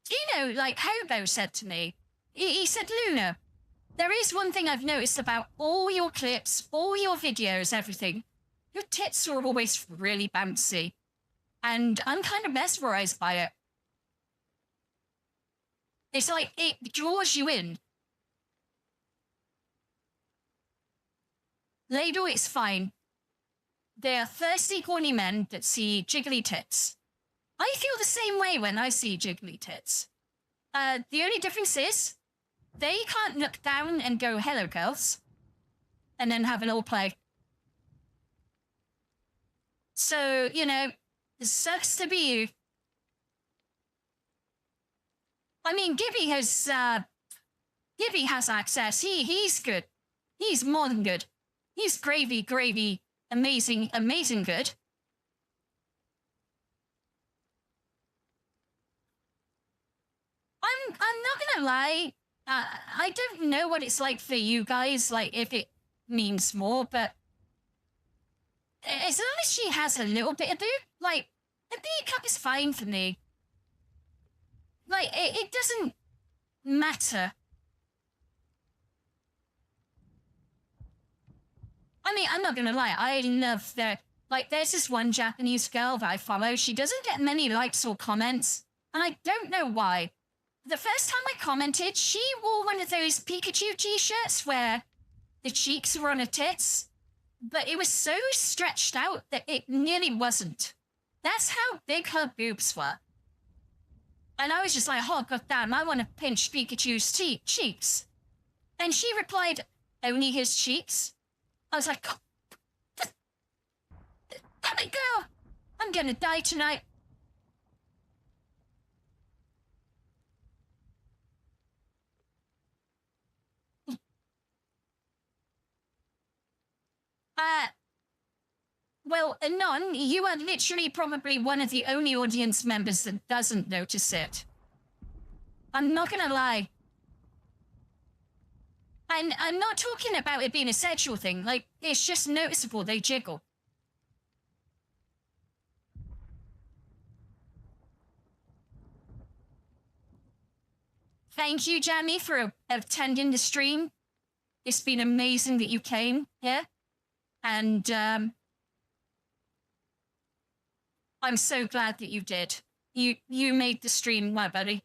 You know, like Hobo said to me, he said, Luna, there is one thing I've noticed about all your clips, all your videos, everything. Your tits are always really bouncy. And I'm kind of mesmerized by it. It's like it draws you in. Ladle, it's fine. They are thirsty, horny men that see jiggly tits. I feel the same way when I see jiggly tits. The only difference is, they can't look down and go, hello, girls, and then have an all play. So, you know, it sucks to be you. I mean, Gibby has access. He's good. He's more than good. He's gravy. Amazing good. I'm not gonna lie. I don't know what it's like for you guys, like if it means more, but as long as she has a little bit of boob, like a B cup is fine for me. Like it doesn't matter. I mean, I'm not gonna lie, I love that. Like, there's this one Japanese girl that I follow. She doesn't get many likes or comments, and I don't know why. The first time I commented, she wore one of those Pikachu t-shirts where the cheeks were on her tits, but it was so stretched out that it nearly wasn't. That's how big her boobs were. And I was just like, oh, goddamn, I want to pinch Pikachu's cheeks. And she replied, only his cheeks? I was like, damn it, girl, I'm gonna die tonight. well, Anon, you are literally probably one of the only audience members that doesn't notice it. I'm not gonna lie. And I'm not talking about it being a sexual thing. Like, it's just noticeable. They jiggle. Thank you, Jamie, for attending the stream. It's been amazing that you came here. And I'm so glad that you did. You made the stream, my buddy.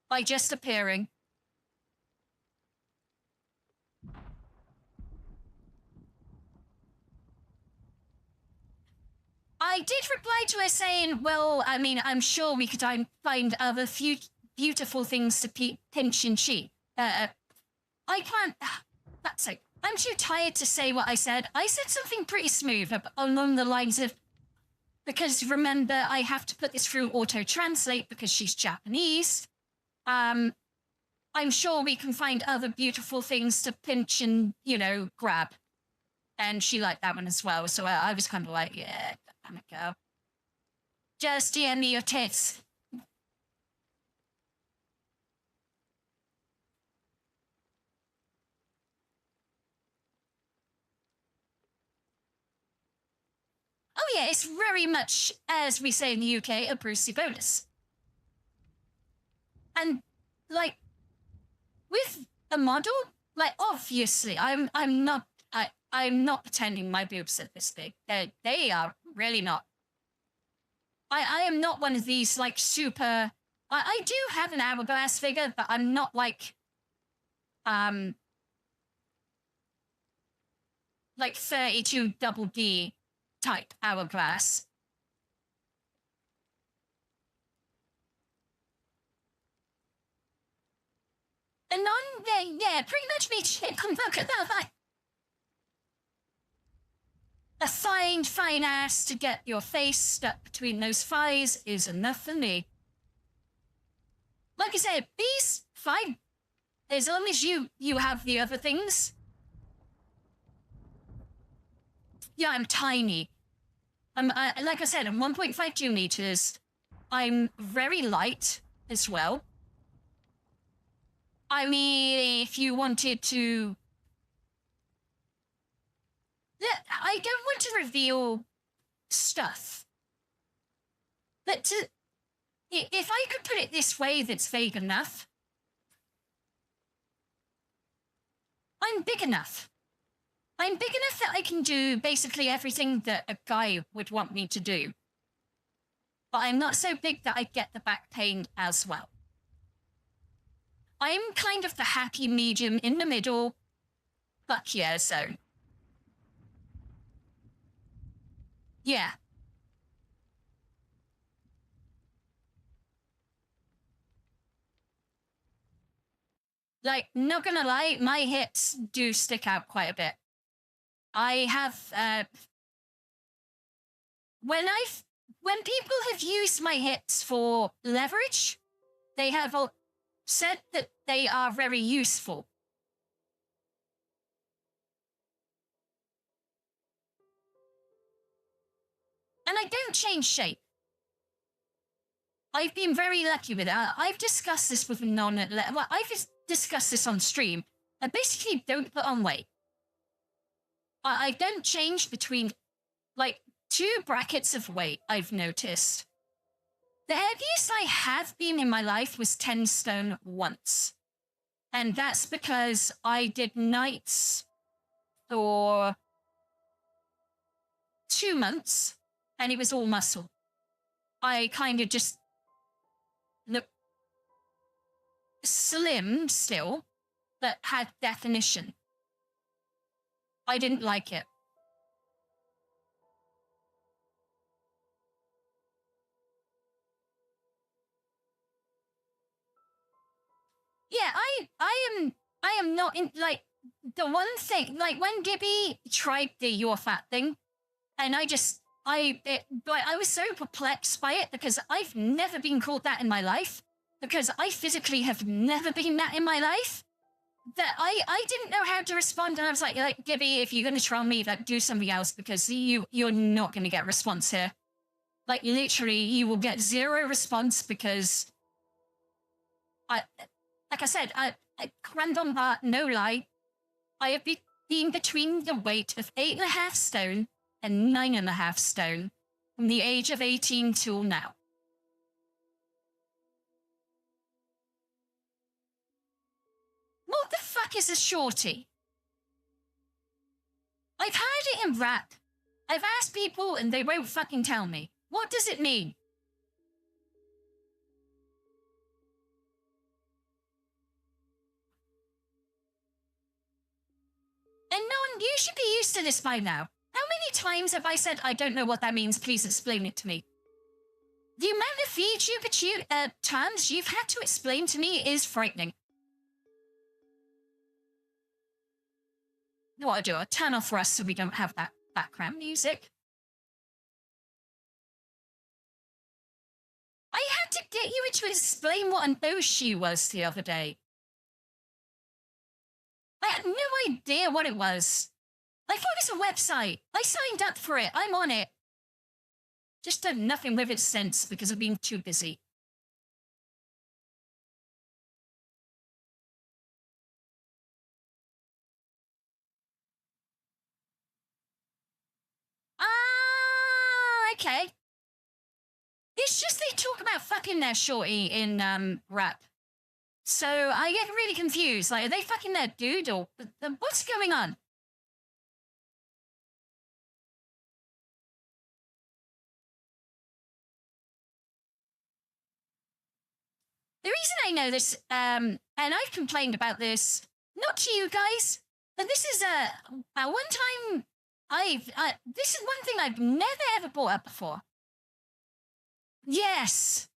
By just appearing. I did reply to her saying, well, I mean, I'm sure we could find other few beautiful things to pinch and cheat. I can't, that's it. I'm too tired to say what I said. I said something pretty smooth along the lines of, because remember, I have to put this through auto-translate because she's Japanese. I'm sure we can find other beautiful things to pinch and, you know, grab. And she liked that one as well. So I was kind of like, yeah, damn it, girl. Just DM me your tits. Oh yeah, it's very much, as we say in the UK, a Brucey bonus. And, like, with a model, like, obviously, I'm not pretending my boobs are this big. They are really not. I am not one of these, like, super... I do have an hourglass figure, but I'm not, like 32 double D type hourglass. And yeah, pretty much me shit. Look at that. A fine ass to get your face stuck between those thighs is enough for me. Like I said, bees, fine. As long as you have the other things. Yeah, I'm tiny. Like I said, I'm 1.52 meters. I'm very light as well. I mean, if you wanted to... I don't want to reveal stuff. But if I could put it this way that's vague enough, I'm big enough. I'm big enough that I can do basically everything that a guy would want me to do. But I'm not so big that I get the back pain as well. I'm kind of the happy medium in the middle. Fuck yeah zone. Yeah. Like, not gonna lie, my hips do stick out quite a bit. I have, when people have used my hips for leverage, they have said that they are very useful. And I don't change shape. I've been very lucky with it. I've discussed this with I've discussed this on stream. I basically don't put on weight. I don't change between, like, 2 brackets of weight, I've noticed. The heaviest I have been in my life was 10 stone once. And that's because I did nights for 2 months, and it was all muscle. I kind of just looked slim still, but had definition. I didn't like it. Yeah, I am not in, like, the one thing, like, when Gibby tried the "you're fat" thing, and I was so perplexed by it because I've never been called that in my life, because I physically have never been that in my life. that I didn't know how to respond, and I was like, Gibby, if you're gonna troll me, like, do something else, because you're not gonna get a response here. Like, literally, you will get zero response, because like I said, random bar, no lie, I have been between the weight of 8.5 stone and 9.5 stone from the age of 18 till now. What the fuck is a shorty? I've heard it in rap. I've asked people and they won't fucking tell me. What does it mean? And no one, you should be used to this by now. How many times have I said I don't know what that means? Please explain it to me. The amount of VTuber terms you've had to explain to me is frightening. What do I do? I'll turn off for us so we don't have that background music. I had to get you to explain what an Oshi was the other day. I had no idea what it was. I thought it was a website. I signed up for it. I'm on it. Just done nothing with it since because I've been too busy. Ah, okay. It's just they talk about fucking their shorty in rap. So I get really confused. Like, are they fucking their dude or what's going on? The reason I know this, and I've complained about this, not to you guys, but this is one time this is one thing I've never ever brought up before. Yes,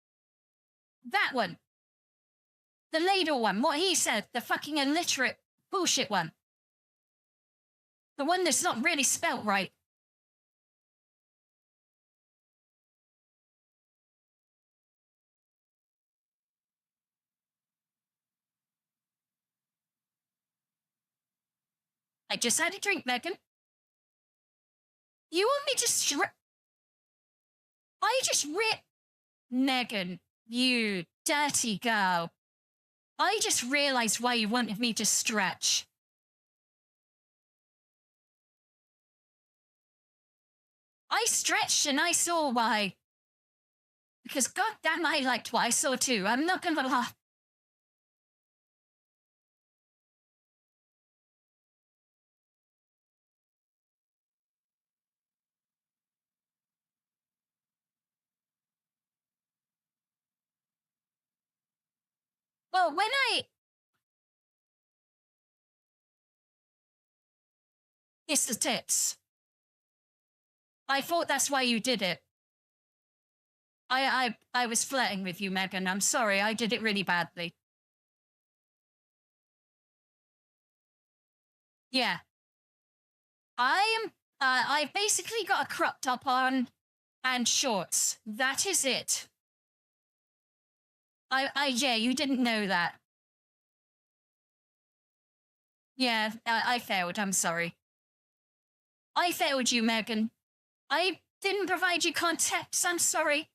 that one. The ladle one, what he said, the fucking illiterate bullshit one. The one that's not really spelt right. I just had a drink, Megan. You want me to I just ripped Megan, you dirty girl. I just realized why you wanted me to stretch. I stretched and I saw why. Because goddamn, I liked what I saw too. I'm not gonna lie. Well, when it's the tits. I thought that's why you did it. I was flirting with you, Megan. I'm sorry, I did it really badly. Yeah. I've basically got a crop top on and shorts. That is it. Yeah, you didn't know that. Yeah, I failed. I'm sorry. I failed you, Megan. I didn't provide you context. I'm sorry.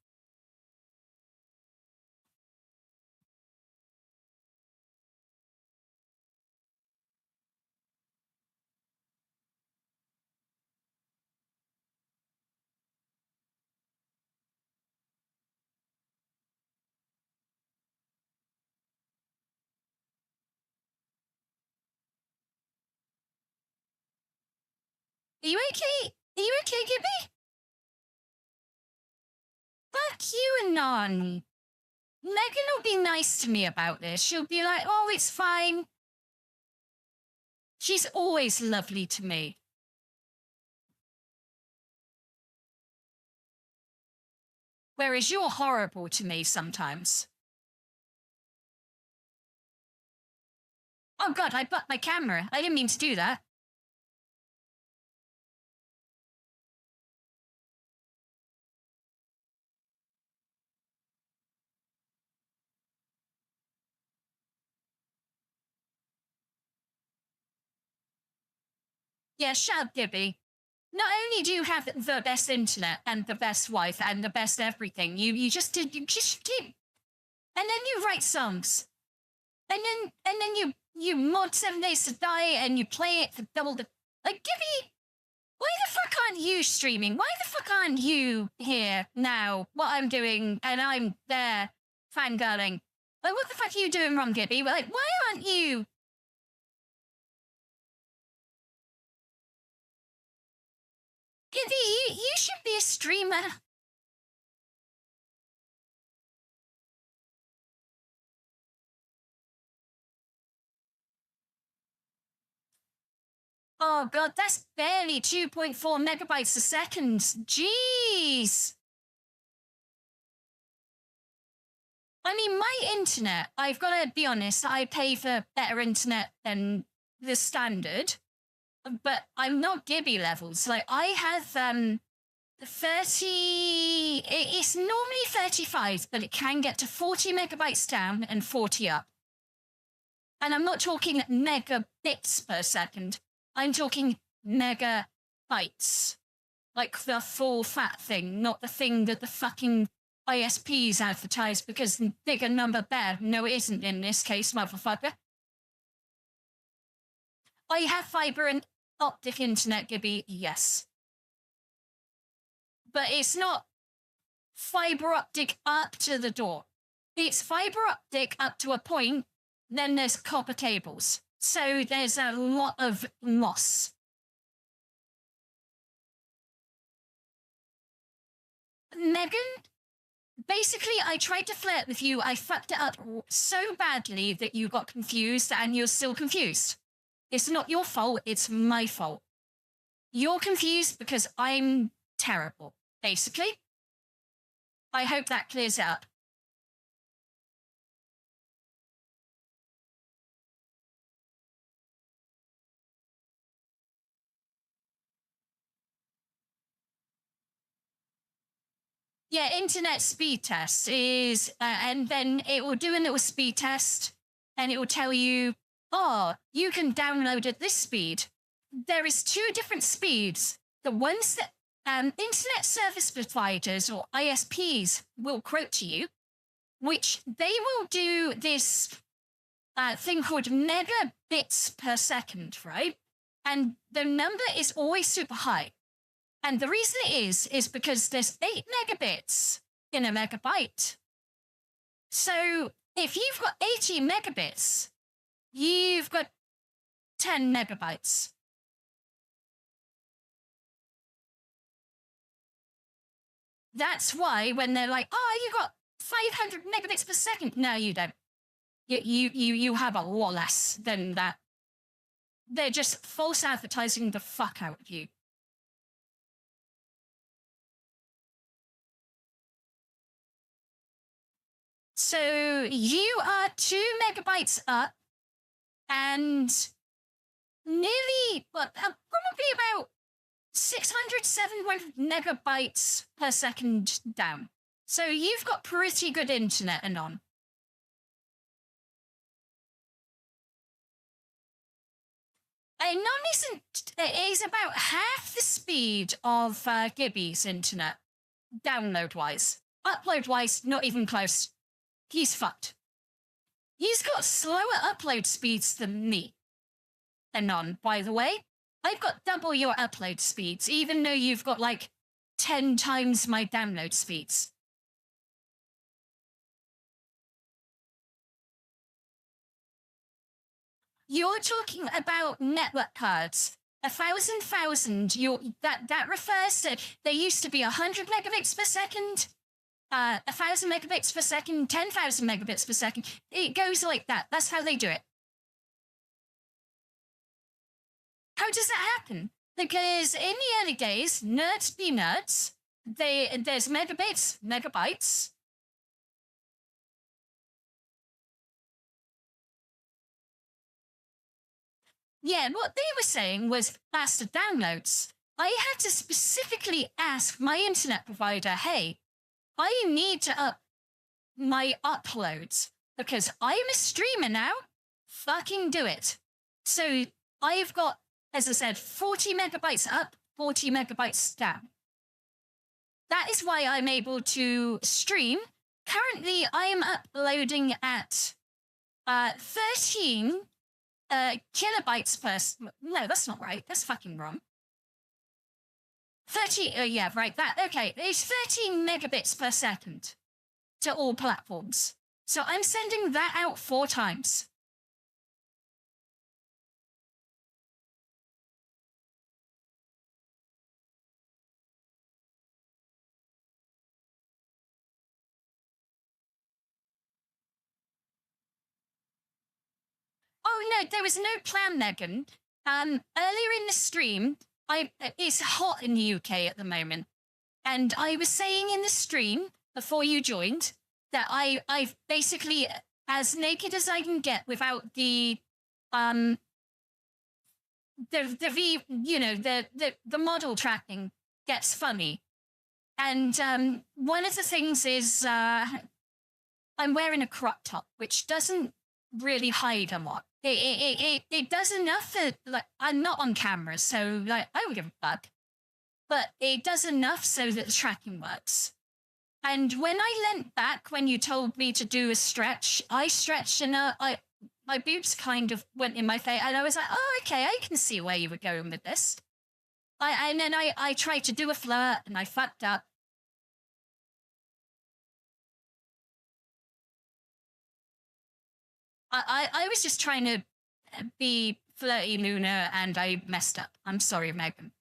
Are you okay? Are you okay, Gibby? Fuck you and Nan. Megan will be nice to me about this. She'll be like, oh, it's fine. She's always lovely to me. Whereas you're horrible to me sometimes. Oh God, I butt my camera. I didn't mean to do that. Yeah, shut up, Gibby. Not only do you have the best internet and the best wife and the best everything, you just keep, and then you write songs, and then you mod 7 Days to Die and you play it for double the like. Gibby, why the fuck aren't you streaming? Why the fuck aren't you here now? What I'm doing and I'm there fangirling. Like, what the fuck are you doing wrong, Gibby? Like, why aren't you? Gibby, you should be a streamer. Oh god, that's barely 2.4 megabytes a second. Jeez. I mean, my internet, I've got to be honest, I pay for better internet than the standard, but I'm not Gibby levels. Like, I have 30, it's normally 35, but it can get to 40 megabytes down and 40 up. And I'm not talking megabits per second. I'm talking megabytes. Like the full fat thing, not the thing that the fucking ISPs advertise because bigger number better. No, it isn't in this case, motherfucker. I have fiber and optic internet, Gibby, yes. But it's not fiber optic up to the door. It's fiber optic up to a point, then there's copper cables. So there's a lot of loss. Megan, basically, I tried to flirt with you. I fucked it up so badly that you got confused and you're still confused. It's not your fault. It's my fault. You're confused because I'm terrible, basically. I hope that clears up. Yeah, internet speed test is, and then it will do a little speed test and it will tell you, oh, you can download at this speed. There is 2 different speeds. The ones that internet service providers or ISPs will quote to you, which they will do this thing called megabits per second, right? And the number is always super high. And the reason it is because there's 8 megabits in a megabyte. So if you've got 80 megabits, you've got 10 megabytes. That's why when they're like, oh, you got 500 megabits per second. No, you don't. You have a lot less than that. They're just false advertising the fuck out of you. So you are 2 megabytes up and nearly, probably about 600, 700 megabytes per second down. So you've got pretty good internet, Anon. Anon is about half the speed of Gibby's internet, download-wise. Upload-wise, not even close. He's fucked. He's got slower upload speeds than me. Anon, by the way. I've got double your upload speeds, even though you've got like 10 times my download speeds. You're talking about network cards. 1,000, that refers to, there used to be 100 megabits per second, 1,000 megabits per second, 10,000 megabits per second. It goes like that. That's how they do it. How does that happen? Because in the early days, nerds be nerds. There's megabits, megabytes. Yeah, what they were saying was faster downloads. I had to specifically ask my internet provider, hey, I need to up my uploads because I'm a streamer now. Fucking do it. So I've got as I said, 40 megabytes up, 40 megabytes down. That is why I'm able to stream. Currently, I am uploading at 13 kilobytes per... No, that's not right. That's fucking wrong. 30... yeah, right. Okay, it's 13 megabits per second to all platforms. So I'm sending that out 4 times. Oh, no, there was no plan, Megan. Earlier in the stream, it's hot in the UK at the moment. And I was saying in the stream, before you joined, that I've basically, as naked as I can get without the model tracking gets funny. And one of the things is I'm wearing a crop top, which doesn't really hide a lot. It does enough that, like, I'm not on camera, so, like, I don't give a fuck. But it does enough so that the tracking works. And when I leant back when you told me to do a stretch, I stretched and my boobs kind of went in my face, and I was like, oh, okay, I can see where you were going with this. And then I tried to do a flirt, and I fucked up. I was just trying to be flirty, Luna, and I messed up. I'm sorry, Megan.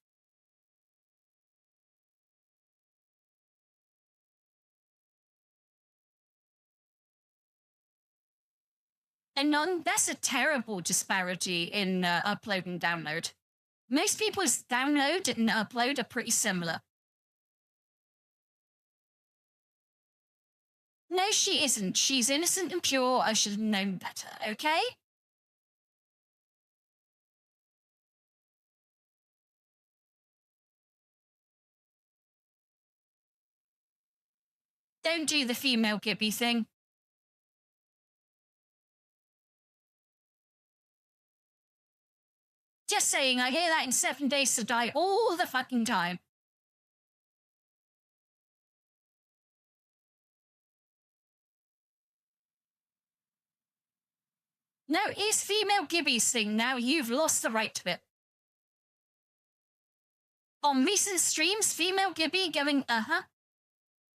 And that's a terrible disparity in upload and download. Most people's download and upload are pretty similar. No, she isn't. She's innocent and pure. I should have known better, okay? Don't do the female Gibby thing. Just saying, I hear that in 7 Days to Die all the fucking time. No, it's female Gibby's thing now. You've lost the right to it. On recent streams, female Gibby going,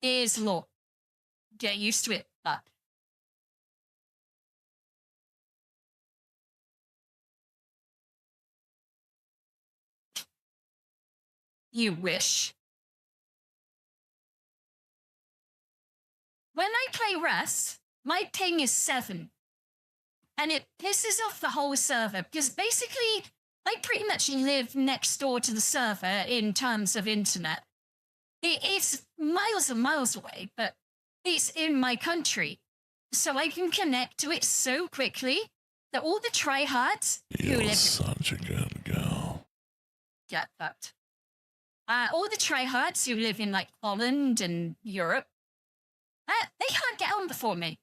is law. Get used to it, but. You wish. When I play Rust, my ping is 7. And it pisses off the whole server because basically I pretty much live next door to the server in terms of internet. It's miles and miles away, but it's in my country. So I can connect to it so quickly that all the tryhards who live... such a good girl. Get fucked. All the tryhards who live in, like, Holland and Europe, they can't get on before me.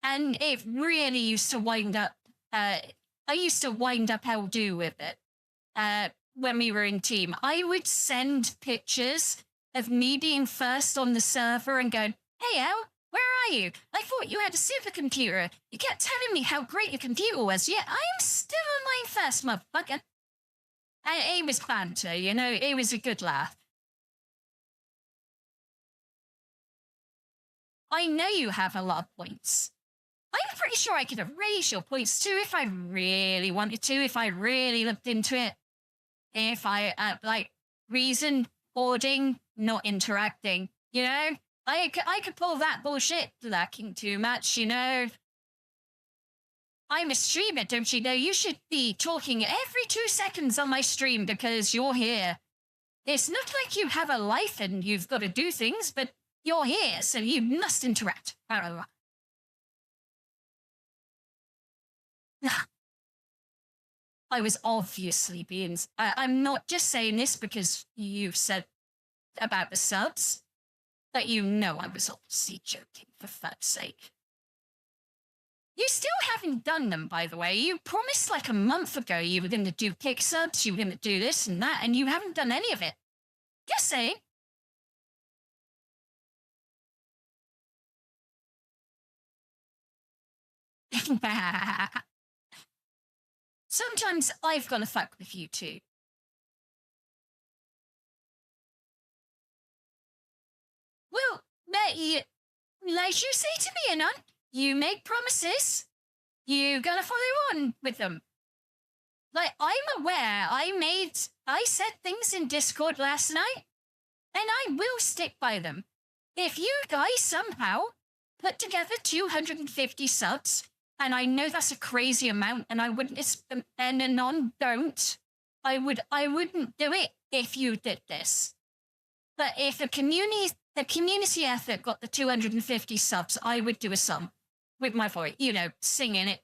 And it really used to wind up... I used to wind up L2 with it when we were in team. I would send pictures of me being first on the server and going, hey, Al, where are you? I thought you had a supercomputer. You kept telling me how great your computer was, yet I'm still on mine first, motherfucker. And it was banter, you know? It was a good laugh. I know you have a lot of points. I'm pretty sure I could erase your points too if I really wanted to, if I really looked into it. If I, like, reason, hoarding, not interacting, you know? I could pull that bullshit, lacking too much, you know? I'm a streamer, don't you know? You should be talking every 2 seconds on my stream because you're here. It's not like you have a life and you've got to do things, but you're here, so you must interact. I was obviously being... I'm not just saying this because you've said about the subs, but you know I was obviously joking, for fuck's sake. You still haven't done them, by the way. You promised like a month ago you were going to do kick subs, you were going to do this and that, and you haven't done any of it. Just saying. Sometimes I've got to fuck with you too. Well, like you say to me, Anon, you make promises, you gotta follow on with them. Like, I'm aware I said things in Discord last night, and I will stick by them. If you guys somehow put together 250 subs, and I know that's a crazy amount, and I wouldn't, and Anon don't, I wouldn't do it if you did this. But if the community effort got the 250 subs, I would do a song with my voice, singing it.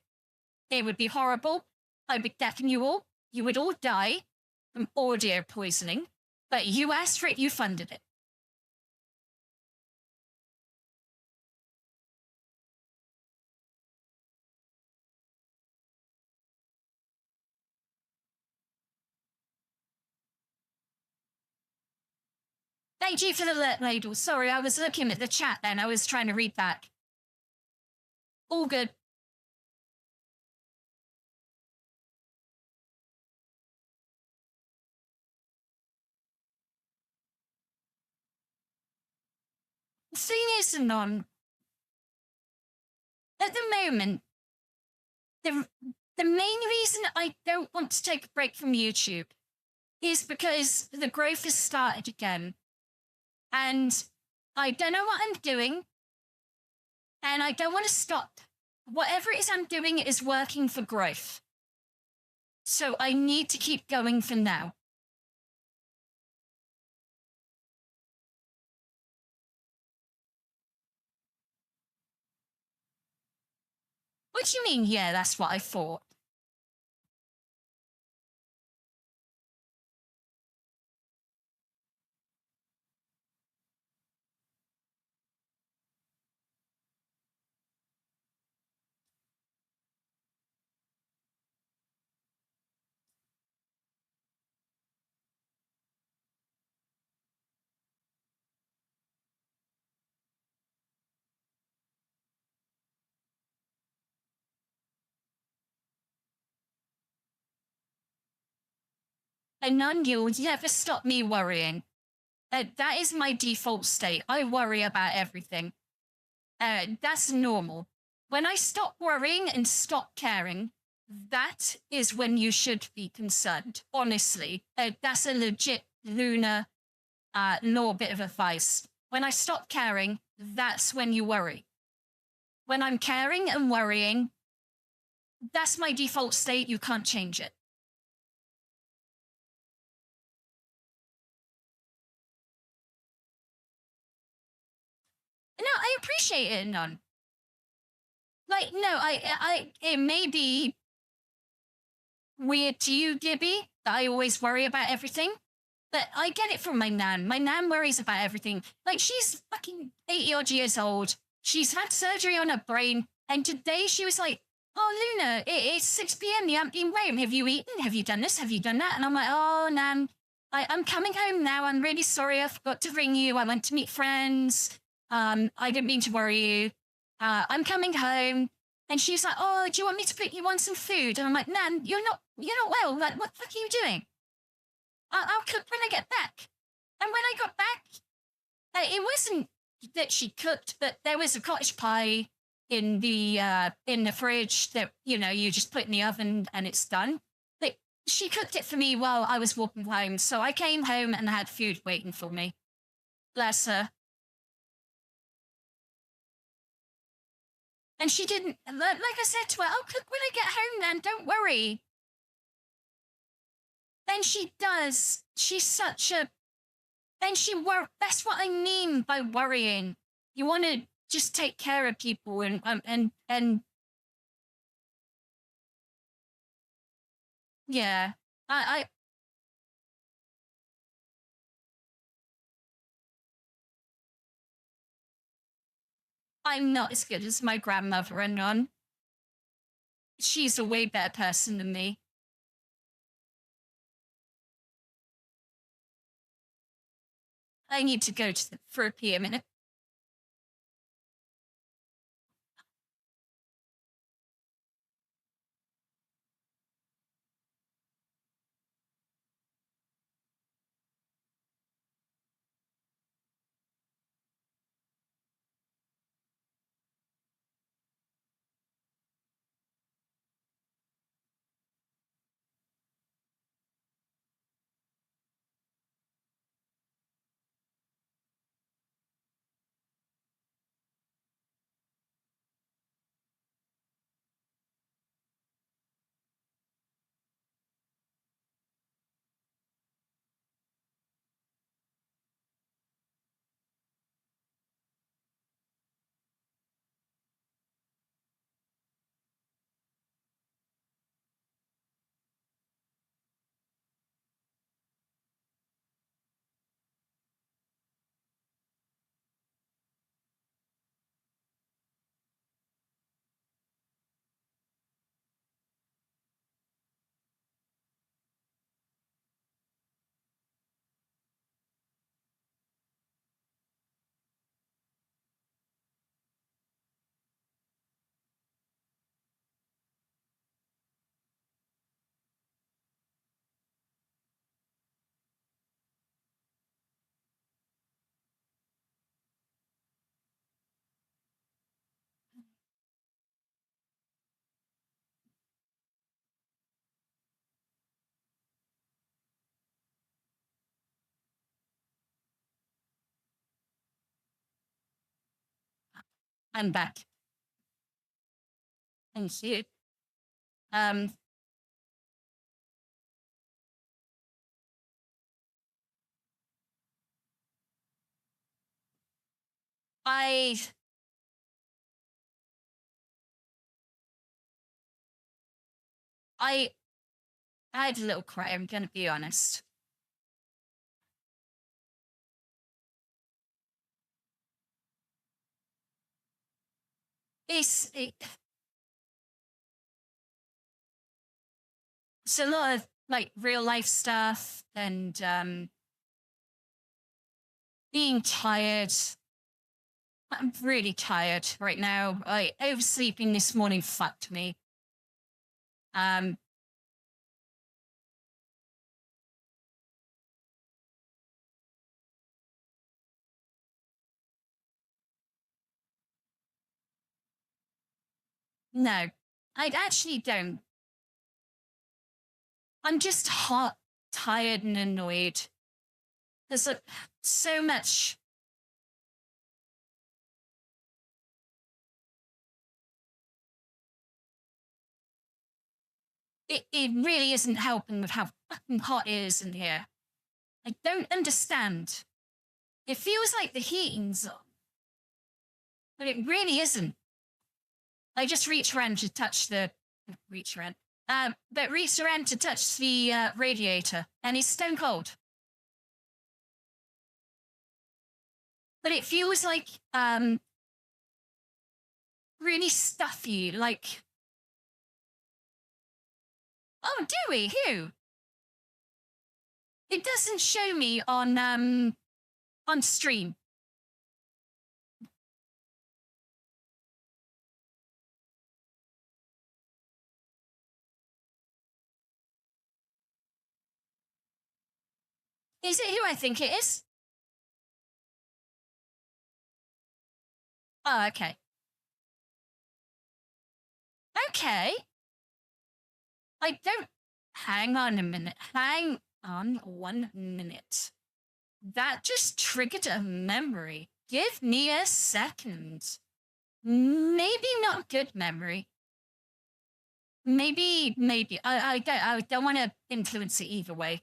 It would be horrible. I'd be deafening you all. You would all die from audio poisoning. But you asked for it, you funded it. Thank you for the ladle. Sorry, I was looking at the chat then. I was trying to read back. All good. The thing is, Anon, at the moment, the main reason I don't want to take a break from YouTube is because the growth has started again. And I don't know what I'm doing. And I don't want to stop. Whatever it is I'm doing is working for growth. So I need to keep going for now. What do you mean? Yeah, that's what I thought. And none you'll never stop me worrying. That is my default state. I worry about everything. That's normal. When I stop worrying and stop caring, that is when you should be concerned. Honestly, that's a legit Luna law bit of advice. When I stop caring, that's when you worry. When I'm caring and worrying, that's my default state. You can't change it. No, I appreciate it, None. Like, no, it may be weird to you, Gibby, that I always worry about everything, but I get it from my nan. My nan worries about everything. Like, she's fucking 80-odd years old. She's had surgery on her brain, and today she was like, oh, Luna, it's 6 p.m. You haven't been home. Have you eaten? Have you done this? Have you done that? And I'm like, oh, Nan, I'm coming home now. I'm really sorry. I forgot to ring you. I went to meet friends. I didn't mean to worry you. I'm coming home. And she's like, oh, do you want me to put you on some food? And I'm like, Nan, you're not well. Like, what the fuck are you doing? I'll cook when I get back. And when I got back, it wasn't that she cooked, but there was a cottage pie in the fridge that, you just put in the oven and it's done. But she cooked it for me while I was walking home. So I came home and had food waiting for me. Bless her. And she didn't, like I said to her, I'll cook when I get home then, don't worry. Then she does. She's such a, then that's what I mean by worrying. You want to just take care of people and yeah, I'm not as good as my grandmother and none. She's a way better person than me. I need to go to the therapy a minute. I'm back. Thank you. I had a little cry, I'm gonna be honest. It's a lot of like real life stuff and being tired. I'm really tired right now. Oversleeping this morning fucked me. No, I actually don't. I'm just hot, tired, and annoyed. There's so much. It really isn't helping with how fucking hot it is in here. I don't understand. It feels like the heating's on, but it really isn't. I just reach around to touch the reach around to touch the radiator, and it's stone cold. But it feels like really stuffy, like. Oh, do we? Who? It doesn't show me on stream. Is it who I think it is? Oh, okay. Okay. I don't. Hang on a minute. Hang on 1 minute. That just triggered a memory. Give me a second. Maybe not good memory. Maybe. I don't want to influence it either way.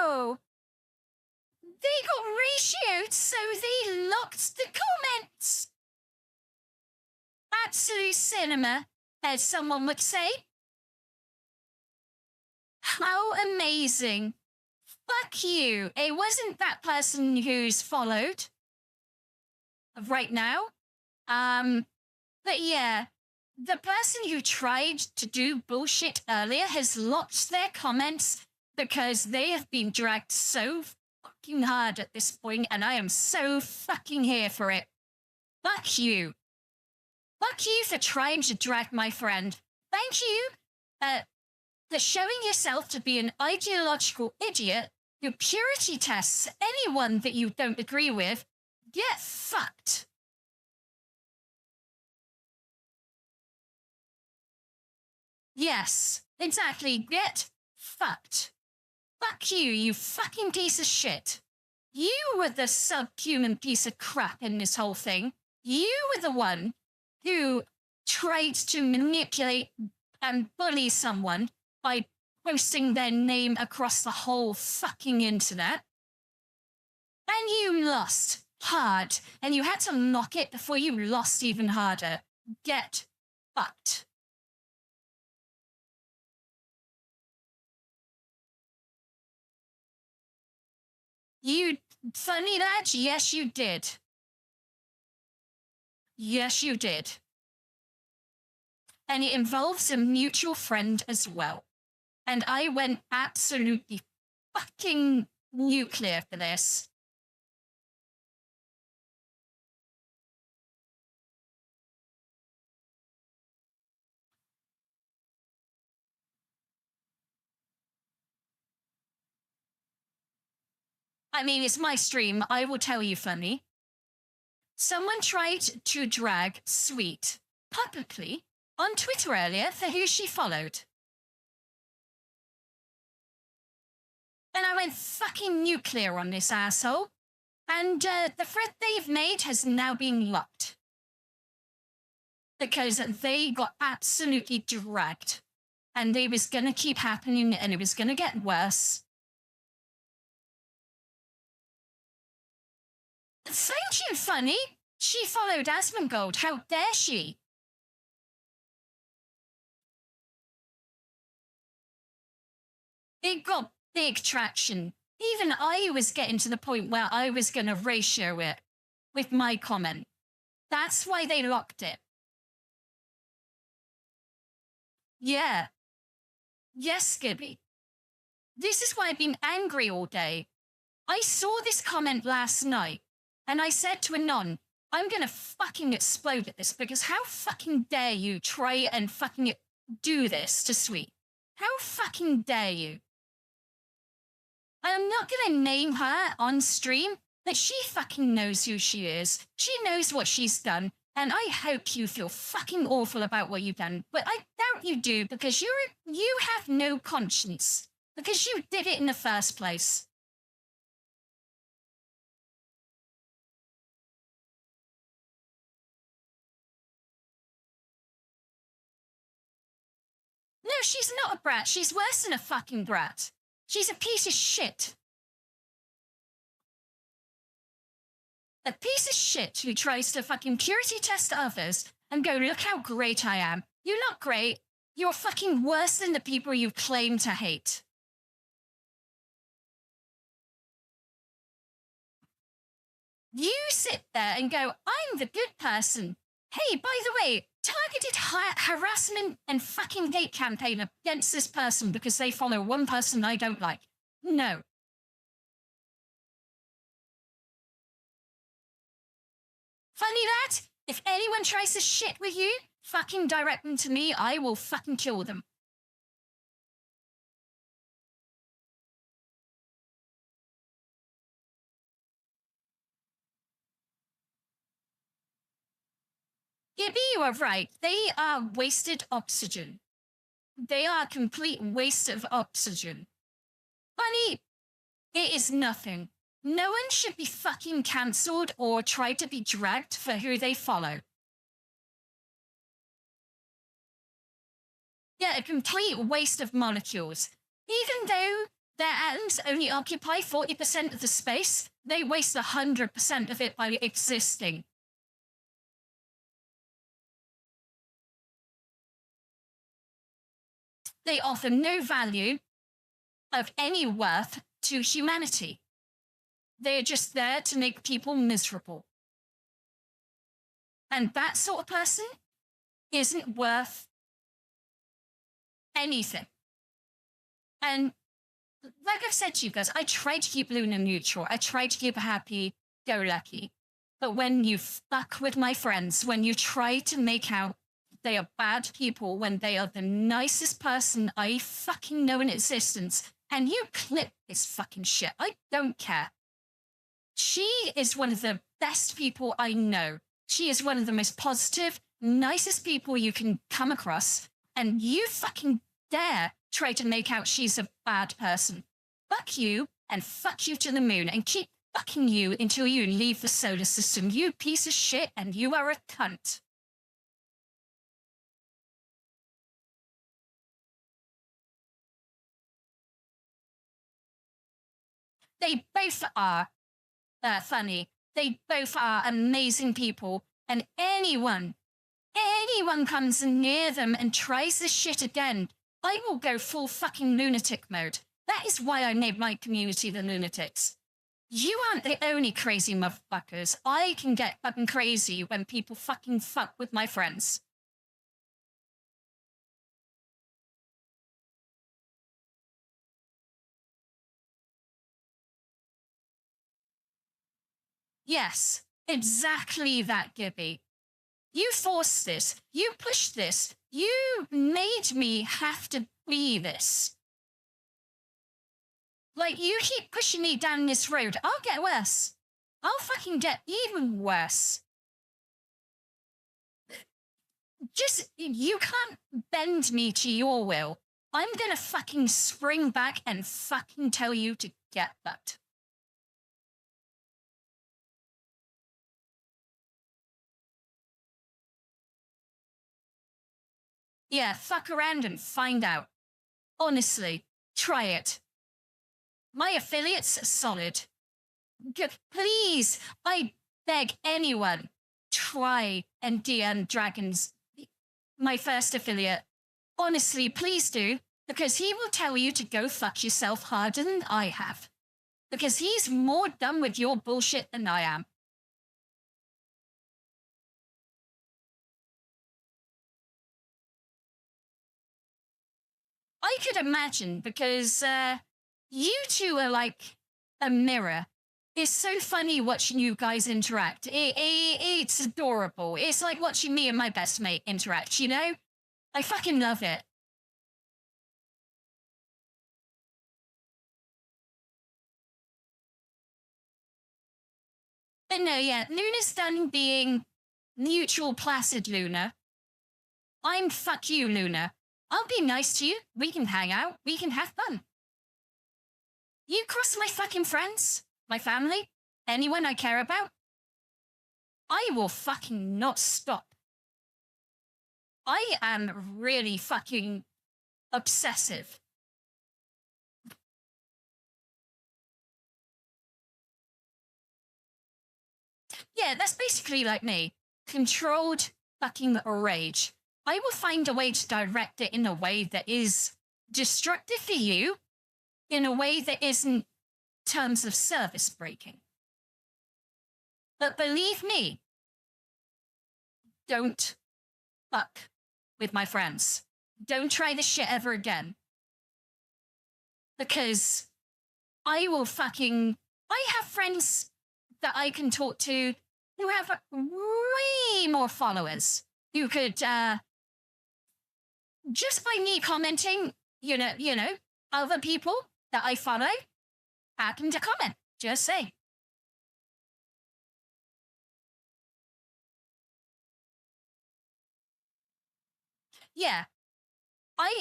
Oh! They got ratioed, so they locked the comments. Absolute cinema, as someone would say. How amazing. Fuck you. It wasn't that person who's followed right now. But yeah, the person who tried to do bullshit earlier has locked their comments because they have been dragged so fucking hard at this point, and I am so fucking here for it. Fuck you. Fuck you for trying to drag my friend. Thank you for showing yourself to be an ideological idiot who purity tests anyone that you don't agree with. Get fucked. Yes, exactly. Get fucked. Fuck you, you fucking piece of shit. You were the subhuman piece of crap in this whole thing. You were the one who tried to manipulate and bully someone by posting their name across the whole fucking internet. And you lost hard, and you had to lock it before you lost even harder. Get fucked. You funny lad? Yes, you did. Yes, you did. And it involves a mutual friend as well. And I went absolutely fucking nuclear for this. I mean, it's my stream. I will tell you funny. Someone tried to drag Sweet publicly on Twitter earlier for who she followed. And I went fucking nuclear on this asshole. And the thread they've made has now been locked. Because they got absolutely dragged. And it was going to keep happening, and it was going to get worse. Thank you, funny. She followed Asmongold. How dare she? It got big traction. Even I was getting to the point where I was going to ratio it with my comment. That's why they locked it. Yeah. Yes, Gibby. This is why I've been angry all day. I saw this comment last night, and I said to Anon, I'm going to fucking explode at this, because how fucking dare you try and fucking do this to Sweet? How fucking dare you? I'm not going to name her on stream, but she fucking knows who she is. She knows what she's done, and I hope you feel fucking awful about what you've done. But I doubt you do, because you have no conscience, because you did it in the first place. No, she's not a brat. She's worse than a fucking brat. She's a piece of shit. A piece of shit who tries to fucking purity test others and go, look how great I am. You're not great. You're fucking worse than the people you claim to hate. You sit there and go, I'm the good person. Hey, by the way, targeted harassment and fucking hate campaign against this person because they follow one person I don't like. No. Funny that, if anyone tries to shit with you, fucking direct them to me, I will fucking kill them. Gibby, you are right. They are wasted oxygen. They are a complete waste of oxygen. Funny, it is nothing. No one should be fucking cancelled or try to be dragged for who they follow. Yeah, a complete waste of molecules. Even though their atoms only occupy 40% of the space, they waste 100% of it by existing. They offer no value. of any worth to humanity. They're just there to make people miserable. And that sort of person isn't worth anything. And like I've said to you guys, I try to keep Luna neutral. I try to keep her happy-go-lucky. But when you fuck with my friends, when you try to make out they are bad people, when they are the nicest person I fucking know in existence, and you clip this fucking shit, I don't care. She is one of the best people I know. She is one of the most positive, nicest people you can come across, and you fucking dare try to make out she's a bad person. Fuck you, and fuck you to the moon, and keep fucking you until you leave the solar system, you piece of shit, and you are a cunt. They both are funny. They both are amazing people, and anyone comes near them and tries this shit again, I will go full fucking lunatic mode. That is why I named my community the Lunatics. You aren't the only crazy motherfuckers. I can get fucking crazy when people fucking fuck with my friends. Yes, exactly that, Gibby. You forced this. You pushed this. You made me have to be this. Like, you keep pushing me down this road, I'll get worse. I'll fucking get even worse. Just, you can't bend me to your will. I'm gonna fucking spring back and fucking tell you to get fucked. Yeah, fuck around and find out. Honestly, try it. My affiliates are solid. Please, I beg anyone, try and DM Dragons, my first affiliate. Honestly, please do, because he will tell you to go fuck yourself harder than I have. Because he's more done with your bullshit than I am. I could imagine, because you two are like a mirror. It's so funny watching you guys interact. It's adorable. It's like watching me and my best mate interact, you know? I fucking love it. But no, yeah, Luna's done being neutral, placid Luna. I'm fuck you, Luna. I'll be nice to you. We can hang out. We can have fun. You cross my fucking friends, my family, anyone I care about, I will fucking not stop. I am really fucking obsessive. Yeah, that's basically like me. Controlled fucking rage. I will find a way to direct it in a way that is destructive for you, in a way that isn't terms of service breaking. But believe me, don't fuck with my friends. Don't try this shit ever again. Because I will fucking... I have friends that I can talk to who have way more followers. Who could, just by me commenting, you know, other people that I follow happen to comment. Just say. Yeah. I'm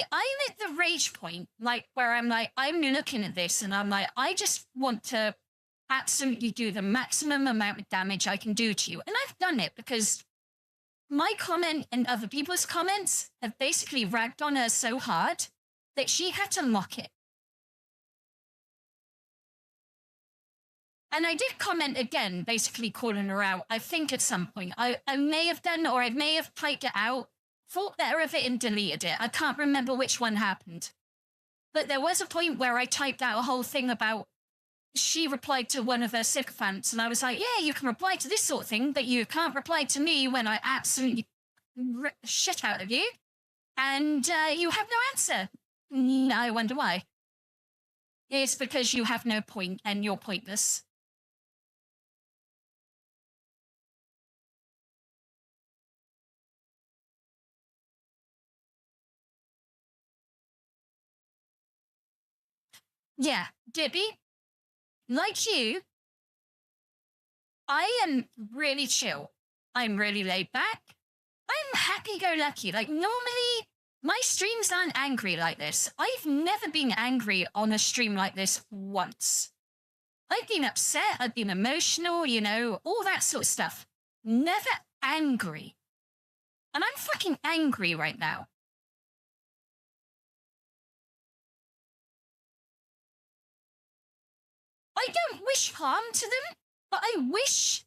at the rage point, like, where I'm like, I'm looking at this and I'm like, I just want to absolutely do the maximum amount of damage I can do to you. And I've done it because my comment and other people's comments have basically ragged on her so hard that she had to lock it. And I did comment again, basically calling her out, I think at some point. I may have done, or I may have typed it out, thought better of it and deleted it. I can't remember which one happened. But there was a point where I typed out a whole thing about she replied to one of her sycophants, and I was like, yeah, you can reply to this sort of thing, but you can't reply to me when I absolutely rip the shit out of you, and you have no answer. I wonder why. It's because you have no point and you're pointless. Yeah, Gibby, like you, I am really chill. I'm really laid back. I'm happy-go-lucky. Like, normally, my streams aren't angry like this. I've never been angry on a stream like this once. I've been upset, I've been emotional, you know, all that sort of stuff. Never angry. And I'm fucking angry right now. I don't wish harm to them, but I wish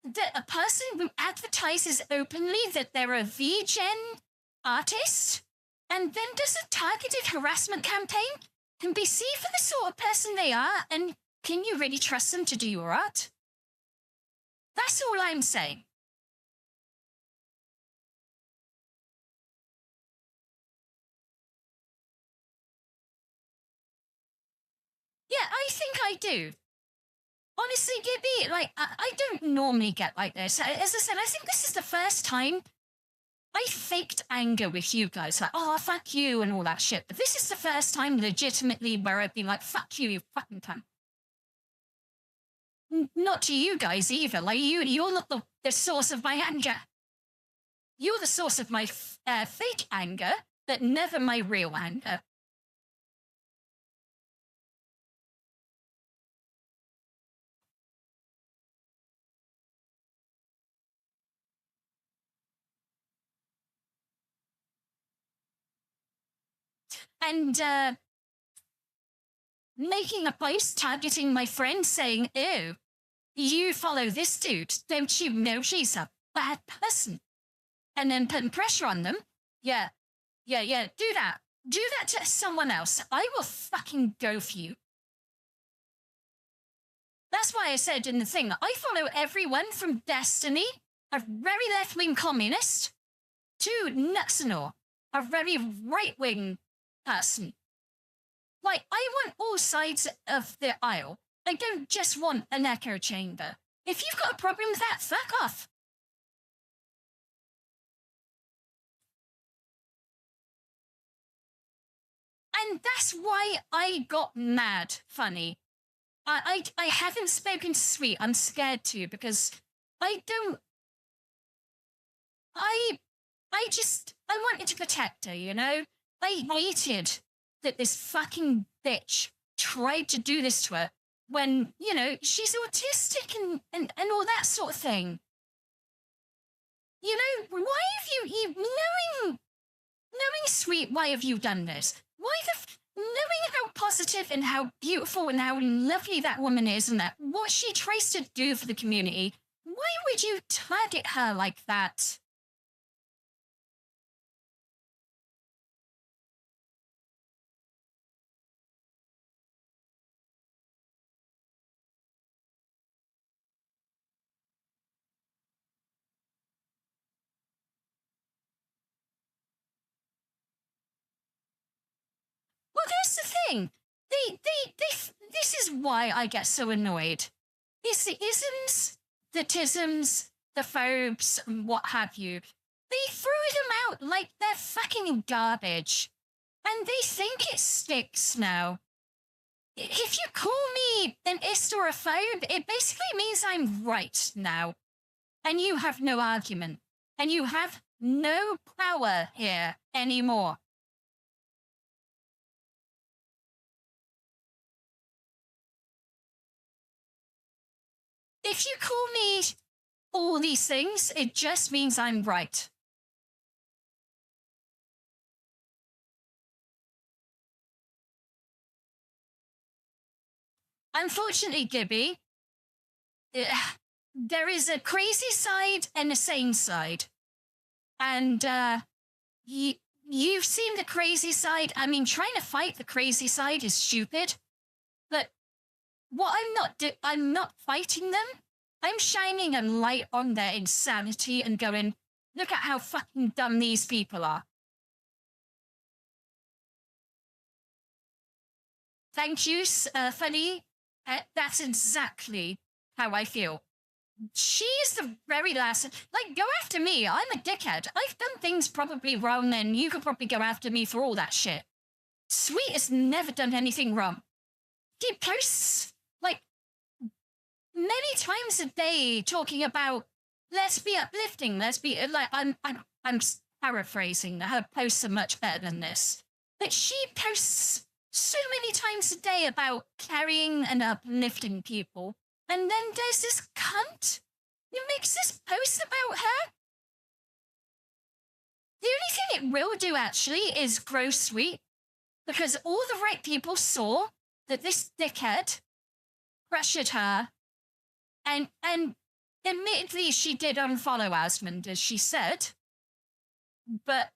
that a person who advertises openly that they're a VGen artist and then does a targeted harassment campaign can be seen for the sort of person they are, and can you really trust them to do your art? That's all I'm saying. Yeah, I think I do. Honestly, Gibby, like, I don't normally get like this. As I said, I think this is the first time I faked anger with you guys, like, oh, fuck you and all that shit. But this is the first time legitimately where I've been like, fuck you, you fucking cunt. Not to you guys either. Like, you're not the source of my anger. You're the source of my fake anger, but never my real anger. And making a post targeting my friend saying, ew, you follow this dude, don't you know she's a bad person? And then putting pressure on them. Yeah, do that. Do that to someone else. I will fucking go for you. That's why I said in the thing, I follow everyone from Destiny, a very left-wing communist, to Nuxanor, a very right-wing person. Like, I want all sides of the aisle. I don't just want an echo chamber. If you've got a problem with that, fuck off. And that's why I got mad, Funny. I haven't spoken to Sweet. I'm scared to, because I don't... I wanted to protect her, you know? I hated that this fucking bitch tried to do this to her when, you know, she's autistic and all that sort of thing. You know, why have you knowing Sweet, why have you done this? Why knowing how positive and how beautiful and how lovely that woman is and that what she tries to do for the community, why would you target her like that? Well, that's the thing. This is why I get so annoyed. It's the isms, the tisms, the phobes, and what have you. They threw them out like they're fucking garbage. And they think it sticks now. If you call me an ist or a phobe, it basically means I'm right now. And you have no argument. And you have no power here anymore. If you call me all these things, it just means I'm right. Unfortunately, Gibby, there is a crazy side and a sane side. And you've seen the crazy side. I mean, trying to fight the crazy side is stupid, but what I'm not fighting them. I'm shining a light on their insanity and going, look at how fucking dumb these people are. Thank you, Funny. That's exactly how I feel. She's the very last. Like, go after me. I'm a dickhead. I've done things probably wrong, and you could probably go after me for all that shit. Sweet has never done anything wrong. She posts, like, many times a day talking about, let's be uplifting, let's be, like, I'm paraphrasing. Her posts are much better than this. But she posts so many times a day about carrying and uplifting people. And then there's this cunt who makes this post about her. The only thing it will do, actually, is grow Sweet. Because all the right people saw that this dickhead pressured her. And admittedly, she did unfollow Asmund, as she said. But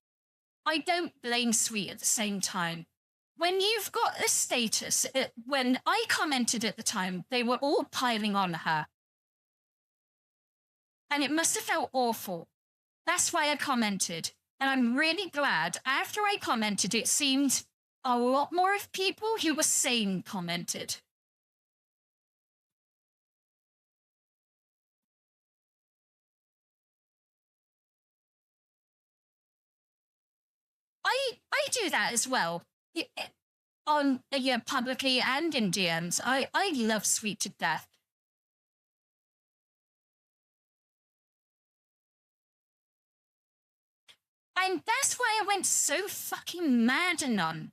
I don't blame Sweet at the same time. When you've got a status, when I commented at the time, they were all piling on her. And it must have felt awful. That's why I commented. And I'm really glad after I commented, it seemed a lot more of people who were sane commented. I do that as well. On publicly and in DMs. I love Sweet to death. And that's why I went so fucking mad anon.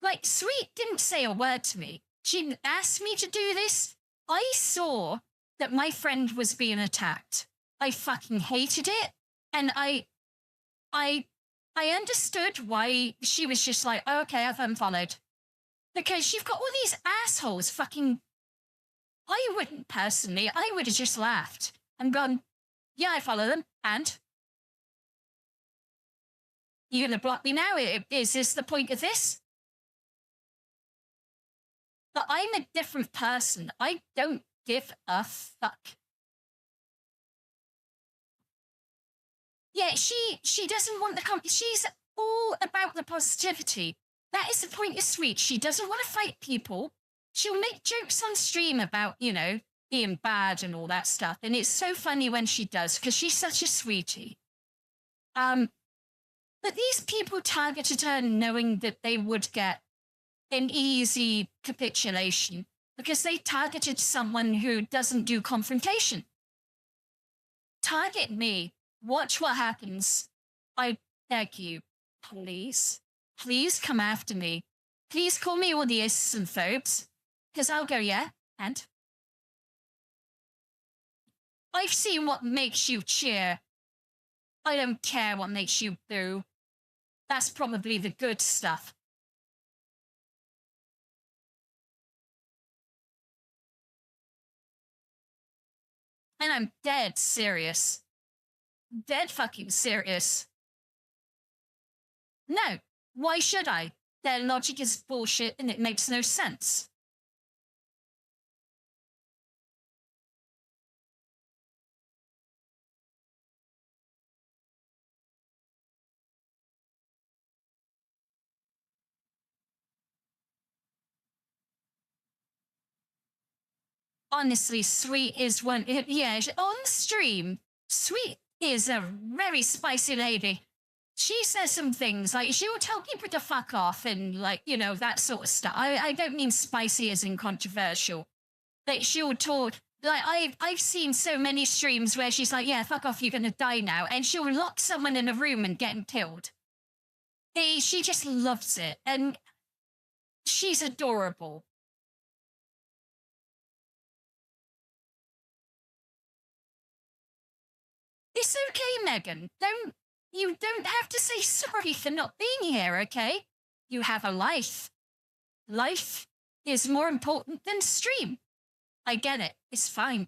Like, Sweet didn't say a word to me. She asked me to do this. I saw that my friend was being attacked. I fucking hated it. And I understood why she was just like, oh, okay, I've unfollowed. Because you've got all these assholes fucking... I wouldn't personally. I would have just laughed and gone, yeah, I follow them. And? You're going to block me now? Is this the point of this? But I'm a different person. I don't give a fuck. Yeah, she doesn't want the she's all about the positivity. That is the point of Sweet. She doesn't want to fight people. She'll make jokes on stream about, being bad and all that stuff. And it's so funny when she does, because she's such a sweetie. But these people targeted her knowing that they would get an easy capitulation because they targeted someone who doesn't do confrontation. Target me. Watch what happens. I beg you, please. Please come after me. Please call me all the ists and phobes. Because I'll go, yeah, and? I've seen what makes you cheer. I don't care what makes you boo. That's probably the good stuff. And I'm dead serious. Dead fucking serious. No, why should I? Their logic is bullshit and it makes no sense. Honestly, Sweet is one. Yeah, on stream, Sweet is a very spicy lady. She says some things like she will tell people to fuck off and that sort of stuff. I don't mean spicy as in controversial. But she'll talk like I've seen so many streams where she's like, yeah, fuck off, you're gonna die now, and she'll lock someone in a room and get them killed. She just loves it, and she's adorable. It's okay, Megan. You don't have to say sorry for not being here, okay? You have a life. Life is more important than stream. I get it. It's fine.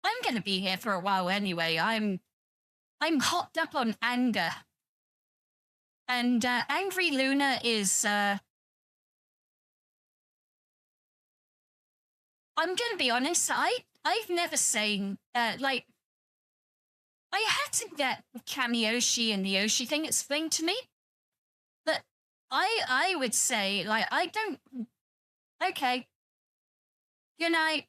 I'm gonna be here for a while anyway. I'm hopped up on anger. And Angry Luna is, I'm gonna be honest, I've never seen, like, I had to get Kamiyoshi and the Yoshi thing explained to me, but I would say, like, I don't, okay, good night.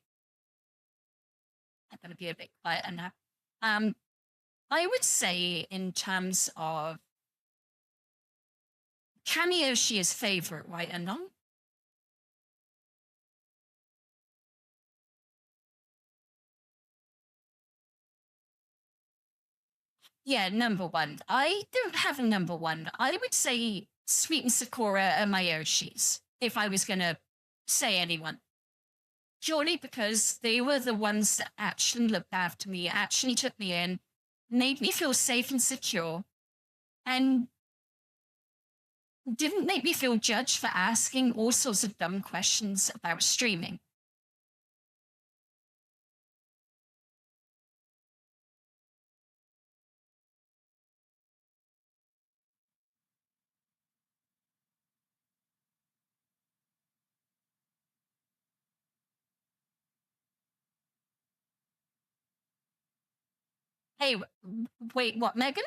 I'm gonna be a bit quieter now. I would say in terms of Kamiyoshi is favorite, right, Anon? Yeah, number one. I don't have a number one. I would say Sweet and Sakura are my Yoshis, if I was gonna say anyone. Purely because they were the ones that actually looked after me, actually took me in, made me feel safe and secure, and didn't make me feel judged for asking all sorts of dumb questions about streaming. Hey, wait, what, Megan?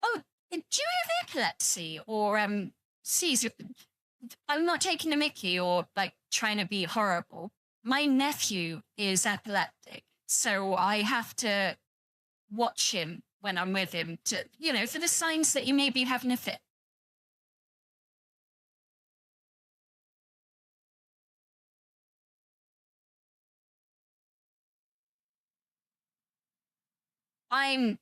Oh, do you have epilepsy? Or, seizure? I'm not taking a mickey or, like, trying to be horrible. My nephew is epileptic, so I have to watch him when I'm with him to, for the signs that he may be having a fit. I'm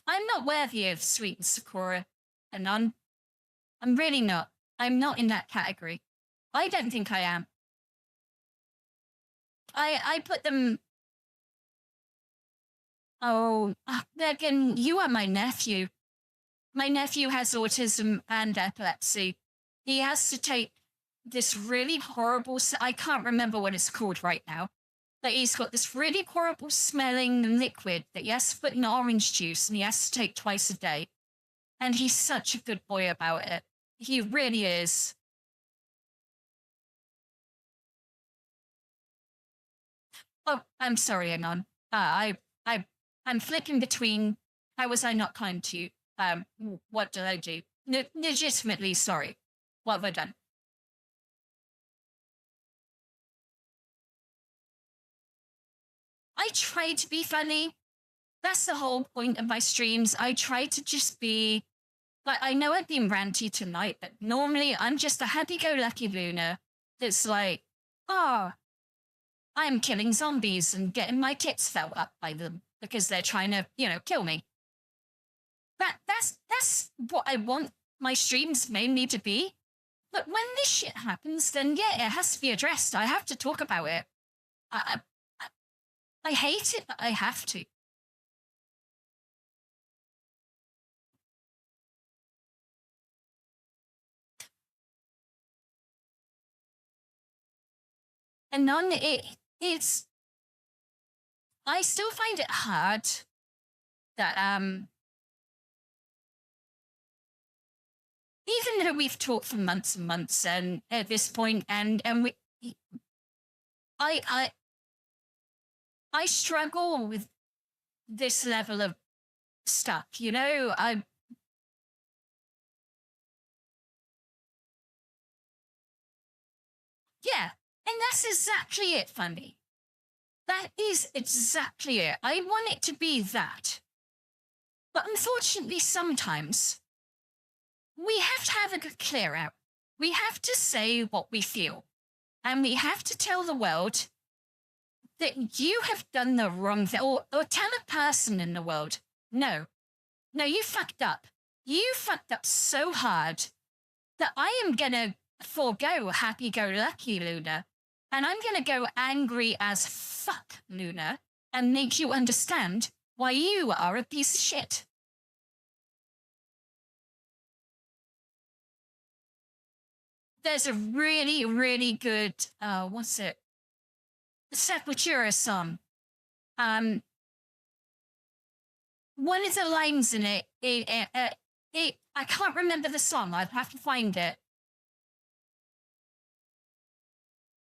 not worthy of Sweet and Sakura, and I'm really not. I'm not in that category. I don't think I am. I put them. Oh, Megan, you are my nephew. My nephew has autism and epilepsy. He has to take this really horrible. I can't remember what it's called right now, but he's got this really horrible smelling liquid that he has to put in orange juice, and he has to take twice a day. And he's such a good boy about it. He really is. Oh, I'm sorry, Anon. I'm flicking between. How was I not kind to you? What did I do? Legitimately sorry. What have I done? I try to be funny. That's the whole point of my streams. I try to just be like, I know I've been ranty tonight, but normally I'm just a happy-go-lucky Luna that's like, oh, I'm killing zombies and getting my tits felt up by them because they're trying to, kill me. That's what I want my streams mainly to be. But when this shit happens, then yeah, it has to be addressed. I have to talk about it. I hate it, but I have to. And none, it's. I still find it hard that even though we've talked for months and months, and at this point, and we, I struggle with this level of stuff. I. Yeah, and that's exactly it, Funny. That is exactly it. I want it to be that. But unfortunately, sometimes we have to have a good clear out. We have to say what we feel. And we have to tell the world that you have done the wrong thing, or tell a person in the world, no, you fucked up. You fucked up so hard that I am going to forego happy-go-lucky Luna, and I'm going to go angry as fuck Luna and make you understand why you are a piece of shit. There's a really, really good, what's it? Sepultura song. one of the lines in it, I can't remember the song. I'd have to find it.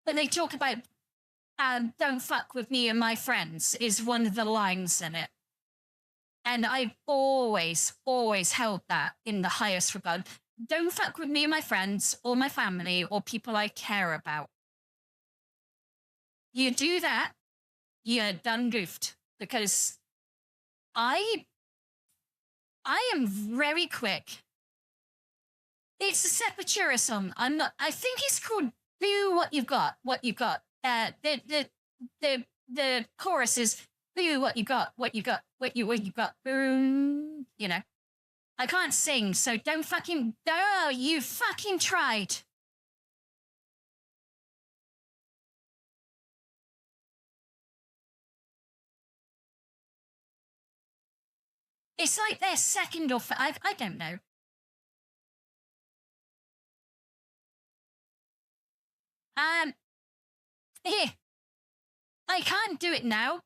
But they talk about, don't fuck with me and my friends is one of the lines in it. And I've always held that in the highest regard. Don't fuck with me and my friends or my family or people I care about. You do that, you're done goofed. Because I am very quick. It's a Sepultura song. I think it's called "Do What You've Got, What You've Got." The chorus is "Do what you got, what you got, what you got." Boom. You know, I can't sing, so don't fucking. Oh, you fucking tried. It's like their second or I don't know. Here, I can't do it now,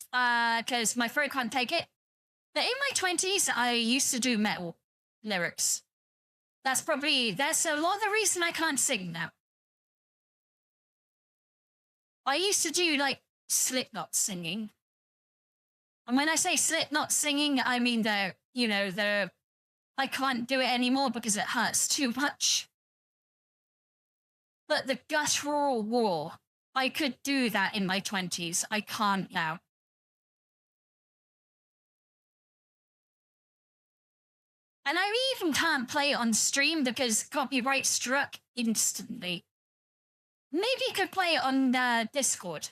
because my throat can't take it. But in my 20s, I used to do metal lyrics. That's a lot of the reason I can't sing now. I used to do like Slipknot singing. And when I say Slipknot singing, I mean I can't do it anymore because it hurts too much. But the guttural roar, I could do that in my 20s. I can't now. And I even can't play it on stream because copyright struck instantly. Maybe you could play it on Discord.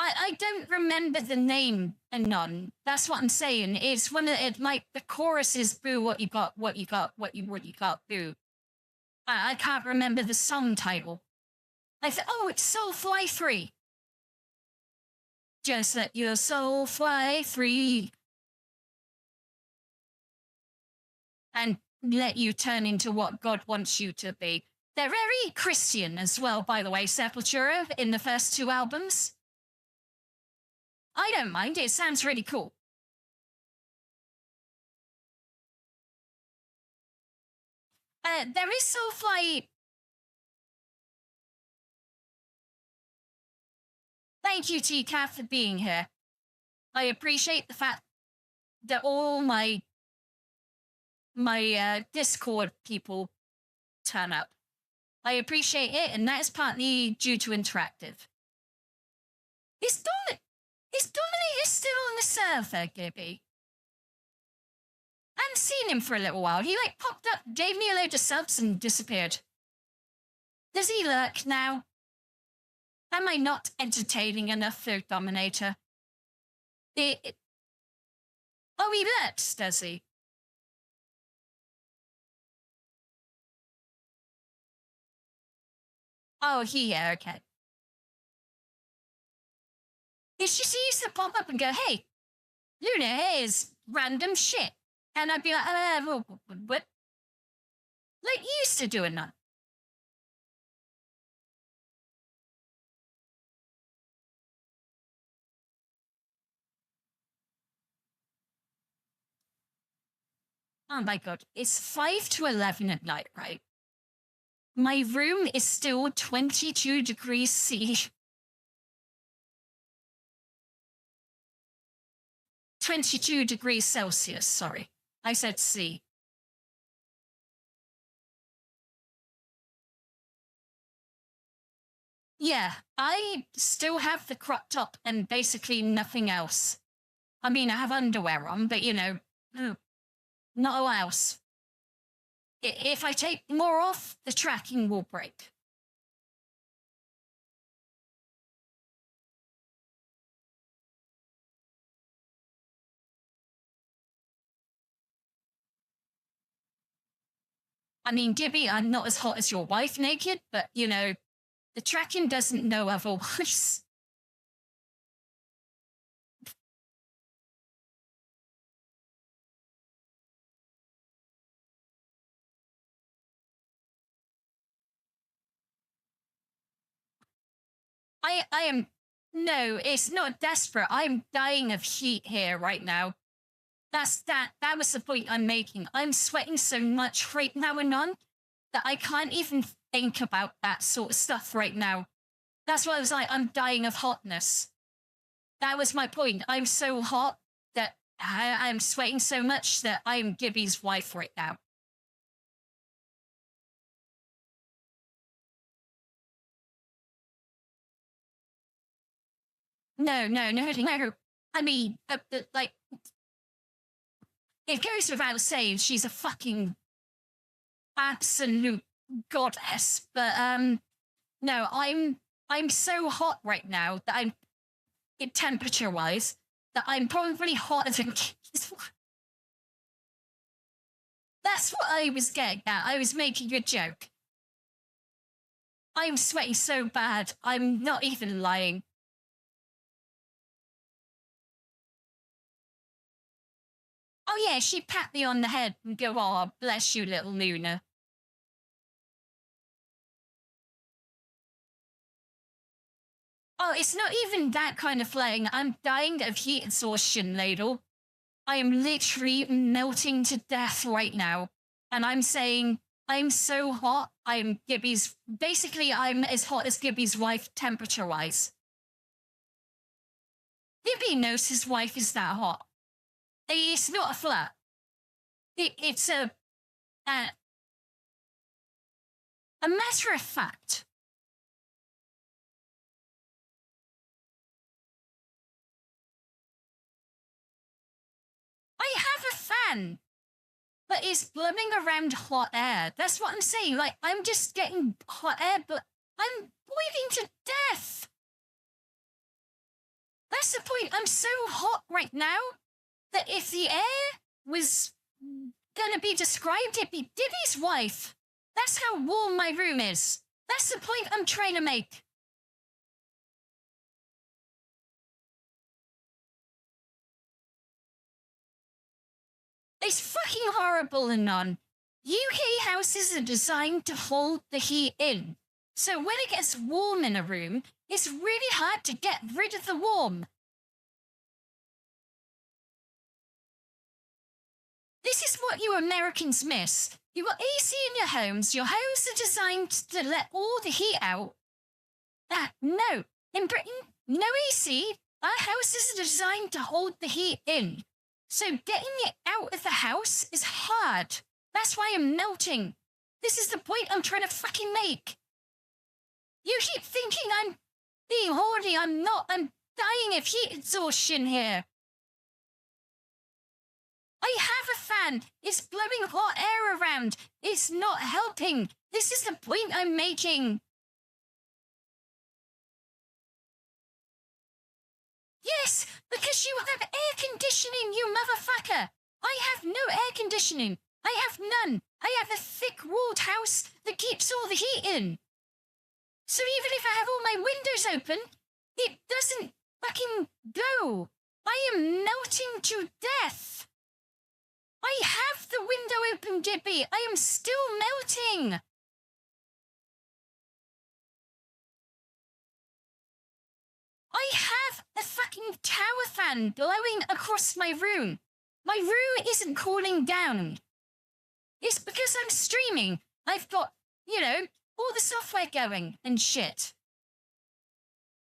I don't remember the name, Anon. That's what I'm saying. It's one of it, like the chorus is "Boo, what you got, what you got, what you got, boo." I can't remember the song title. I thought, oh, it's Soul Fly 3. Just let your soul fly free. And let you turn into what God wants you to be. They're very Christian as well, by the way, Sepultura, in the first two albums. I don't mind, it sounds really cool. There is Soulfly. Thank you, TCAF, for being here. I appreciate the fact that all my Discord people turn up. I appreciate it, and that is partly due to interactive. Is Dominic still on the server, Gibby? I haven't seen him for a little while. He popped up, gave me a load of subs, and disappeared. Does he lurk now? Am I not entertaining enough for Dominator? Oh, he lurks, does he? Oh, yeah, okay. He just used to pop up and go, "Hey, Luna, here's random shit." And I'd be like, what? Like you used to doing that. Oh my God, it's 5 to 11 at night, right? My room is still 22 degrees C. 22 degrees Celsius, sorry. I said C. Yeah, I still have the crop top and basically nothing else. I mean, I have underwear on, but not all else. If I take more off, the tracking will break. I mean, Gibby, I'm not as hot as your wife naked, but, the tracking doesn't know otherwise. I am... No, it's not desperate. I'm dying of heat here right now. That was the point I'm making. I'm sweating so much right now and on that I can't even think about that sort of stuff right now. That's why I was like, I'm dying of hotness. That was my point. I'm so hot that I'm sweating so much that I'm Gibby's wife right now. No. I mean, like, it goes without saying she's a fucking absolute goddess. But no, I'm so hot right now that I'm, temperature-wise, that I'm probably hotter than. That's what I was getting at. I was making a joke. I'm sweating so bad. I'm not even lying. Oh yeah, she pat me on the head and go, "Oh, bless you, little Luna." Oh, it's not even that kind of flaying. I'm dying of heat exhaustion, Ladle. I am literally melting to death right now. And I'm saying, I'm so hot. I'm Gibby's... Basically, I'm as hot as Gibby's wife, temperature-wise. Gibby knows his wife is that hot. It's not a flat. It's a matter of fact. I have a fan, but it's blowing around hot air. That's what I'm saying. Like, I'm just getting hot air, but I'm boiling to death. That's the point. I'm so hot right now that if the air was gonna be described, it'd be Diddy's wife. That's how warm my room is. That's the point I'm trying to make. It's fucking horrible, Anon. UK houses are designed to hold the heat in. So when it gets warm in a room, it's really hard to get rid of the warm. This is what you Americans miss. You got AC in your homes. Your homes are designed to let all the heat out. No. In Britain, no AC. Our houses are designed to hold the heat in. So getting it out of the house is hard. That's why I'm melting. This is the point I'm trying to fucking make. You keep thinking I'm being horny. I'm not. I'm dying of heat exhaustion here. I have a fan. It's blowing hot air around. It's not helping. This is the point I'm making. Yes, because you have air conditioning, you motherfucker. I have no air conditioning. I have none. I have a thick-walled house that keeps all the heat in. So even if I have all my windows open, it doesn't fucking go. I am melting to death. I have the window open, Gibby. I am still melting. I have a fucking tower fan blowing across my room. My room isn't cooling down. It's because I'm streaming. I've got, all the software going and shit.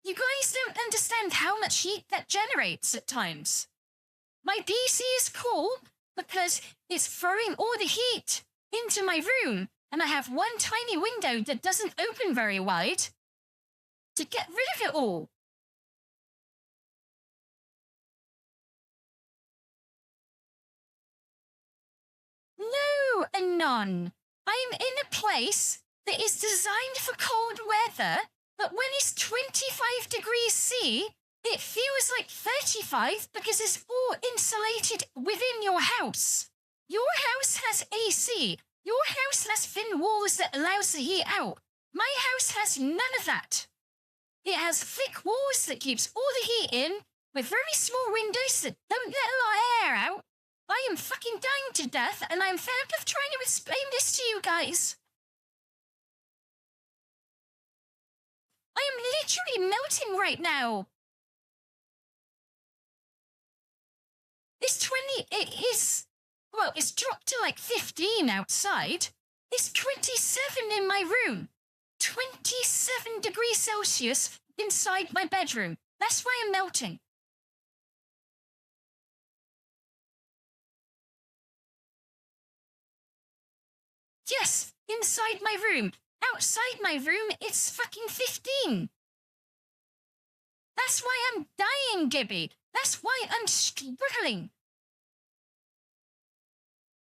You guys don't understand how much heat that generates at times. My PC is cool because it's throwing all the heat into my room, and I have one tiny window that doesn't open very wide to get rid of it all. No, Anon. I'm in a place that is designed for cold weather, but when it's 25 degrees C, it feels like 35 because it's all insulated within your house. Your house has AC. Your house has thin walls that allows the heat out. My house has none of that. It has thick walls that keeps all the heat in with very small windows that don't let a lot of air out. I am fucking dying to death, and I'm fed up of trying to explain this to you guys. I am literally melting right now. It's dropped to like 15 outside. It's 27 in my room. 27 degrees Celsius inside my bedroom. That's why I'm melting. Yes, inside my room. Outside my room, it's fucking 15. That's why I'm dying, Gibby. That's why I'm struggling.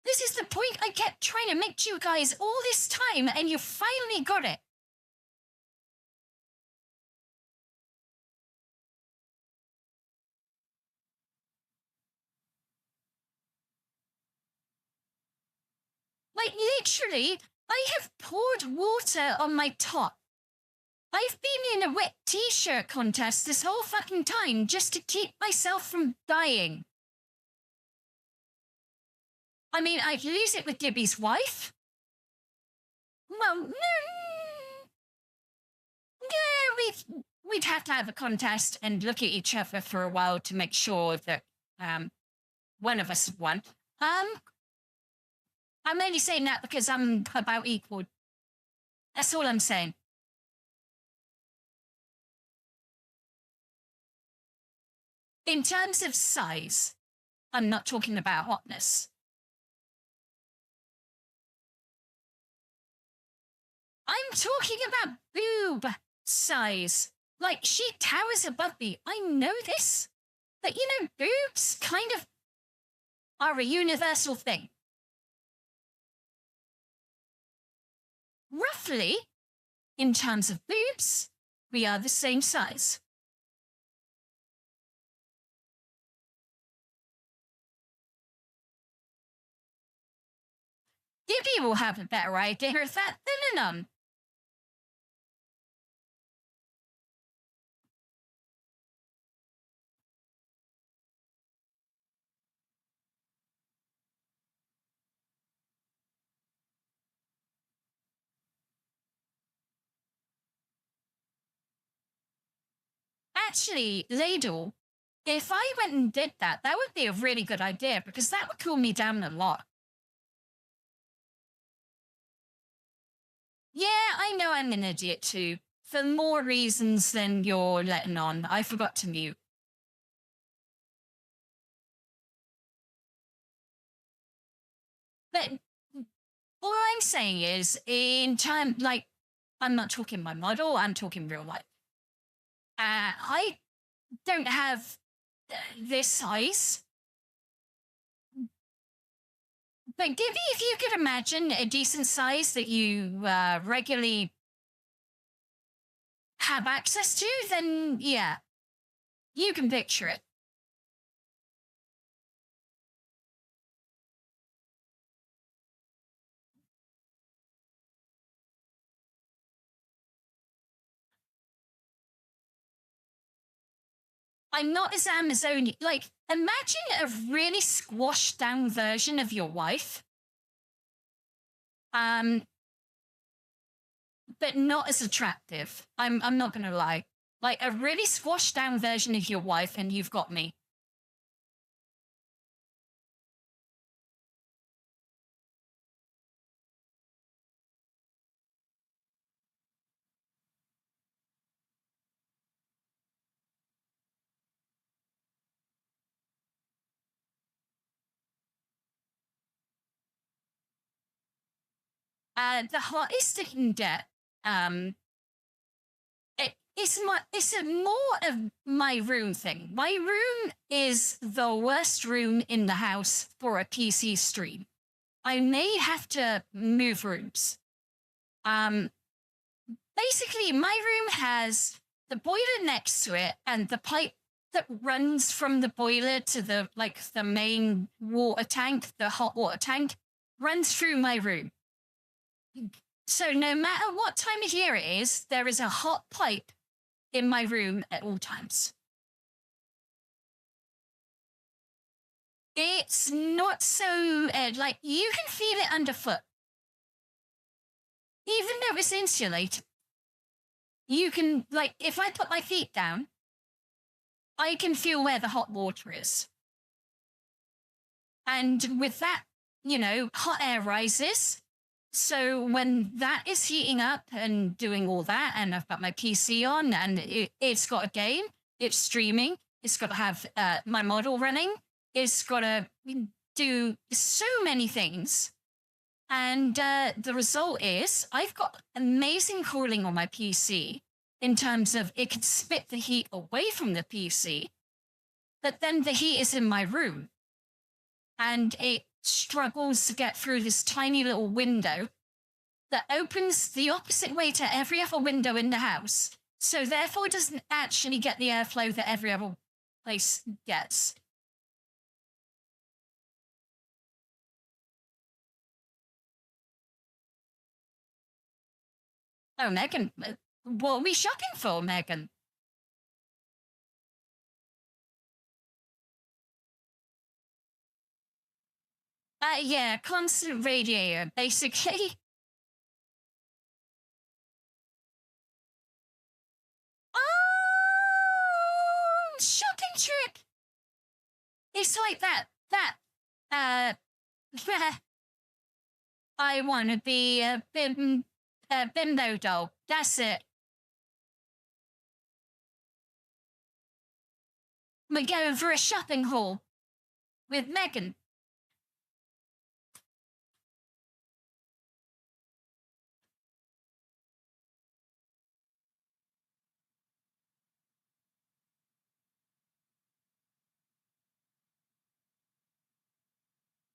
This is the point I kept trying to make to you guys all this time, and you finally got it. Like, literally, I have poured water on my top. I've been in a wet t-shirt contest this whole fucking time just to keep myself from dying. I mean, I'd lose it with Gibby's wife. Well, yeah, we'd have to have a contest and look at each other for a while to make sure that one of us won. I'm only saying that because I'm about equal. That's all I'm saying. In terms of size, I'm not talking about hotness. I'm talking about boob size. Like, she towers above me. I know this. But, you know, boobs kind of are a universal thing. Roughly, in terms of boobs, we are the same size. Gibby will have a better idea of that than a nun. Actually, Ladle, if I went and did that, that would be a really good idea because that would cool me down a lot. Yeah, I know I'm an idiot too. For more reasons than you're letting on. I forgot to mute. But all I'm saying is, in time, like, I'm not talking my model, I'm talking real life. I don't have this size. But Gibby, if you could imagine a decent size that you regularly have access to, then yeah, you can picture it. I'm not as Amazonian. Like, imagine a really squashed down version of your wife. But not as attractive. I'm not gonna lie. Like a really squashed down version of your wife, and you've got me. The hottest it can get. It's a more of my room thing. My room is the worst room in the house for a PC stream. I may have to move rooms. Basically, my room has the boiler next to it and the pipe that runs from the boiler to the main water tank, the hot water tank, runs through my room. So no matter what time of year it is, there is a hot pipe in my room at all times. It's not so, like, you can feel it underfoot. Even though it's insulated. you can, like, if I put my feet down, I can feel where the hot water is. And with that, hot air rises. So when that is heating up and doing all that, and I've got my PC on and it's got a game, it's streaming, it's got to have my model running, it's got to do so many things. And the result is I've got amazing cooling on my PC in terms of it can spit the heat away from the PC, but then the heat is in my room. And it struggles to get through this tiny little window that opens the opposite way to every other window in the house. So therefore it doesn't actually get the airflow that every other place gets. Oh, Megan, what are we shopping for, Megan? Yeah, constant radiator, basically. Oh, shopping trip. It's like I want to be a bimbo doll. That's it. We're going for a shopping haul with Megan.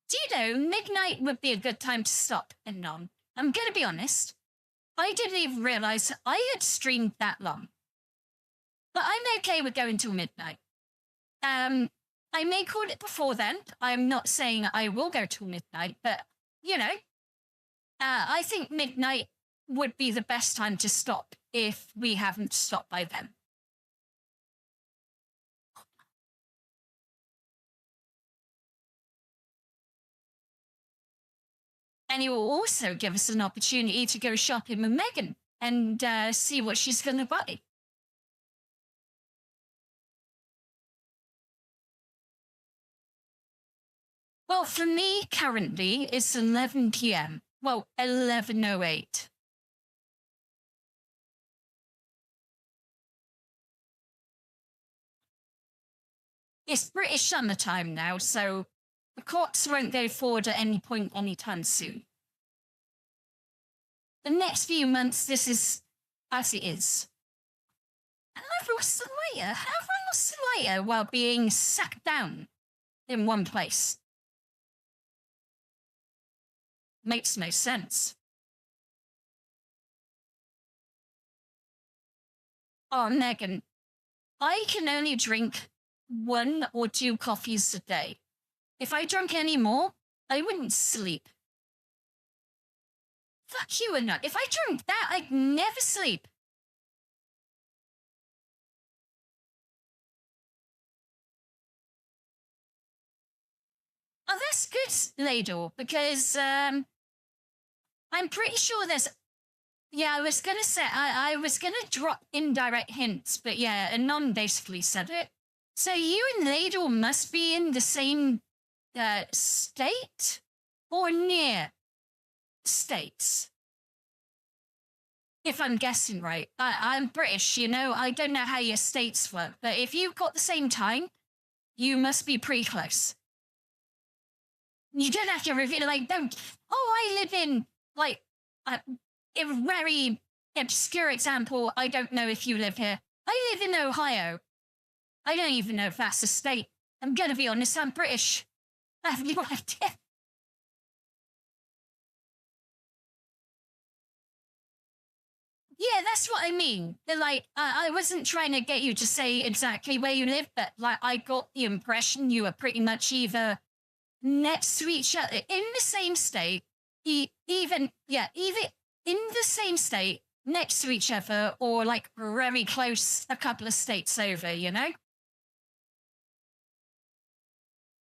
Do you know, midnight would be a good time to stop and on. I'm going to be honest. I didn't even realize I had streamed that long. But I'm okay with going till midnight. I may call it before then. I'm not saying I will go till midnight, but, I think midnight would be the best time to stop if we haven't stopped by then. And it will also give us an opportunity to go shopping with Megan and see what she's going to buy. Well, for me, currently, it's 11 p.m. Well, 11:08. It's British summertime now, so the clocks won't go forward at any point anytime soon. The next few months, this is as it is. And I've lost the lighter. How have I lost the lighter while being sucked down in one place? Makes no sense. Oh, Megan, I can only drink 1 or 2 coffees a day. If I drank any more, I wouldn't sleep. Fuck you and not. If I drank that, I'd never sleep. Oh, that's good, Ladle, because I'm pretty sure there's. Yeah, I was gonna say I was gonna drop indirect hints, but yeah, Anon basically said it. So you and Ladle must be in the same state or near states. If I'm guessing right. I'm British, I don't know how your states work, but if you've got the same time, you must be pretty close. You don't have to reveal, don't. Oh, I live in, a very obscure example. I don't know if you live here. I live in Ohio. I don't even know if that's a state. I'm gonna be honest, I'm British. I have no idea. Yeah, that's what I mean. I wasn't trying to get you to say exactly where you live, but I got the impression you were pretty much either next to each other in the same state, even in the same state next to each other, or very close, a couple of states over.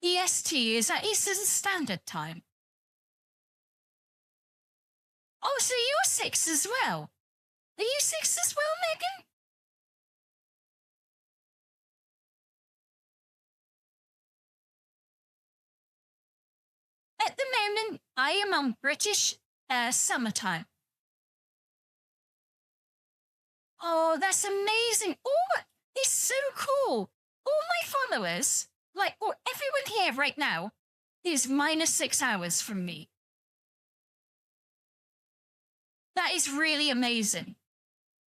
EST is at Eastern Standard Time. Oh, so you're 6 as well. Are you 6 as well, Megan? At the moment, I am on British summertime. Oh, that's amazing. Oh, it's so cool. All my followers, like everyone here right now, is -6 hours from me. That is really amazing.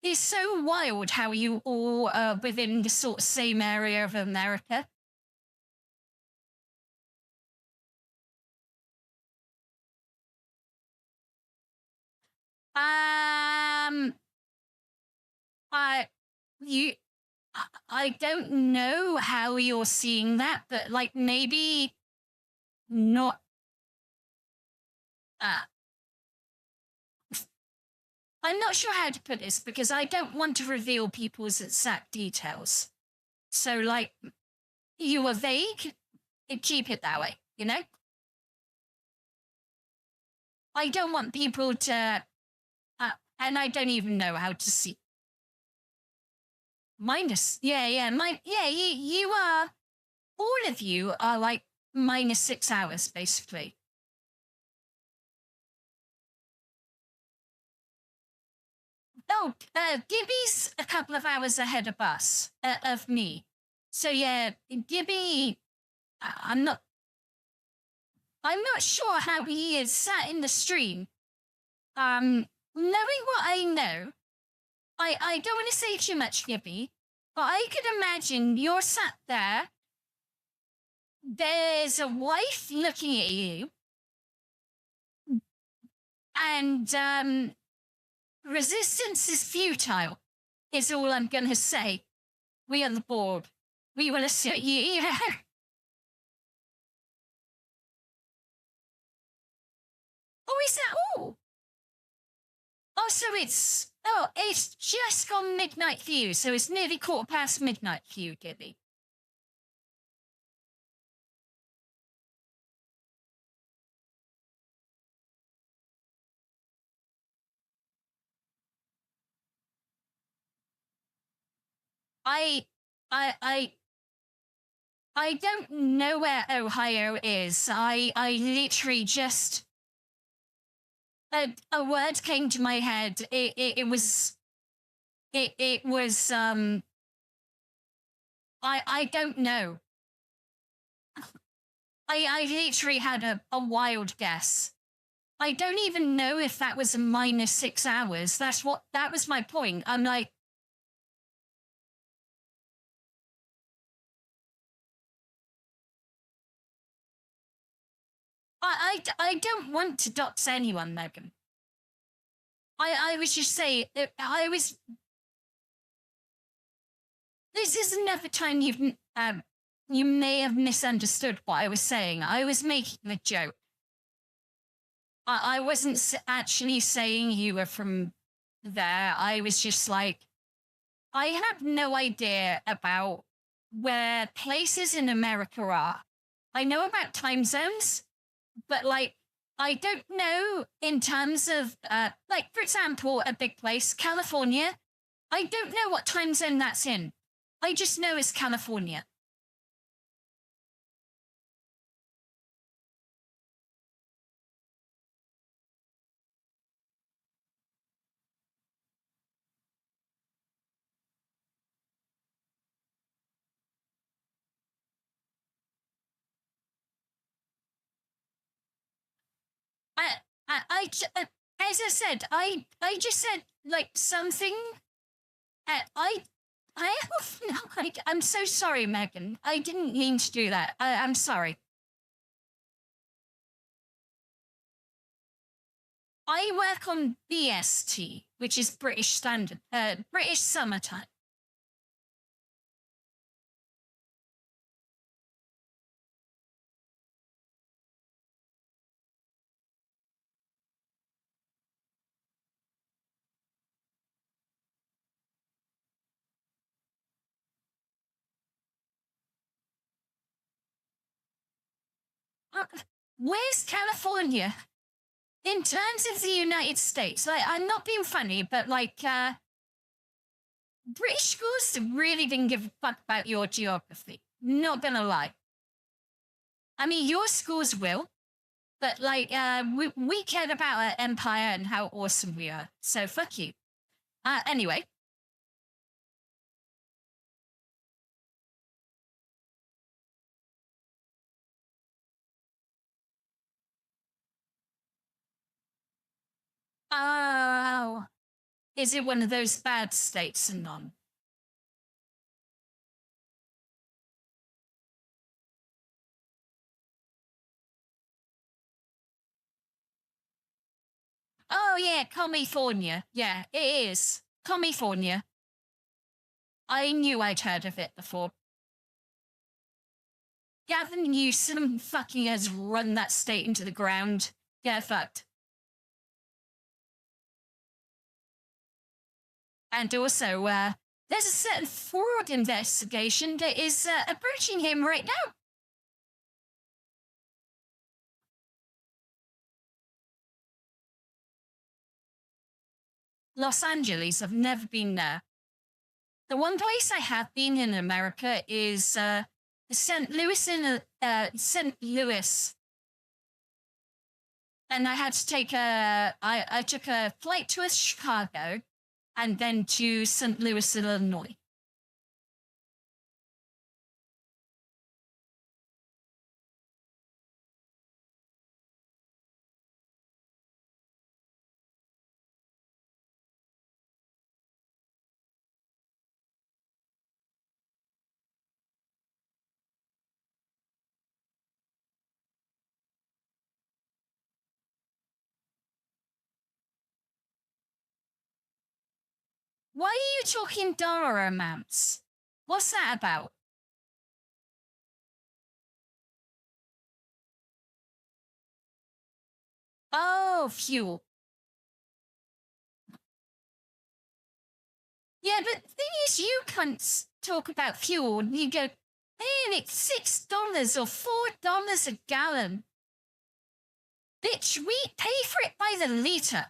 It's so wild how you all are within the sort of same area of America. Um, I, you, I don't know how you're seeing that, but like maybe not. Uh, I'm not sure how to put this because I don't want to reveal people's exact details. So, like, you are vague, keep it that way, you know? I don't want people to, and I don't even know how to see. You are, all of you are like -6 hours, basically. Oh, Gibby's a couple of hours ahead of us, of me. So yeah, Gibby, I'm not sure how he is sat in the stream. Knowing what I know, I don't want to say too much, Gibby, but I could imagine you're sat there. There's a wife looking at you, and resistance is futile. Is all I'm gonna say. We are the board. We will assert you. Oh, is that all? Oh, so it's just gone midnight for you. So it's nearly midnight for you, Gibby. I I don't know where Ohio is. I literally just a word came to my head. It was I don't know. I literally had a wild guess. I don't even know if that was a -6 hours. That was my point. I'm like, I don't want to dox anyone, Megan. I was just saying, I was. This is another time you may have misunderstood what I was saying. I was making a joke. I wasn't actually saying you were from there. I was just like, I have no idea about where places in America are. I know about time zones, but like, I don't know in terms of, like, for example, a big place, California. I don't know what time zone that's in. I just know it's California. I, as I said, I just said like something. I'm so sorry, Megan. I didn't mean to do that. I'm sorry. I work on BST, which is British Standard, British Summertime. Uh, Where's California? in terms of the United States, like, I'm not being funny, but like, British schools really didn't give a fuck about your geography. Not gonna lie. I mean, your schools will, but like, we cared about our empire and how awesome we are. So fuck you. Anyway. Oh, is it one of those bad states and none? Oh yeah, California. Yeah, it is. California. I knew I'd heard of it before. Gavin Newsom fucking has run that state into the ground. Yeah, fucked. And also, there's a certain fraud investigation that is approaching him right now. Los Angeles, I've never been there. The one place I have been in America is St. Louis St. Louis. And I had to take I took a flight to Chicago and then to St. Louis, Illinois. Why are you talking dollar amounts? What's that about? Oh, fuel. Yeah, but the thing is, you cunts talk about fuel and you go, man, it's $6 or $4 a gallon. Bitch, we pay for it by the liter.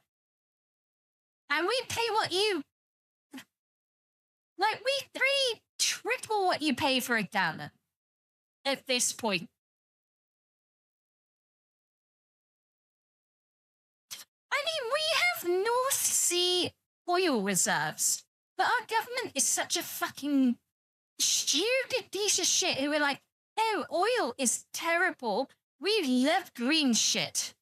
And we pay what you... Like, we triple what you pay for a gallon at this point. I mean, we have North Sea oil reserves, but our government is such a fucking stupid piece of shit who are like, oh, oil is terrible. We love green shit.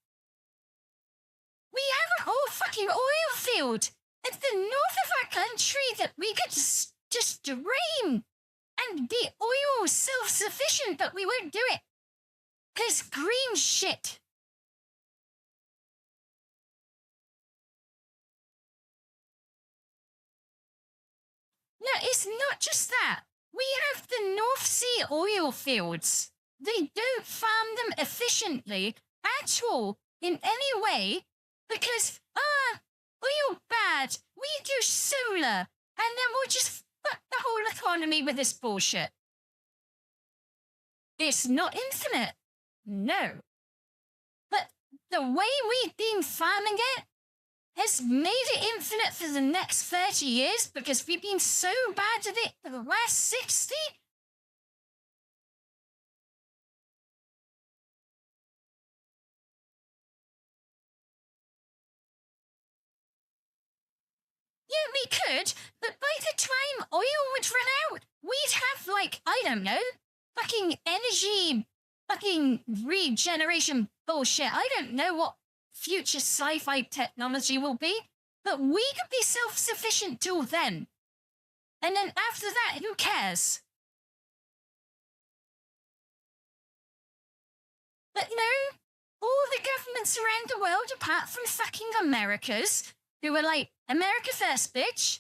We have a whole fucking oil field at the north of our country that we could just drain and be oil self-sufficient, but we won't do it. Because green shit. No, it's not just that. We have the North Sea oil fields. They don't farm them efficiently at all in any way because, oil bad. We do solar and then we'll just fuck the whole economy with this bullshit. It's not infinite. No. But the way we've been farming it has made it infinite for the next 30 years because we've been so bad at it for the last 60. Yeah, we could, but by the time oil would run out, we'd have, like, I don't know, fucking energy, fucking regeneration bullshit. I don't know what future sci-fi technology will be, but we could be self-sufficient till then. And then after that, who cares? But no, all the governments around the world, apart from fucking America's, who were like, America first, bitch.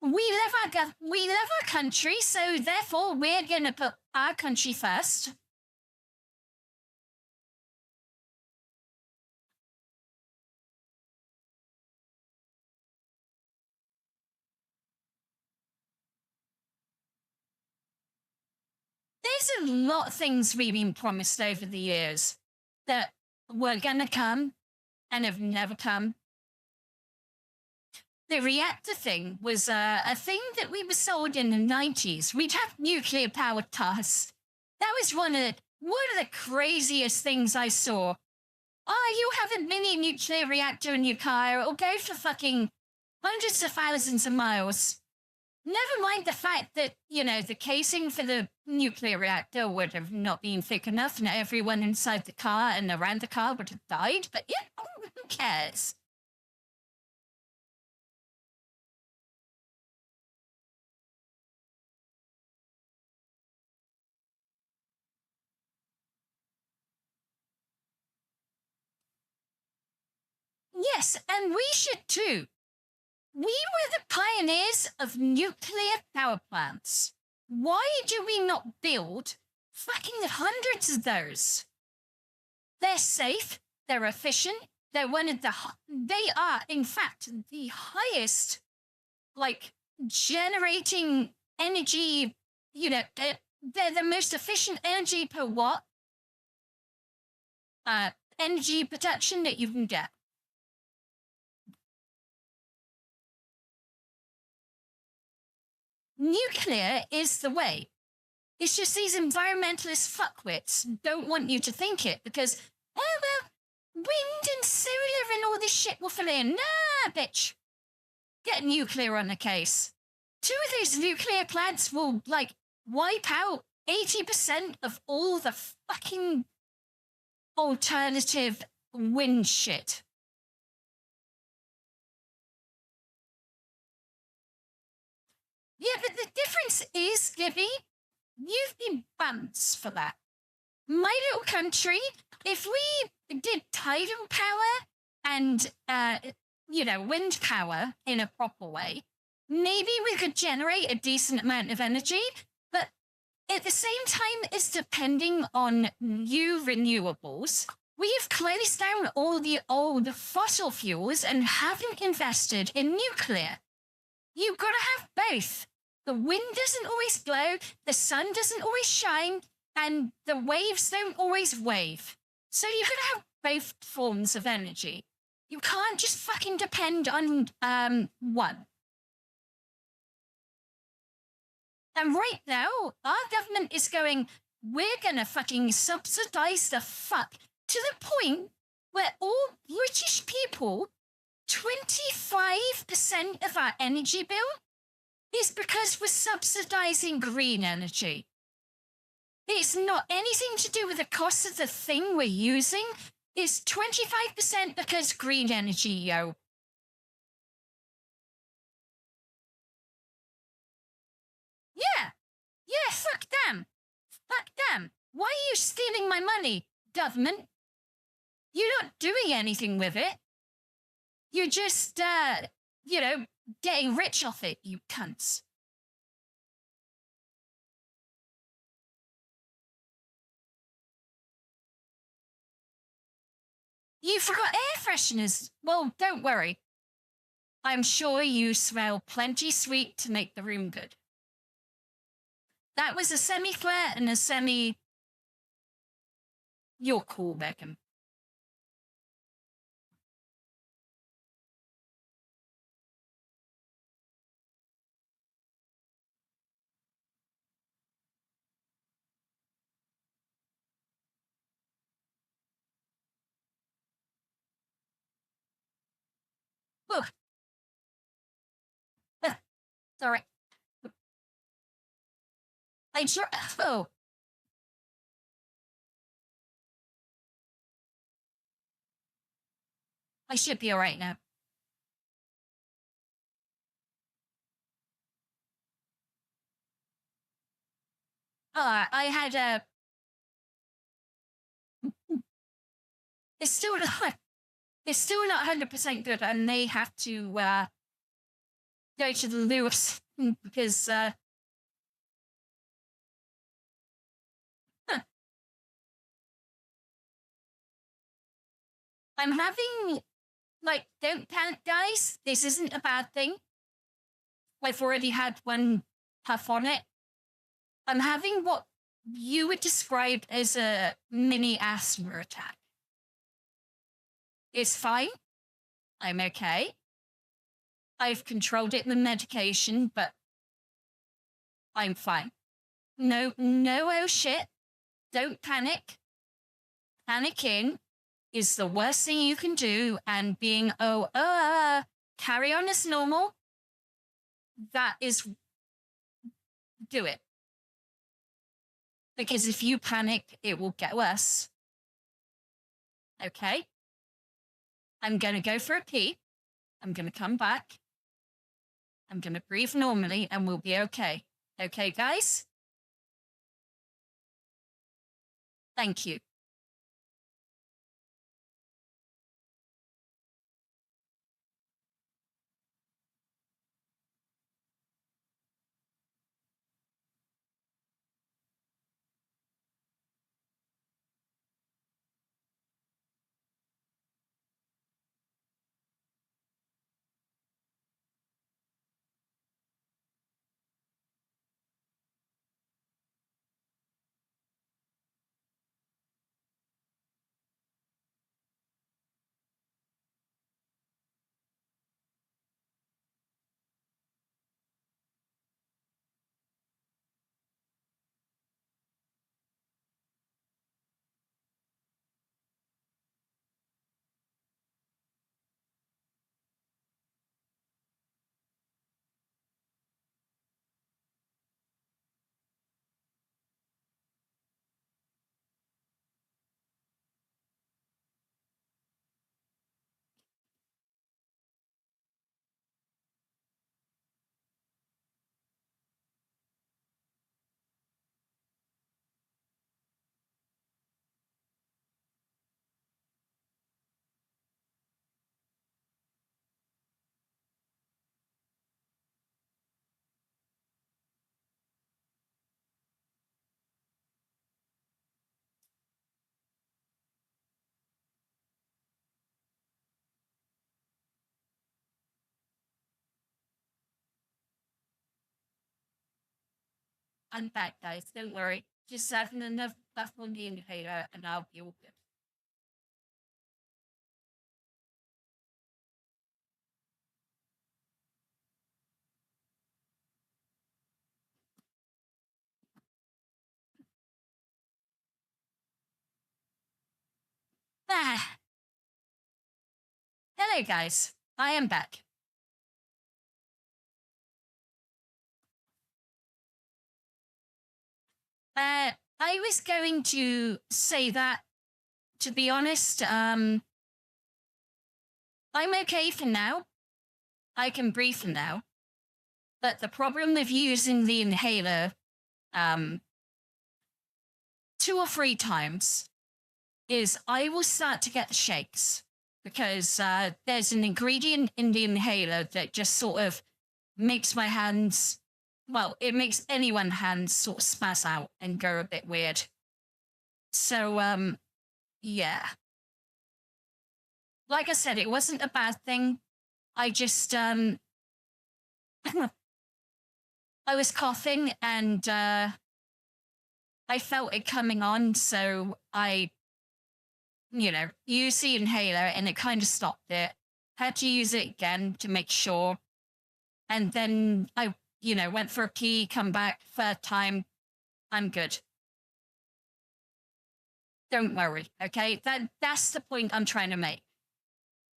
We love our country, so therefore we're gonna put our country first. There's a lot of things we've been promised over the years. that were gonna come and have never come. The reactor thing was a thing that we were sold in the 90s. We'd have nuclear-powered cars. That was one of the craziest things I saw. Oh, you have a mini nuclear reactor in your car. It'll go for fucking hundreds of thousands of miles. Never mind the fact that, the casing for the nuclear reactor would have not been thick enough and everyone inside the car and around the car would have died. But yeah, who cares? Yes, and we should too. We were the pioneers of nuclear power plants. Why do we not build fucking hundreds of those? They're safe, they're efficient, they are, in fact, the highest, generating energy, they're the most efficient energy per watt, energy production that you can get. Nuclear is the way. It's just these environmentalist fuckwits don't want you to think it because, wind and solar and all this shit will fill in. Nah, bitch. Get nuclear on the case. 2 of these nuclear plants will, wipe out 80% of all the fucking alternative wind shit. Yeah, but the difference is, Gibby, you've been bants for that. My little country, if we did tidal power and, wind power in a proper way, maybe we could generate a decent amount of energy, but at the same time as depending on new renewables, we have closed down all the old fossil fuels and haven't invested in nuclear. You've got to have both. The wind doesn't always blow, the sun doesn't always shine, and the waves don't always wave. So you've got to have both forms of energy. You can't just fucking depend on one. And right now, our government is going, we're gonna fucking subsidize the fuck to the point where all British people, 25% of our energy bill is because we're subsidizing green energy. It's not anything to do with the cost of the thing we're using. It's 25% because green energy, yo. Yeah, fuck them. Fuck them. Why are you stealing my money, government? You're not doing anything with it. You're just, getting rich off it, you cunts. You forgot air fresheners. Well, don't worry. I'm sure you smell plenty sweet to make the room good. That was a semi-flat and a semi... You're cool, Beckham. Oh. Sorry. I'm sure... Oh. I should be all right now. I had a... It's still not 100% good, and they have to go to the Lewis because I'm having don't panic, guys. This isn't a bad thing. I've already had one puff on it. I'm having what you would describe as a mini asthma attack. It's fine. I'm okay. I've controlled it with medication, but I'm fine. No, oh shit. Don't panic. Panicking is the worst thing you can do, and being, carry on as normal, that is, do it. Because if you panic, it will get worse. Okay? I'm going to go for a pee. I'm going to come back. I'm going to breathe normally, and we'll be okay. Okay, guys? Thank you. I'm back, guys. Don't worry. Just having enough stuff on the inhaler, and I'll be all good. Ah. Hello, guys. I am back. I was going to say that, to be honest, I'm okay for now. I can breathe for now. But the problem with using the inhaler 2 or 3 times is I will start to get the shakes, because there's an ingredient in the inhaler that just sort of makes my hands, well, it makes anyone's hands sort of spaz out and go a bit weird. So, yeah. Like I said, it wasn't a bad thing. I just, I was coughing, and I felt it coming on, so I, used the inhaler, and it kind of stopped it. Had to use it again to make sure. And then I, went for a pee, come back, 3rd time, I'm good. Don't worry, okay? That's the point I'm trying to make.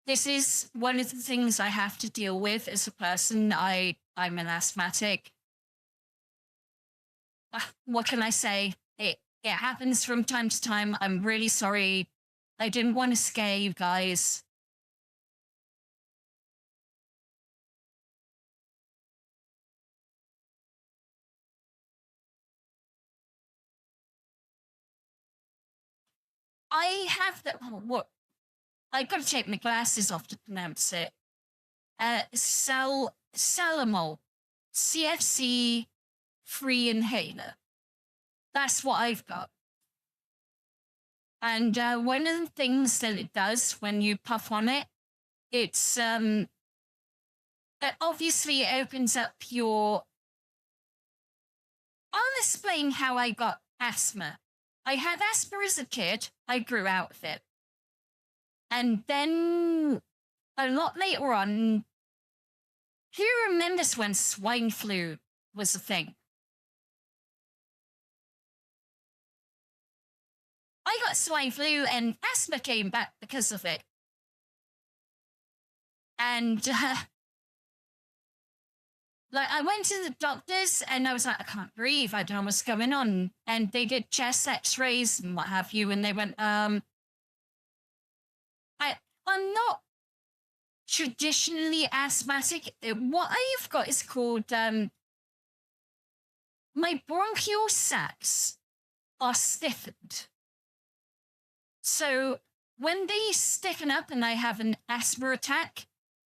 This is one of the things I have to deal with as a person. I'm an asthmatic. What can I say? It happens from time to time. I'm really sorry. I didn't want to scare you guys. I have the what? I got to take my glasses off to pronounce it. Salamol, CFC free inhaler. That's what I've got. And one of the things that it does when you puff on it, it's obviously it opens up your. I'll explain how I got asthma. I had asthma as a kid. I grew out of it. And then a lot later on, who remembers when swine flu was a thing? I got swine flu and asthma came back because of it. And like I went to the doctors and I was like, I can't breathe. I don't know what's going on. And they did chest x-rays and what have you. And they went, I'm not traditionally asthmatic. What I've got is called, my bronchial sacs are stiffened. So when they stiffen up and I have an asthma attack,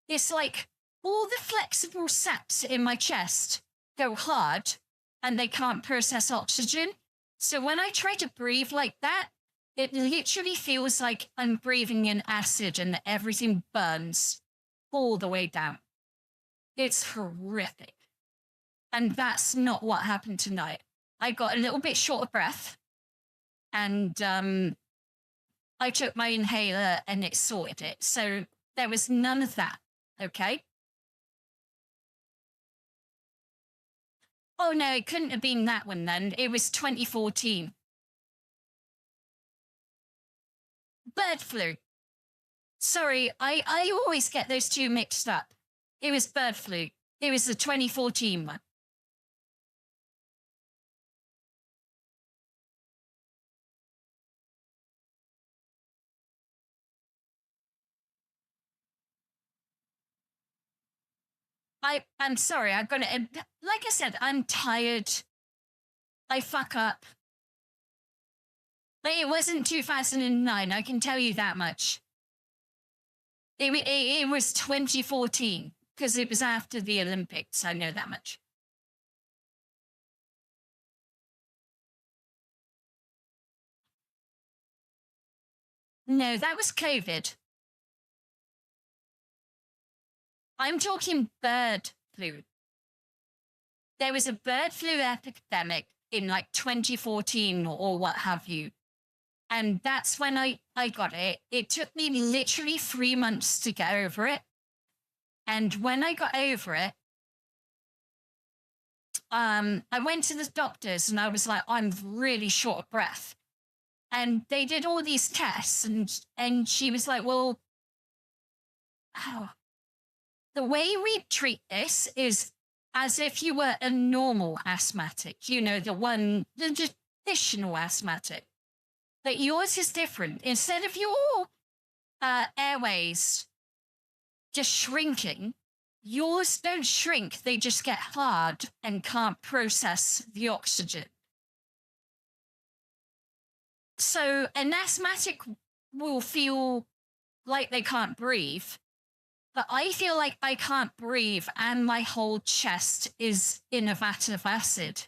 it's like all the flexible sacs in my chest go hard and they can't process oxygen. So when I try to breathe like that, it literally feels like I'm breathing in acid and everything burns all the way down. It's horrific. And that's not what happened tonight. I got a little bit short of breath and I took my inhaler and it sorted it. So there was none of that, okay? Oh no, it couldn't have been that one then. It was 2014. Bird flu. Sorry, I always get those two mixed up. It was bird flu. It was the 2014 one. I'm sorry, I've got to, like I said, I'm tired. I fuck up. But it wasn't 2009, I can tell you that much. It was 2014, because it was after the Olympics, I know that much. No, that was COVID. I'm talking bird flu. There was a bird flu epidemic in like 2014 or what have you. And that's when I got it. It took me literally 3 months to get over it. And when I got over it, I went to the doctors and I was like, I'm really short of breath. And they did all these tests and she was like, well, the way we treat this is as if you were a normal asthmatic, you know, the traditional asthmatic. But yours is different. Instead of your airways just shrinking, yours don't shrink. They just get hard and can't process the oxygen. So an asthmatic will feel like they can't breathe, but I feel like I can't breathe and my whole chest is in a vat of acid.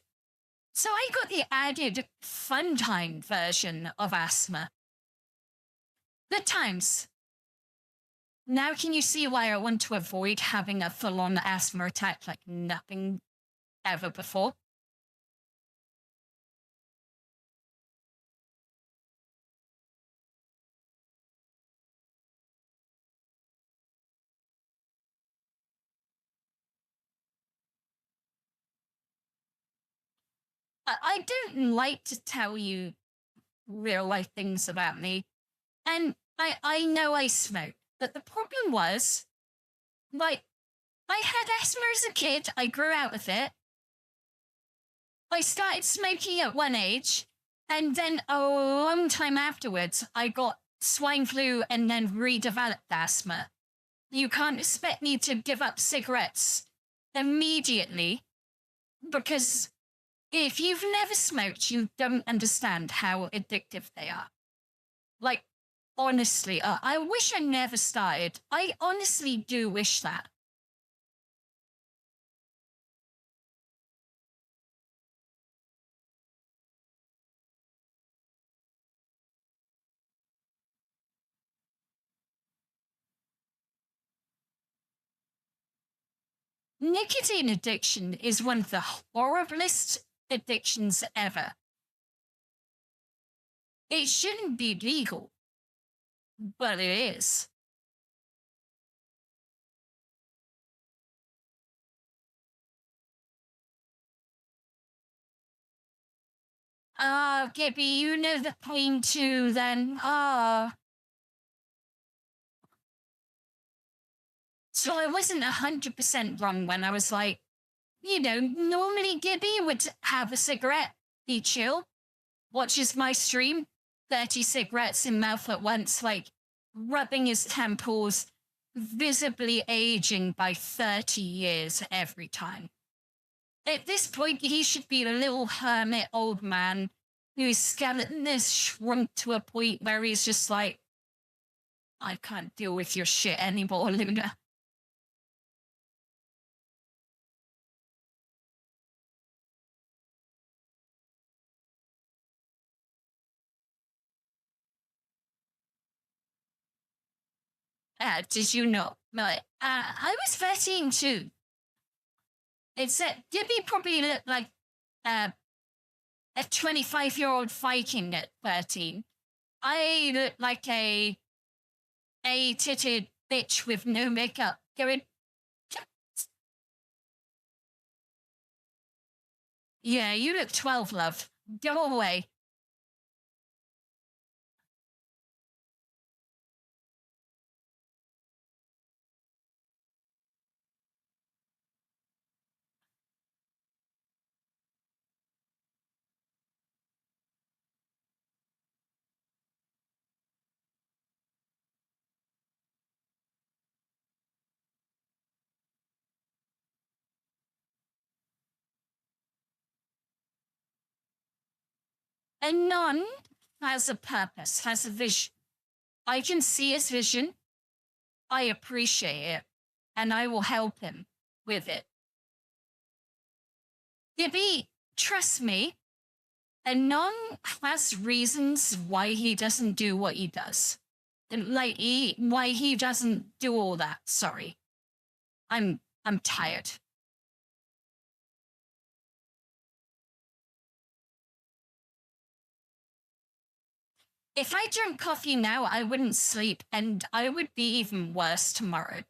So I got the added fun time version of asthma. Good times. Now can you see why I want to avoid having a full-on asthma attack like nothing ever before? I don't like to tell you real life things about me. And I know I smoke, but the problem was, like, I had asthma as a kid. I grew out of it. I started smoking at one age, and then a long time afterwards, I got swine flu and then redeveloped asthma. You can't expect me to give up cigarettes immediately, because if you've never smoked, you don't understand how addictive they are. Like, honestly, I wish I never started. I honestly do wish that. Nicotine addiction is one of the horriblest addictions ever. It shouldn't be legal. but it is. Ah, Gibby, you know the pain too, then. Ah. So I wasn't 100% wrong when I was like, you know, normally Gibby would have a cigarette, he'd chill, watches my stream, 30 cigarettes in mouth at once, like rubbing his temples, visibly aging by 30 years every time. At this point, he should be a little hermit old man whose skeleton is shrunk to a point where he's just like, I can't deal with your shit anymore, Luna. Did you know? I was 13 too. It said Gibby probably looked like a 25-year-old Viking at 13. I looked like a titted bitch with no makeup going, yeah, you look 12, love. Go away. And none has a purpose, has a vision. I can see his vision. I appreciate it. And I will help him with it. Gibby, trust me, Anon has reasons why he doesn't do what he does. Like why he doesn't do all that. Sorry. I'm tired. If I drank coffee now, I wouldn't sleep, and I would be even worse tomorrow.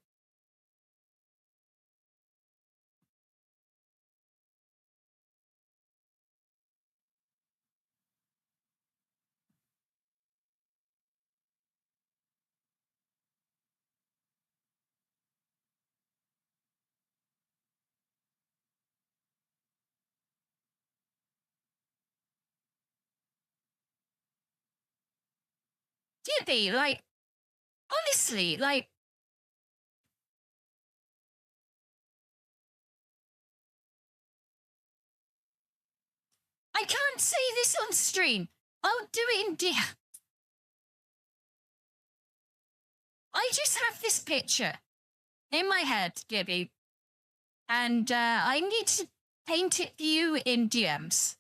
Gibby, like, honestly, like, I can't say this on stream. I'll do it in DM. I just have this picture in my head, Gibby, and I need to paint it for you in DMs.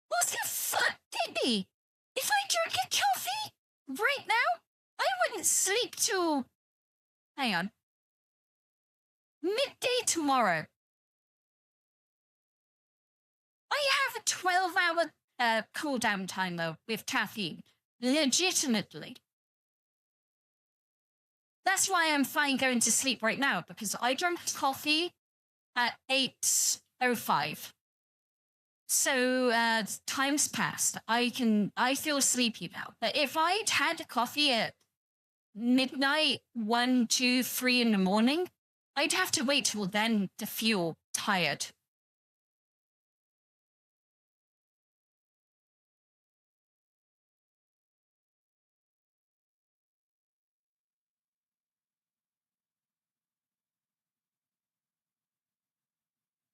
What the fuck, Gibby? If I drank a coffee right now, I wouldn't sleep till, hang on, midday tomorrow. I have a 12-hour cool-down time, though, with caffeine. Legitimately. That's why I'm fine going to sleep right now, because I drank coffee at 8:05. So time's passed. I feel sleepy now. But if I'd had a coffee at midnight, 1, 2, 3 in the morning, I'd have to wait till then to feel tired.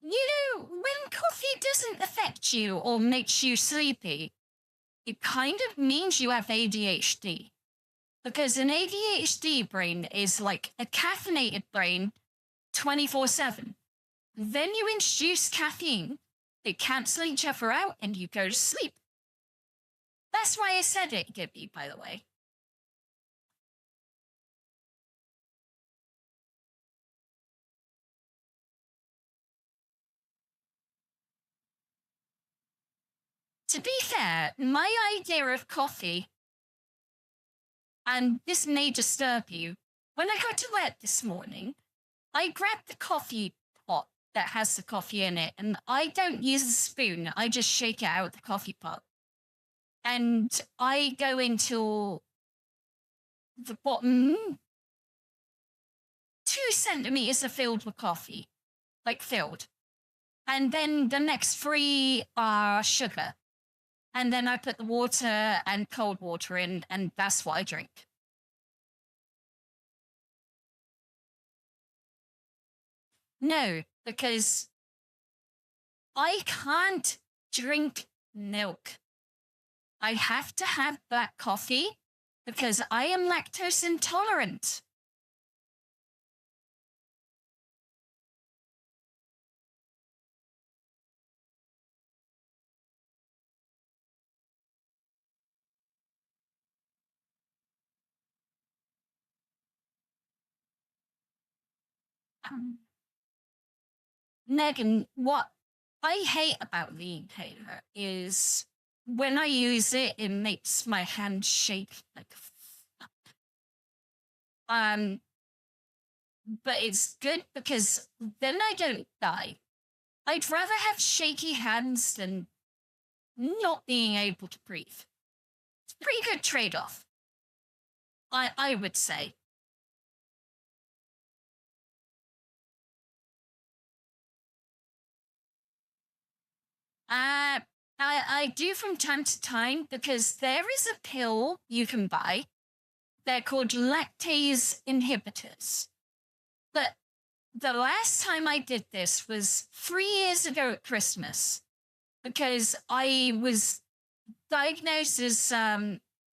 You know, when coffee doesn't affect you or makes you sleepy, it kind of means you have ADHD. Because an ADHD brain is like a caffeinated brain 24/7. Then you introduce caffeine, they cancel each other out, and you go to sleep. That's why I said it, Gibby, by the way. To be fair, my idea of coffee, and this may disturb you, when I got to work this morning, I grabbed the coffee pot that has the coffee in it, and I don't use a spoon. I just shake it out of the coffee pot. And I go into the bottom 2 centimeters are filled with coffee, like filled. And then the next 3 are sugar. And then I put the water and cold water in, and that's what I drink. No, because I can't drink milk. I have to have black coffee because I am lactose intolerant. Megan, what I hate about the inhaler is when I use it, it makes my hand shake like fuck. But it's good because then I don't die. I'd rather have shaky hands than not being able to breathe. It's a pretty good trade-off, I would say. I do from time to time because there is a pill you can buy. They're called lactase inhibitors. But the last time I did this was 3 years ago at Christmas because I was diagnosed as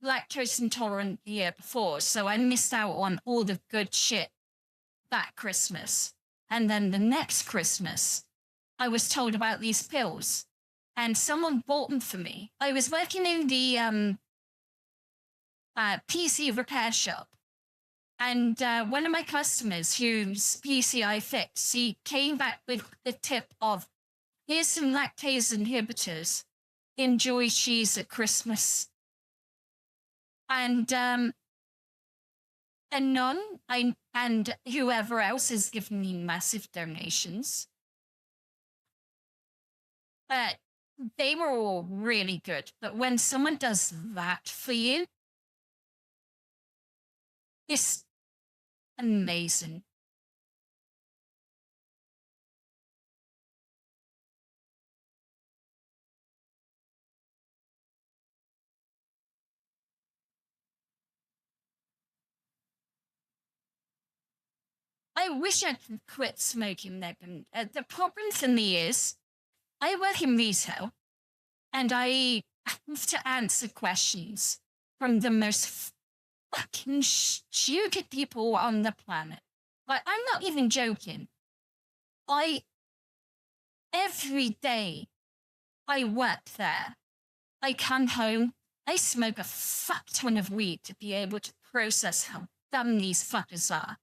lactose intolerant the year before. So I missed out on all the good shit that Christmas. And then the next Christmas, I was told about these pills. And someone bought them for me. I was working in the PC repair shop. And one of my customers whose PC I fixed, he came back with the tip of, here's some lactase inhibitors. Enjoy cheese at Christmas. And Anon, and whoever else has given me massive donations. But they were all really good. But when someone does that for you, it's amazing. I wish I could quit smoking, Megan. The problem for me is I work in retail and I have to answer questions from the most fucking stupid people on the planet. Like, I'm not even joking. Every day I work there, I come home, I smoke a fuck ton of weed to be able to process how dumb these fuckers are.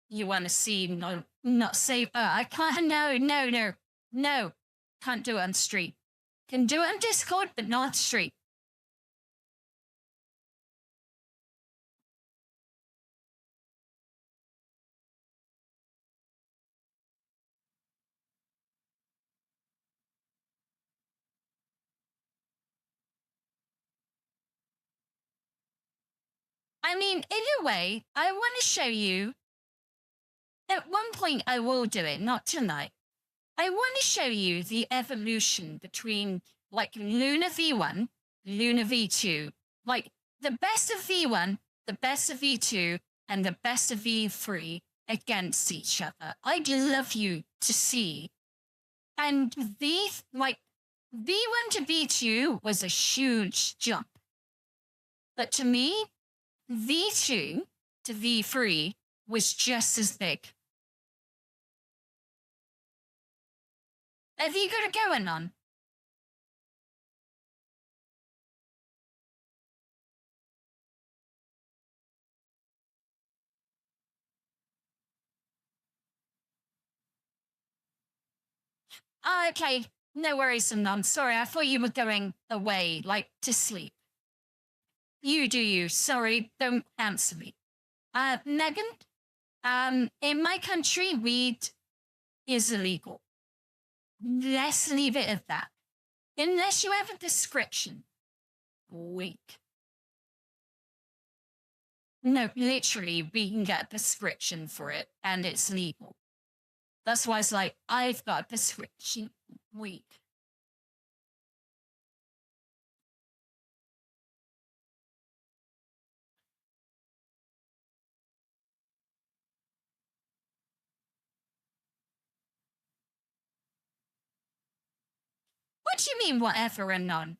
You want to see, no, not safe. I can't, no. Can't do it on street. Can do it on Discord, but not on street. I mean, in a way, I want to show you. At one point, I will do it, not tonight. I want to show you the evolution between, like, Luna V1, Luna V2, like, the best of V1, the best of V2, and the best of V3 against each other. I'd love you to see. And V1 to V2 was a huge jump. But to me, V2 to V3 was just as big. Have you got it going on? Okay, no worries, I'm sorry. I thought you were going away, like to sleep. You do you. Sorry, don't answer me. Megan, in my country, weed is illegal. Let's leave it at that. Unless you have a description. Wink. No, literally, we can get a prescription for it, and it's legal. That's why it's like, I've got a prescription. Wink. What do you mean, whatever and none?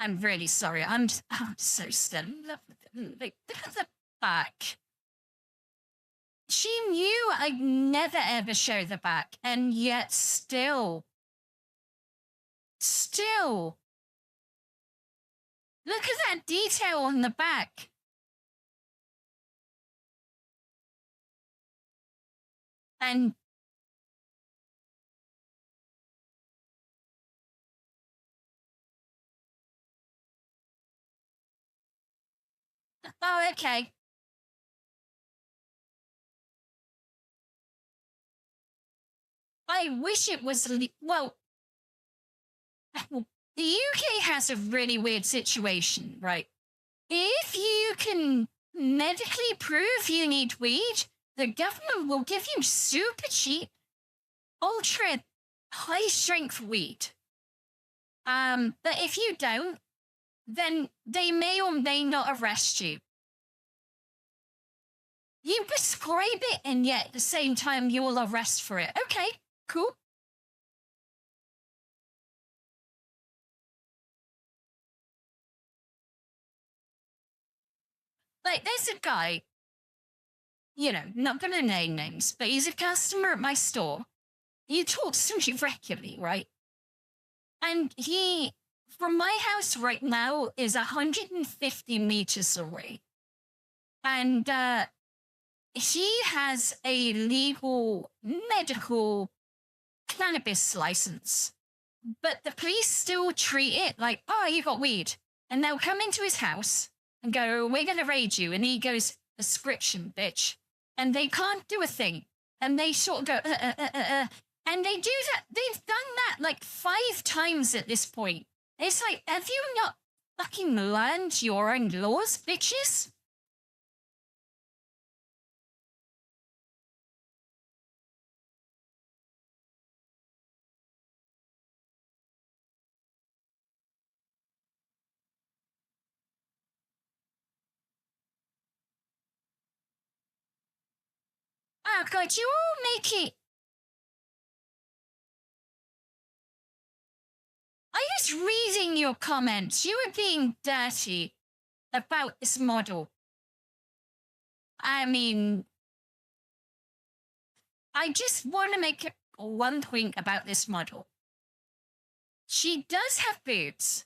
I'm really sorry. I'm so sad. Like, look at the back. She knew I'd never ever show the back, and yet still, look at that detail on the back. And oh, okay. I wish it was well. The UK has a really weird situation, right? If you can medically prove you need weed, the government will give you super cheap, ultra high strength weed. But if you don't, then they may or may not arrest you. You prescribe it, and yet at the same time you will arrest for it. Okay, cool. Like, there's a guy, not gonna name names, but he's a customer at my store. He talks to me regularly, right? And he, from my house right now, is 150 meters away. And he has a legal medical cannabis license. But the police still treat it like, oh, you got weed. And they'll come into his house and go, we're going to raid you. And he goes, prescription, bitch. And they can't do a thing. And they sort of go, And they do that. They've done that like 5 times at this point. It's like, have you not fucking learned your own laws, bitches? Oh, God, you all make it. I was reading your comments. You were being dirty about this model. I mean, I just want to make one point about this model. She does have boobs.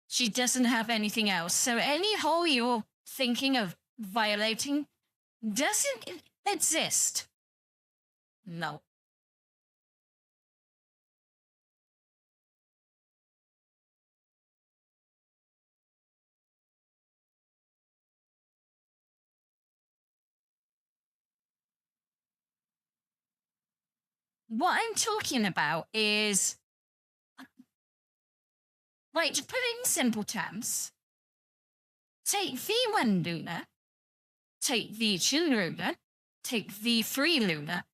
She doesn't have anything else. So any hole you're thinking of violating doesn't exist. No. What I'm talking about is, like, to put it in simple terms, take V1 Luna, take V2 Luna, take V3 Luna.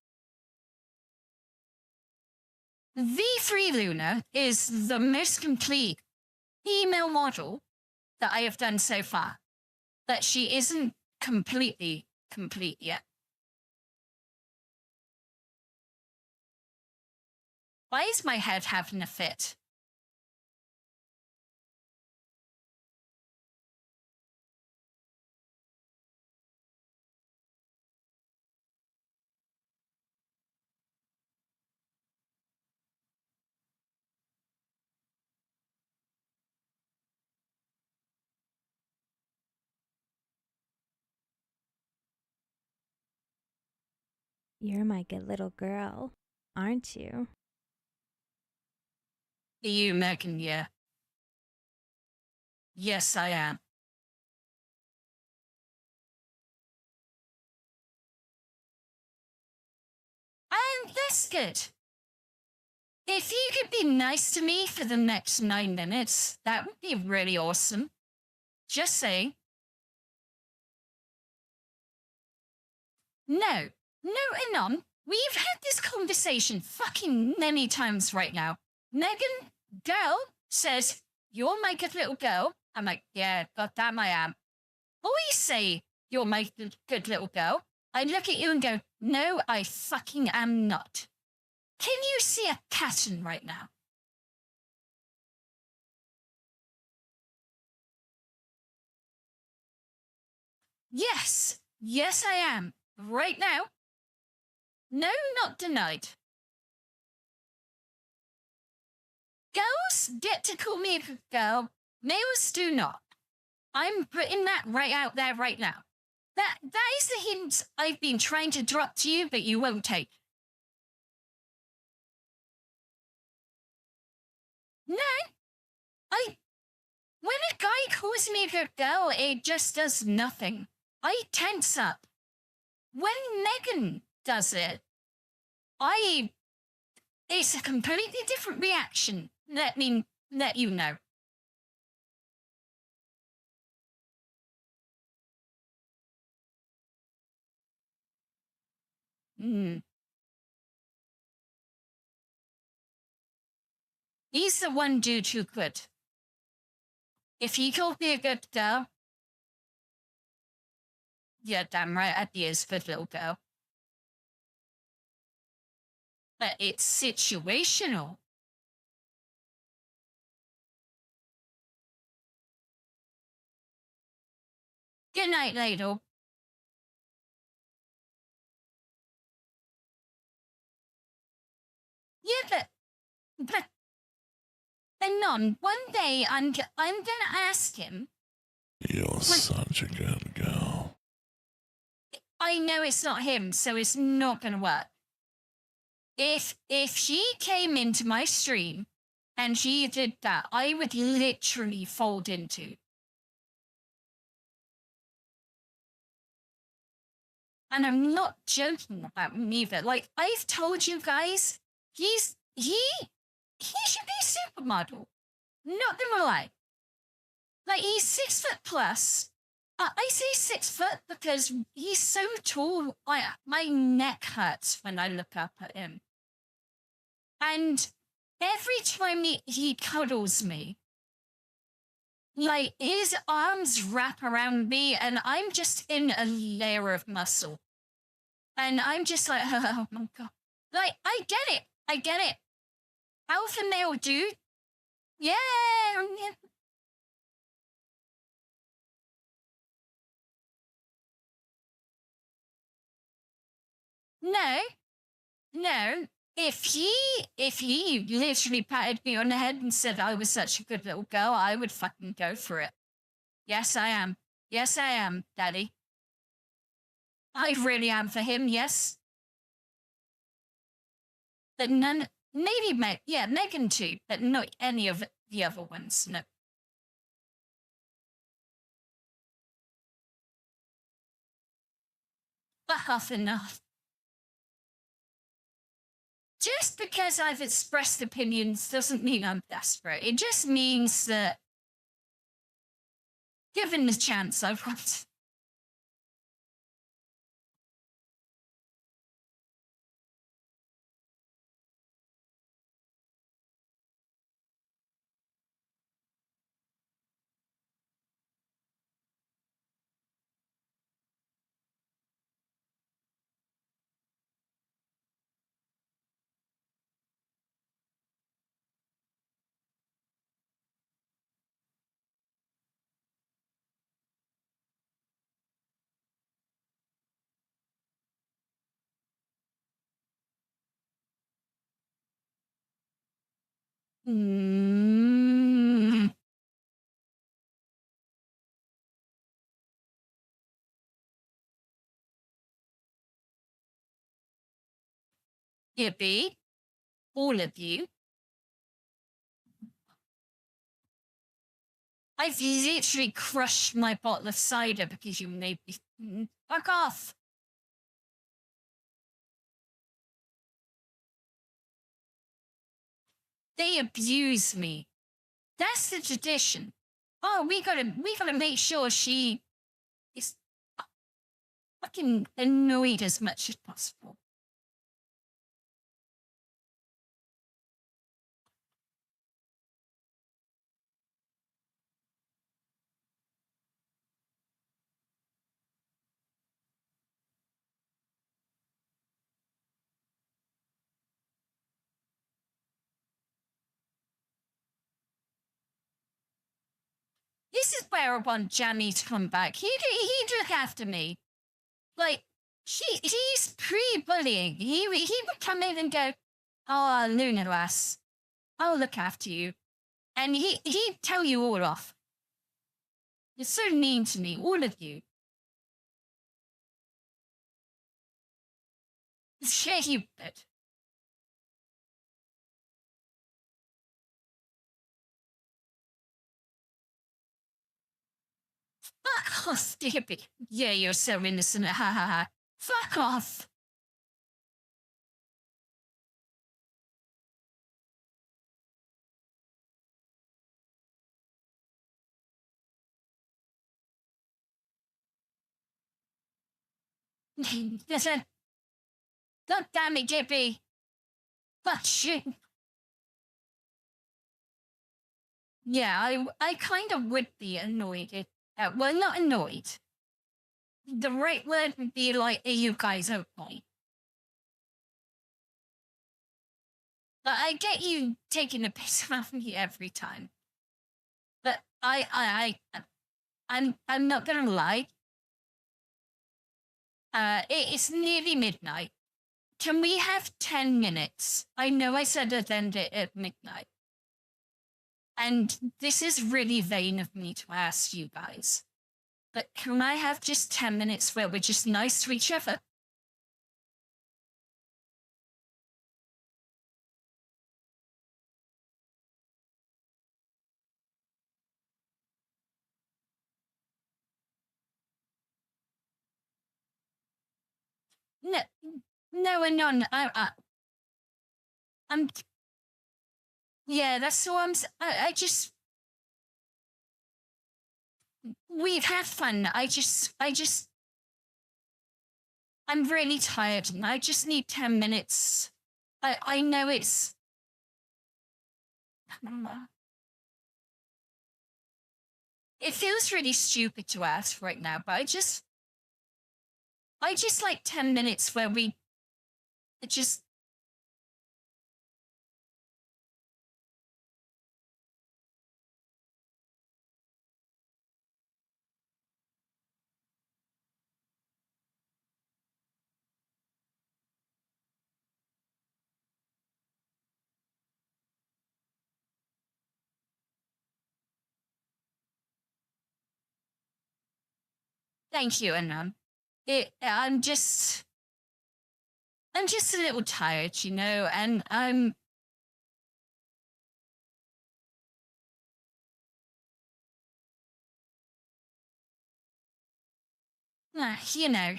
V3 Luna is the most complete female model that I have done so far. But she isn't completely complete yet. Why is my head having a fit? You're my good little girl, aren't you? You, Megan, yeah. Yes, I am. And that's good. If you could be nice to me for the next 9 minutes, that would be really awesome. Just saying. No, Anon, we've had this conversation fucking many times right now. Megan, girl, says, you're my good little girl. I'm like, yeah, goddamn I am. Always say, you're my good little girl. I look at you and go, no, I fucking am not. Can you see a pattern right now? Yes, I am. Right now. No, not denied. Girls get to call me a girl. Males do not. I'm putting that right out there right now. That is the hint I've been trying to drop to you, but you won't take. No, when a guy calls me a good girl, it just does nothing. I tense up. When Megan does it, it's a completely different reaction. Let you know. He's the one dude who could. If he called me a good girl, yeah, damn right, I'd be his good little girl. But it's situational. Good night, Ladle. Yeah, but Anon, one day I'm gonna ask him. You're such a good girl. I know it's not him, so it's not gonna work. If she came into my stream and she did that, I would literally fold into. And I'm not joking about him either. Like, I've told you guys, he should be a supermodel. Not gonna lie. Like, he's 6 foot plus. I say 6 foot because he's so tall. My neck hurts when I look up at him. And every time he cuddles me, like, his arms wrap around me and I'm just in a layer of muscle. And I'm just like, oh my God. Like, I get it. Alpha male dude. Yeah. No. If he literally patted me on the head and said I was such a good little girl, I would fucking go for it. Yes, I am. Yes, I am, Daddy. I really am for him, yes. But maybe Megan too, but not any of the other ones, no. But half enough. Just because I've expressed opinions doesn't mean I'm desperate. It just means that, given the chance, I want. Yippee. All of you. I've literally crushed my bottle of cider because you made me. Fuck off. They abuse me. That's the tradition. Oh, we gotta make sure she is fucking annoyed as much as possible. This is where I want Jamie to come back. He'd look after me. Like, he's pre-bullying. He would come in and go, oh, Luna lass, I'll look after you. And he'd tell you all off. You're so mean to me, all of you. Sure you would. Fuck off, stupid. Yeah, you're so innocent. Ha ha ha. Fuck off. Listen. God damn it, Jippy. Fuck shit. Yeah, I kind of would be annoyed. Well, not annoyed. The right word would be like, are you guys okay? But I get you taking a piss out of me every time. But I'm not gonna lie. It's nearly midnight. Can we have 10 minutes? I know I said I'd end it at midnight. And this is really vain of me to ask you guys. But can I have just 10 minutes where we're just nice to each other? No, no, and none. I'm. Yeah, that's all I just. We've had fun. I'm really tired and I just need 10 minutes. I know it's. It feels really stupid to ask right now, but I just like 10 minutes where we just. Thank you, and I'm just a little tired, you know, and you know,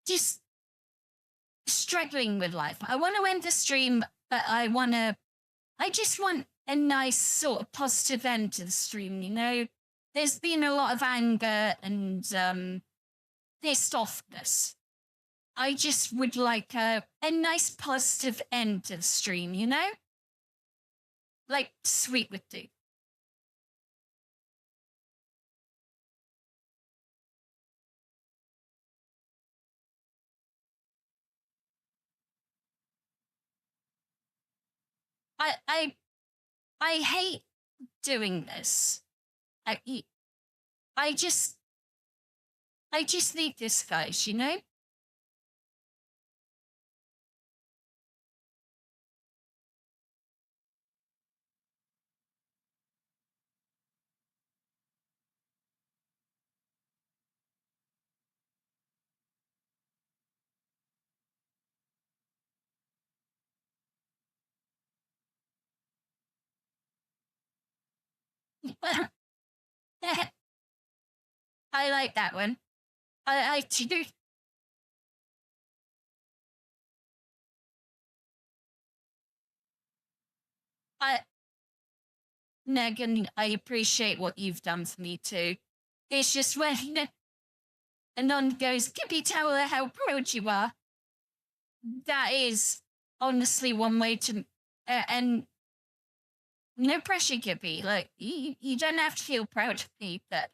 just struggling with life. I want to end the stream, but I just want a nice sort of positive end to the stream, you know? There's been a lot of anger and pissed offness. I just would like a nice positive end to the stream, you know? Like sweet would do. I hate doing this. I just need this, guys, you know? I like that one. I do. Megan, I appreciate what you've done for me too. It's just when Anon goes, Gibby, tell her how proud you are. That is honestly one way to, and no pressure, Gibby. Like, you don't have to feel proud of me, but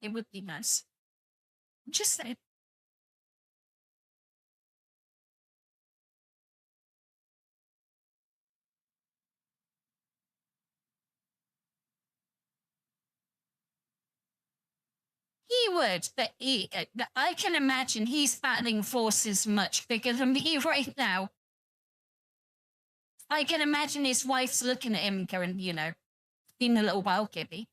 it would be nice. Just saying. He would, but I can imagine he's battling forces much bigger than me right now. I can imagine his wife's looking at him going, you know, been a little while, Gibby.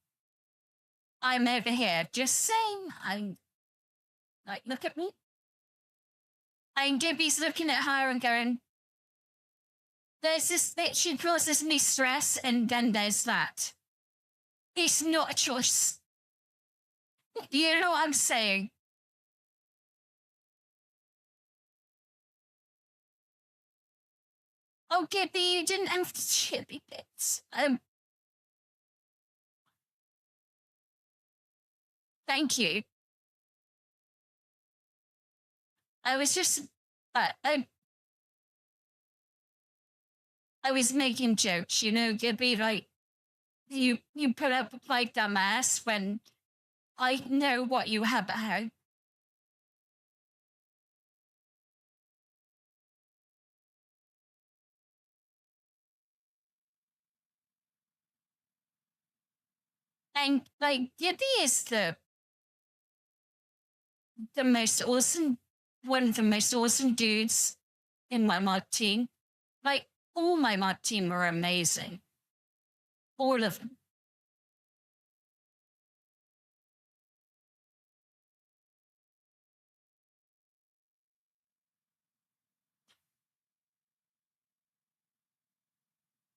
I'm over here just saying, I'm like, look at me. And Gibby's looking at her and going, there's this bitch who causes me stress, and then there's that. It's not a choice. You know what I'm saying? Oh, Gibby, you didn't have to chili bits. Thank you. I was just, I was making jokes, you know, Gibby, like, you put up with my dumbass when I know what you have at home. And, like, Gibby is the most awesome, one of the most awesome dudes in my mod team. Like, all my mod team are amazing. All of them.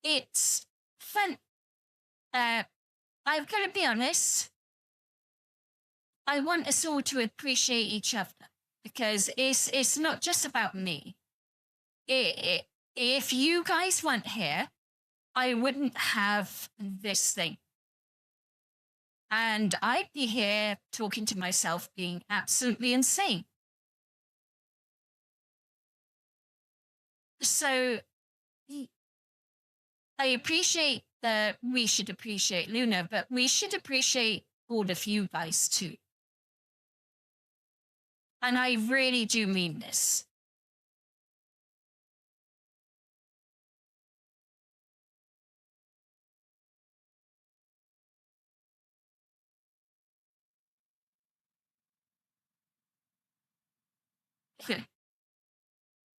It's fun. I've got to be honest. I want us all to appreciate each other because it's not just about me. If you guys weren't here, I wouldn't have this thing. And I'd be here talking to myself being absolutely insane. So I appreciate that we should appreciate Luna, but we should appreciate all of you guys too. And I really do mean this.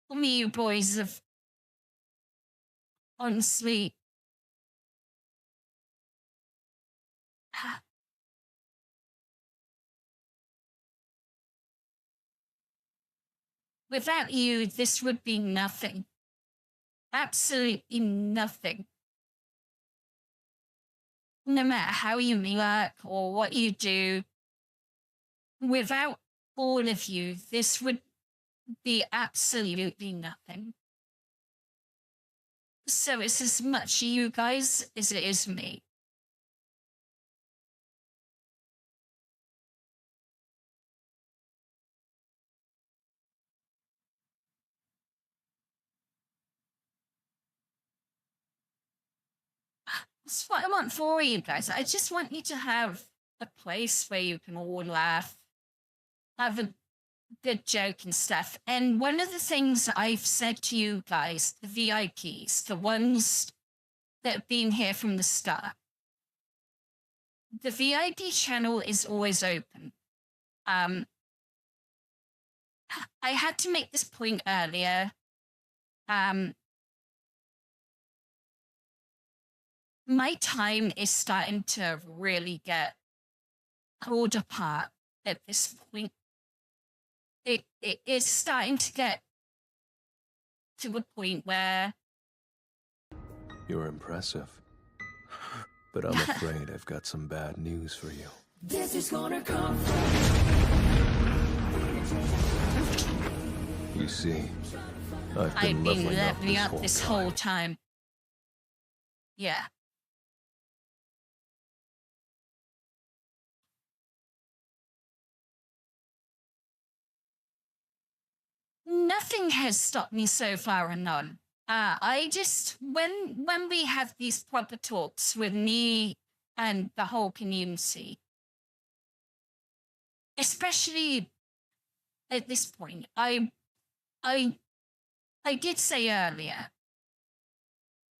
For me, you boys have honestly without you, this would be nothing. Absolutely nothing. No matter how you work or what you do, without all of you, this would be absolutely nothing. So it's as much you guys as it is me. That's what I want for you guys. I just want you to have a place where you can all laugh, have a good joke and stuff. And one of the things I've said to you guys, the VIPs, the ones that have been here from the start, the VIP channel is always open. I had to make this point earlier. My time is starting to really get pulled apart at this point. It is starting to get to a point where You're impressive. but I'm afraid I've got some bad news for you. This is gonna come You see, I've I've been been leveling up leveling up this whole time. time. Yeah. Nothing has stopped me so far and none. I just when we have these proper talks with me and the whole community, especially at this point, I did say earlier,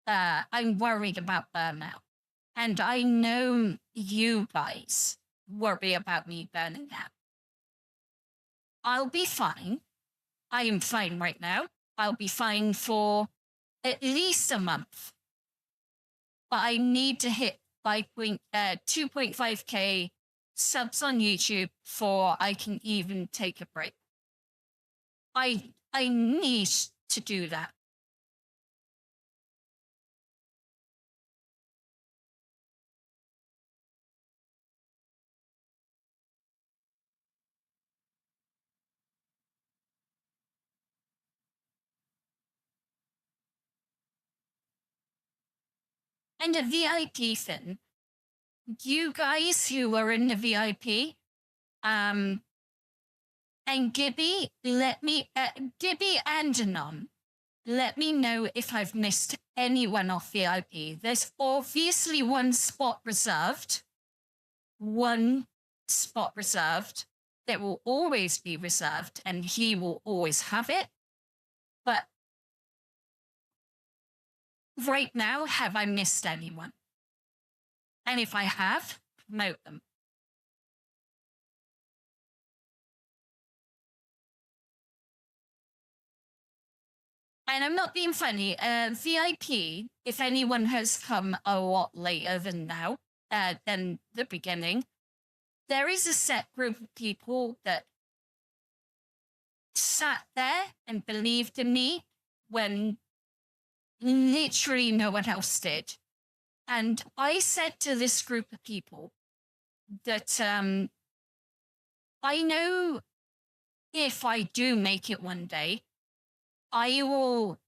I'm worried about burnout, and I know you guys worry about me burning out. I'll be fine. I am fine right now. I'll be fine for at least a month. But I need to hit 2.5k subs on YouTube before I can even take a break. I need to do that. And the VIP thing, you guys who are in the VIP, and Gibby, Gibby and Anon, let me know if I've missed anyone off VIP. There's obviously one spot reserved. One spot reserved that will always be reserved, and he will always have it. But right now, have I missed anyone? And if I have, promote them. And I'm not being funny. VIP, if anyone has come a lot later than now, than the beginning, there is a set group of people that sat there and believed in me when literally no one else did. And I said to this group of people that I know if I do make it one day, I will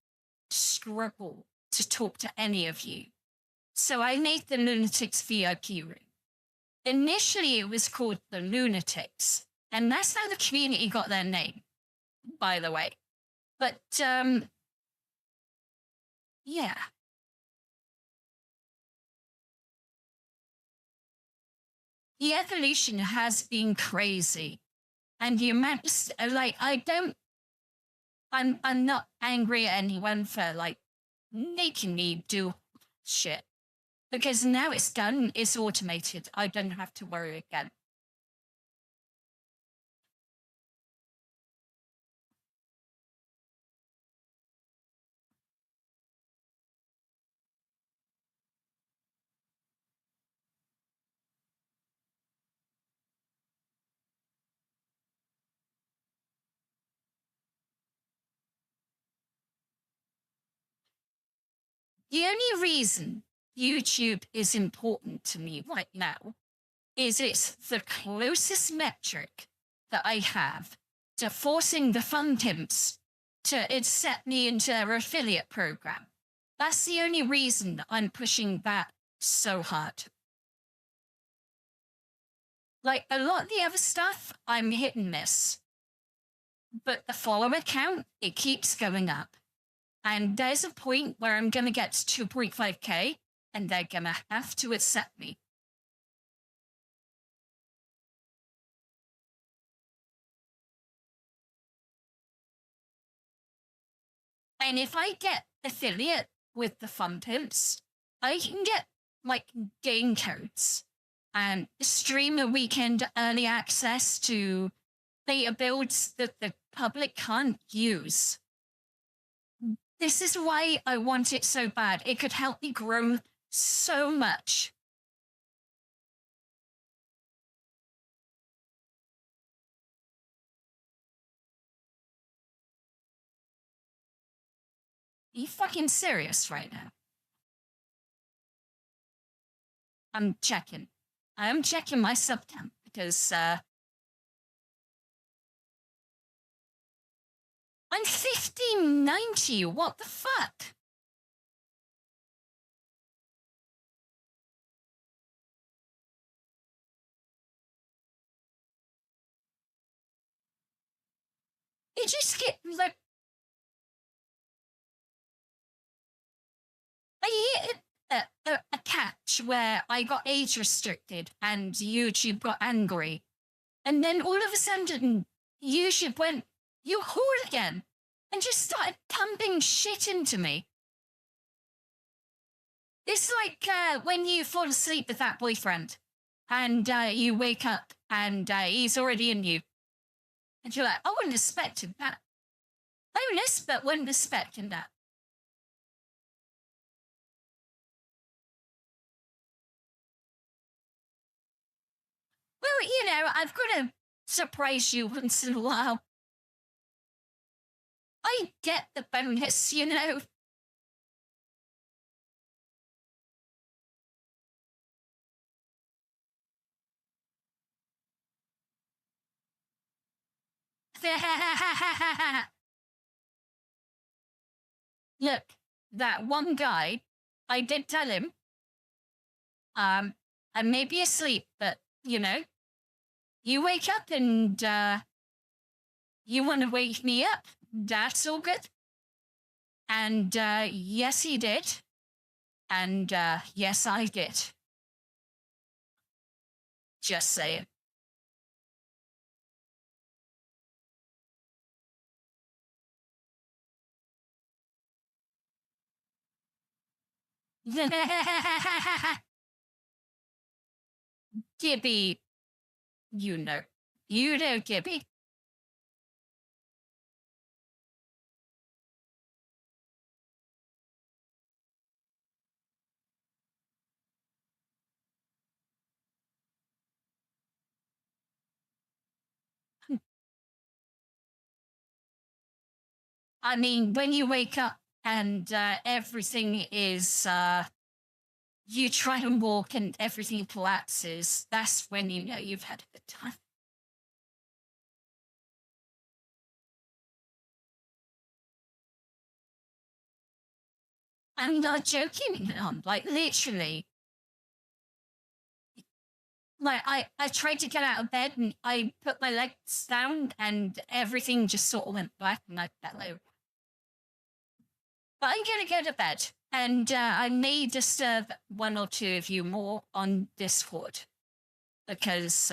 struggle to talk to any of you. So I made the Lunatics VIP room. Initially, it was called the Lunatics, and that's how the community got their name, by the way. But, yeah. The evolution has been crazy. And the amount of, like, I'm not angry at anyone for, like, making me do shit. Because now it's done, it's automated. I don't have to worry again. The only reason YouTube is important to me right now is it's the closest metric that I have to forcing the fun pimps to accept me into their affiliate program. That's the only reason I'm pushing that so hard. Like, a lot of the other stuff, I'm hit and miss. But the follower count, it keeps going up. And there's a point where I'm going to get to 2.5k, and they're going to have to accept me. And if I get affiliate with the fun pimps, I can get, like, game codes and streamer weekend early access to beta builds that the public can't use. This is why I want it so bad. It could help me grow so much. Are you fucking serious right now? I'm checking. I am checking my sub count because I'm 1590. What the fuck? It just get like I hit a catch where I got age restricted and YouTube got angry, and then all of a sudden YouTube went, "You whore again," and just started pumping shit into me. It's like when you fall asleep with that boyfriend, and you wake up and he's already in you, and you're like, "I wouldn't expect that." Bonus, but wasn't expecting that. Well, you know, I've got to surprise you once in a while. I get the bonus, you know. Look, that one guy, I did tell him, I may be asleep, but, you know, you wake up and you want to wake me up, that's all good. And yes, he did. And yes, I did. Just saying. Gibby, you know, Gibby. I mean, when you wake up and everything is, you try to walk and everything collapses, that's when you know you've had a good time. I'm not joking, like literally. Like I tried to get out of bed and I put my legs down and everything just sort of went black and I fell over. But I'm gonna go to bed and I may disturb one or two of you more on Discord because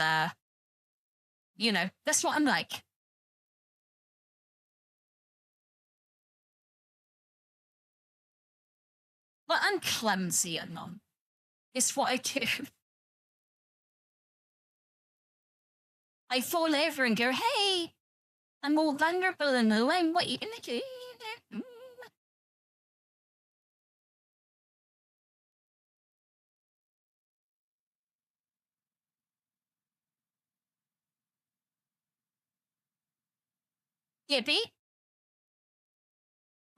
you know, that's what I'm like. But I'm clumsy, Anon. It's what I do. I fall over and go, "Hey, I'm all vulnerable and alone. What are you gonna do?" Gibby?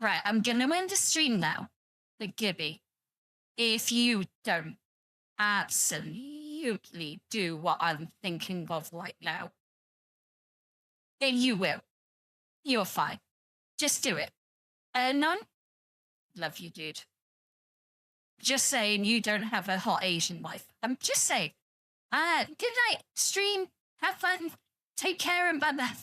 Right, I'm gonna end the stream now. But Gibby, if you don't absolutely do what I'm thinking of right now, then you will. You're fine. Just do it. None? Love you, dude. Just saying you don't have a hot Asian wife. I'm just saying. Good night, stream. Have fun. Take care and bye-bye.